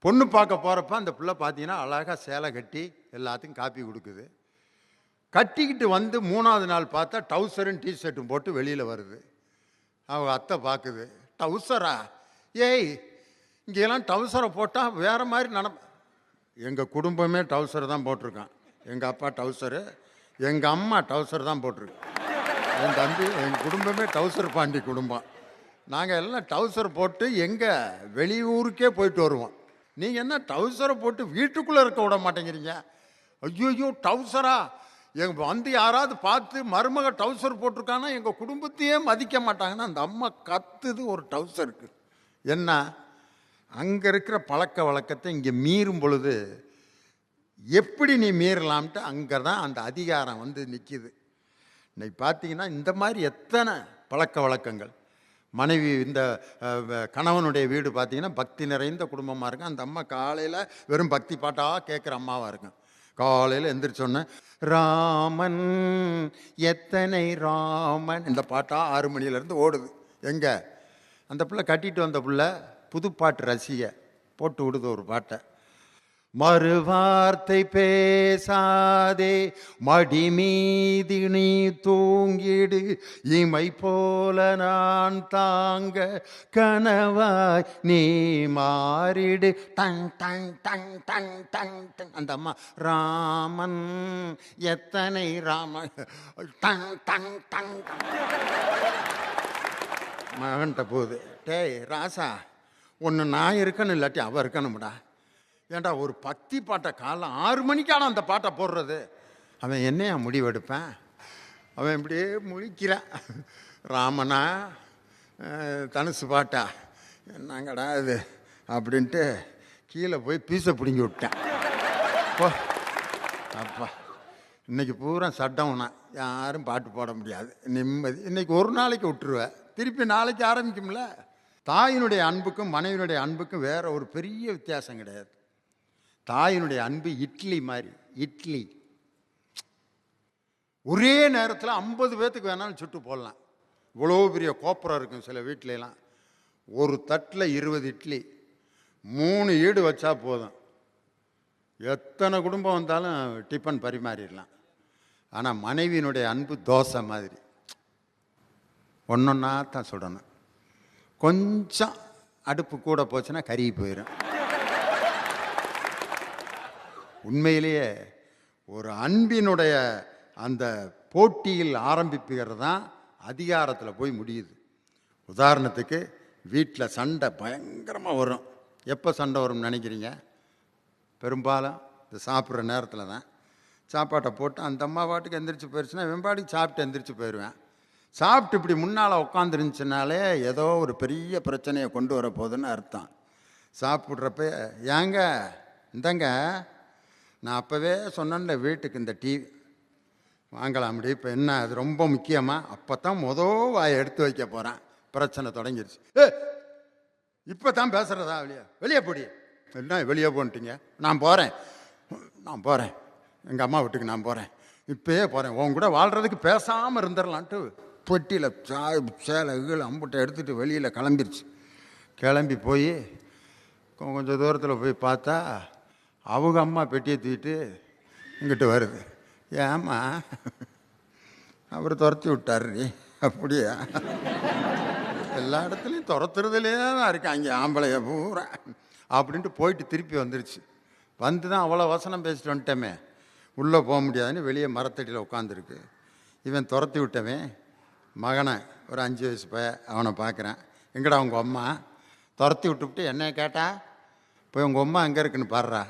பொண்ணு பார்க்க போகிறப்ப அந்த பிள்ளை பார்த்தீங்கன்னா அழகாக சேலை கட்டி எல்லாத்துக்கும் காப்பி கொடுக்குது. கட்டிக்கிட்டு வந்து 3வது நாள் பார்த்தா டவுசரும் டிஷர்ட்டும் போட்டு வெளியில் வருது. அவங்க அத்தை பார்க்குது, டவுசரா? ஏய், இங்கெல்லாம் டவுசரை போட்டால் வேறு மாதிரி எங்கள் குடும்பமே டவுசர் தான் போட்டிருக்கான். எங்கள் அப்பா டவுசரு, எங்கள் அம்மா டவுசர் தான் போட்டிருக்கு. என் தம்பி, எங்கள் குடும்பமே டவுசர் பாண்டி குடும்பம். நாங்கள் எல்லாம் டவுசர் போட்டு எங்கள் வெளியூருக்கே போயிட்டு வருவோம். நீங்கள் என்ன டவுசரை போட்டு வீட்டுக்குள்ளே இருக்க விட மாட்டேங்கிறீங்க? ஐயோ டவுசரா? வந்து யாராவது பார்த்து மருமக டவுசர் போட்டிருக்காங்கன்னா எங்கள் குடும்பத்தையே மதிக்க மாட்டாங்கன்னா அந்த அம்மா கத்துது ஒரு டவுசருக்கு. என்ன? அங்கே இருக்கிற பழக்க வழக்கத்தை இங்கே மீறும் பொழுது எப்படி நீ மீறலாம்ட்டு அங்கே தான் அந்த அதிகாரம் வந்து நிற்கிது. இன்னைக்கு பார்த்தீங்கன்னா இந்த மாதிரி எத்தனை பழக்க வழக்கங்கள். மனைவி இந்த கணவனுடைய வீடு பார்த்தீங்கன்னா பக்தி நிறைந்த குடும்பமாக இருக்கும். அந்த அம்மா காலையில் வெறும் பக்தி பாட்டாக கேட்குற அம்மாவாக இருக்கும். காலையில் எந்திரிச்சோன்னே ராமன் எத்தனை ராமன் இந்த பாட்டாக 6 மணிலேருந்து ஓடுது. எங்கே? அந்த பிள்ளை கட்டிட்டு வந்த பிள்ளை புதுப்பாட்டு ரசிக போட்டு விடுது ஒரு பாட்டை. மறுவார்த்தை பேசாதே மடி மீதி நீ தூங்கிடு, இமை போல நான் தாங்க கனவாய் நீ மாறிடு, டங் டங் டங் டங் டங் டங். அந்த அம்மா ராமன் எத்தனை ராமன் டங் டங் டங் மகன்கிட்ட போகுது. டேய் ராசா, ஒன்று நான் இருக்கணும் இல்லாட்டி அவள் இருக்கணும்டா. ஏன்டா ஒரு பக்தி பாட்டை காலைல 6 மணிக்கான அந்த பாட்டை போடுறது? அவன் என்னையா முடிவெடுப்பேன்? அவன் இப்படியே முழிக்கிறான். ராமனா தனுசு பாட்டா என்னங்கடா இது அப்படின்ட்டு கீழே போய் பீஸை பிடுங்கி விட்டேன். போ அப்பா, இன்னைக்கு பூரா சட்டம்னா யாரும் பாட்டு போட முடியாது, நிம்மதி. இன்னைக்கு ஒரு நாளைக்கு விட்டுருவேன், திருப்பி நாளைக்கு ஆரம்பிக்கும்ல. தாயினுடைய அன்புக்கும் மனைவியினுடைய அன்புக்கும் வேற ஒரு பெரிய வித்தியாசம் கிடையாது. தாயினுடைய அன்பு இட்லி மாதிரி. இட்லி ஒரே நேரத்தில் 50 பேர்த்துக்கு வேணாலும் சுட்டு போடலாம். இவ்வளோ பெரிய கோப்புரம் இருக்கும் சில வீட்டிலலாம். ஒரு தட்டில் 20 இட்லி, 3 ஈடு வச்சா போதும். எத்தனை குடும்பம் வந்தாலும் டிஃபன் பரிமாறிடலாம். ஆனால் மனைவியினுடைய அன்பு தோசை மாதிரி, ஒன்றொன்னா தான் சுடணும். கொஞ்சம் அடுப்பு கூட போச்சுன்னா கருகி போயிடும். உண்மையிலேயே ஒரு அன்பினுடைய அந்த போட்டியில் ஆரம்பிப்புகிறது தான் அதிகாரத்தில் போய் முடியுது. உதாரணத்துக்கு வீட்டில் சண்டை பயங்கரமாக வரும். எப்போ சண்டை வரும்னு நினைக்கிறீங்க? பெரும்பாலும் இந்த சாப்பிட்ற நேரத்தில் தான். சாப்பாட்டை போட்டு அந்த அம்மா பாட்டுக்கு எந்திரிச்சு போயிடுச்சுன்னா வெம்பாட்டுக்கு சாப்பிட்டு எந்திரிச்சு போயிடுவேன். சாப்பிட்டு இப்படி முன்னால் உட்காந்துருந்துச்சுனாலே ஏதோ ஒரு பெரிய பிரச்சனையை கொண்டு வர போகுதுன்னு அர்த்தம். சாப்பிட்றப்ப ஏங்க இந்தங்க, நான் அப்போவே சொன்னேன்ல வீட்டுக்கு இந்த டிவி வாங்கலாம் அப்படி. இப்போ என்ன அது ரொம்ப முக்கியமாக? அப்போ தான் வாயை எடுத்து வைக்க போகிறேன், பிரச்சனை தொடங்கிருச்சு. இப்போ தான் பேசுகிறதா? வெளியே போடி. என்ன வெளியே போன்ட்டீங்க? நான் போகிறேன் எங்கள் அம்மா வீட்டுக்கு நான் போகிறேன், இப்போயே போகிறேன். உன் கூட வாழ்கிறதுக்கு பேசாமல் இருந்துடலான்ட்டு பொட்டியில் சேலை கீழே அம்புட்டை எடுத்துகிட்டு வெளியில் கிளம்பிருச்சு. கிளம்பி போய் கொஞ்சம் தூரத்தில் போய் பார்த்தா அவங்க அம்மா பெட்டியை தூக்கிட்டு இங்கிட்டு வருது. ஏம்மா அவர் துரத்தி விட்டாரு. அப்படியா? எல்லா இடத்துலையும் துரத்துறதுலே தான் இருக்காங்க ஆம்பளைய பூரா அப்படின்ட்டு போயிட்டு திருப்பி வந்துருச்சு. வந்து தான் அவ்வளோ வசனம் பேசிட்டு வந்துட்டோமே, உள்ளே போக முடியாதுன்னு வெளியே மரத்தடியில் உட்காந்துருக்கு. இவன் துரத்தி விட்டவன் மகனை, ஒரு 5 வயசு அவனை பார்க்குறான். எங்கடா உங்கள் அம்மா? துரத்தி விட்டுவிட்டு என்னை கேட்டா, போய் உங்கள் அம்மா எங்கே இருக்குன்னு பாடுறா.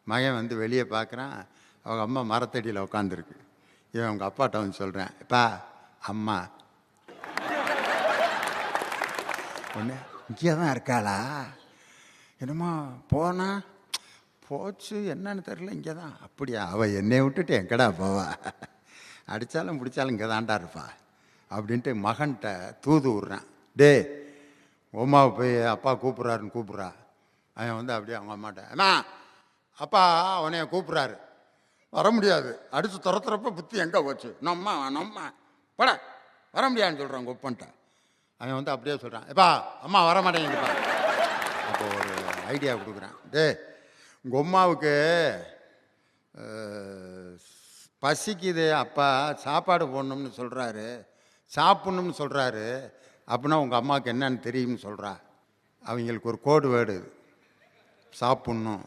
மகன் வந்து வெளியே பார்க்குறான், அவங்க அம்மா மரத்தடியில் உட்காந்துருக்கு. இவன் அவங்க அப்பாட்ட வந்து சொல்கிறேன், எப்பா அம்மா ஒன்று இங்கே தான் இருக்காளா? என்னம்மா போனா போச்சு, என்னன்னு தெரியல, இங்கே தான். அப்படியா? அவள் என்னை விட்டுட்டு எங்கடா போவா? அடித்தாலும் பிடிச்சாலும் இங்கே தான்டா இருப்பா அப்படின்ட்டு மகன்கிட்ட தூது விட்றான். டே உமாவை போய் அப்பா கூப்பிட்றாருன்னு கூப்பிட்றா. அவன் வந்து அப்படியே அவங்க அம்மாட்ட, அம்மா அப்பா அவனைய கூப்பிட்றாரு, வர முடியாது, அடித்து துரத்துறப்ப புத்தி எங்கே போச்சு, நம்ம பட வர முடியாதுன்னு சொல்கிறான் ஒப்பன்ட்ட. அவன் வந்து அப்படியே சொல்கிறான், எப்பா அம்மா வர மாட்டேங்குதுப்பா. அப்போ ஒரு ஐடியா கொடுக்குறான். டே உங்கள் அம்மாவுக்கு பசிக்குது, அப்பா சாப்பாடு போடணும்னு சொல்கிறாரு, சாப்பிட்ணும்னு சொல்கிறாரு, அப்படின்னா உங்கள் அம்மாவுக்கு என்னன்னு தெரியும்னு சொல்கிறா. அவங்களுக்கு ஒரு கோடு வேர்டு சாப்பிட்ணும்.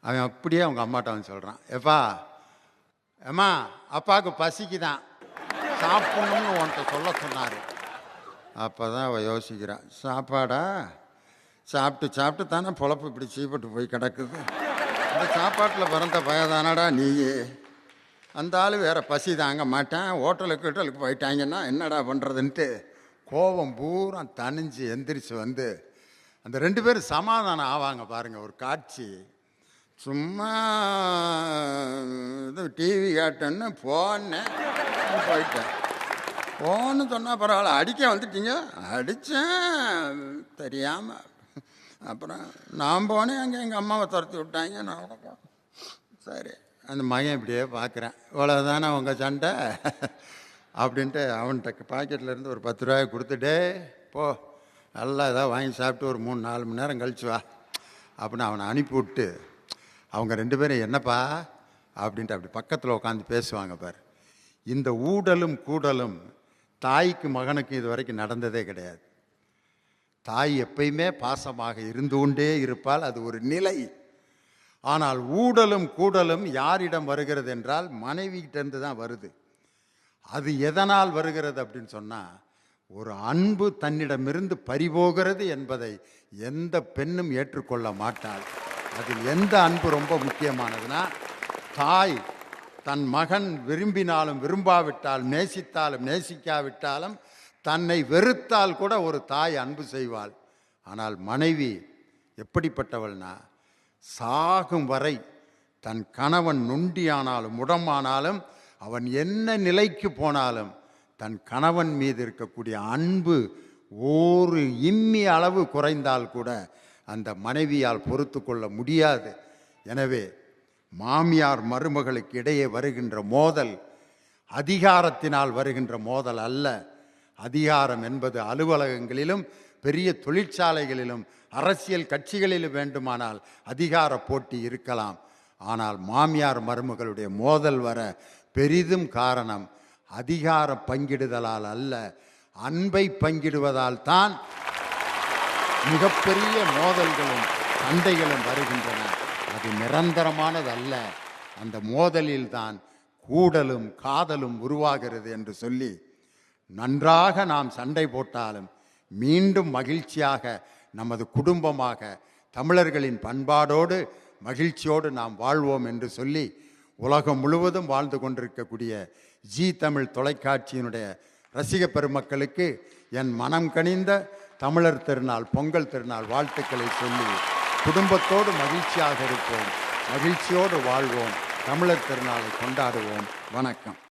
அவன் அப்படியே அவங்க அம்மாட்ட அவன் சொல்கிறான், எப்பா ஏம்மா அப்பாவுக்கு பசிக்குதான், சாப்பிட்ணும்னு உன்கிட்ட சொல்ல சொன்னார். அப்போ தான் அவள் யோசிக்கிறான், சாப்பாடா? சாப்பிட்டு தானே பொழப்பு இப்படி சீப்பட்டு போய் கிடக்குது. அந்த சாப்பாட்டில் பிறந்த பயதானடா நீ. அந்த ஆள் வேறு பசி தாங்க மாட்டேன், ஹோட்டலுக்கு போயிட்டாங்கன்னா என்னடா பண்ணுறதுன்ட்டு கோபம் பூரா தணிஞ்சு எந்திரிச்சு வந்து அந்த 2 பேரும் சமாதானம் ஆவாங்க பாருங்கள். ஒரு காட்சி. சும்மா இது டிவி கேட்டேன்னு போனேன், போயிட்டேன். போன்னு சொன்னால் பரவாயில்ல, அடிக்க வந்துட்டீங்க, அடித்தேன் தெரியாமல். அப்புறம் நான் போனேன், அங்கே எங்கள் அம்மாவை துரத்தி விட்டாங்க. நான் சரி அந்த மகன் இப்படியே பார்க்குறேன், இவ்வளோதானே உங்கள் சண்டை அப்படின்ட்டு அவன்கிட்ட பாக்கெட்லேருந்து ஒரு 10 ரூபாயை கொடுத்துட்டே போ, நல்லா ஏதாவது வாங்கி சாப்பிட்டு ஒரு 3-4 மணி நேரம் கழிச்சு வா அப்படின்னு அவனை அனுப்பிவிட்டு, அவங்க 2 பேரும் என்னப்பா அப்படின்ட்டு அப்படி பக்கத்தில் உட்காந்து பேசுவாங்க பாரு. இந்த ஊடலும் கூடலும் தாய்க்கு மகனுக்கு இது வரைக்கும் நடந்ததே கிடையாது. தாய் எப்பயுமே பாசமாக இருந்து கொண்டே இருப்பால், அது ஒரு நிலை. ஆனால் ஊடலும் கூடலும் யாரிடம் வருகிறது என்றால் மனைவிகிட்டேருந்து தான் வருது. அது எதனால் வருகிறது அப்படின்னு சொன்னால், ஒரு அன்பு தன்னிடமிருந்து பறிபோகிறது என்பதை எந்த பெண்ணும் ஏற்றுக்கொள்ள மாட்டாள். அதில் எந்த அன்பு ரொம்ப முக்கியமானதுன்னா, தாய் தன் மகன் விரும்பினாலும் விரும்பாவிட்டால், நேசித்தாலும் நேசிக்காவிட்டாலும், தன்னை வெறுத்தால் கூட ஒரு தாய் அன்பு செய்வாள். ஆனால் மனைவி எப்படிப்பட்டவள்னா, சாகும் வரை தன் கணவன் நொண்டியானாலும் முடமானாலும், அவன் என்ன நிலைக்கு போனாலும் தன் கணவன் மீது இருக்கக்கூடிய அன்பு ஒரு இம்மி அளவு குறைந்தால் கூட அந்த மனைவியால் பொறுத்து கொள்ள முடியாது. எனவே மாமியார் மருமகளுக்கு இடையே வருகின்ற மோதல் அதிகாரத்தினால் வருகின்ற மோதல் அல்ல. அதிகாரம் என்பது அலுவலகங்களிலும் பெரிய தொழிற்சாலைகளிலும் அரசியல் கட்சிகளிலும் வேண்டுமானால் அதிகார போட்டி இருக்கலாம். ஆனால் மாமியார் மருமகளுடைய மோதல் வர பெரிதும் காரணம் அதிகார பங்கிடுதலால் அல்ல, அன்பை பங்கிடுவதால் தான் மிகப்பெரிய மோதல்களும் சண்டைகளும் வருகின்றன. அது நிரந்தரமானதல்ல. அந்த மோதலில் தான் கூடலும் காதலும் உருவாகிறது என்று சொல்லி, நன்றாக நாம் சண்டை போட்டாலும் மீண்டும் மகிழ்ச்சியாக நமது குடும்பமாக தமிழர்களின் பண்பாடோடு மகிழ்ச்சியோடு நாம் வாழ்வோம் என்று சொல்லி, உலகம் முழுவதும் வாழ்ந்து கொண்டிருக்கக்கூடிய ஜி தமிழ் தொலைக்காட்சியினுடைய ரசிக பெருமக்களுக்கு என் மனம் கனிந்த தமிழர் திருநாள், பொங்கல் திருநாள் வாழ்த்துக்களை சொல்லி, குடும்பத்தோடு மகிழ்ச்சியாக இருப்போம், மகிழ்ச்சியோடு வாழ்வோம், தமிழர் திருநாளை கொண்டாடுவோம். வணக்கம்.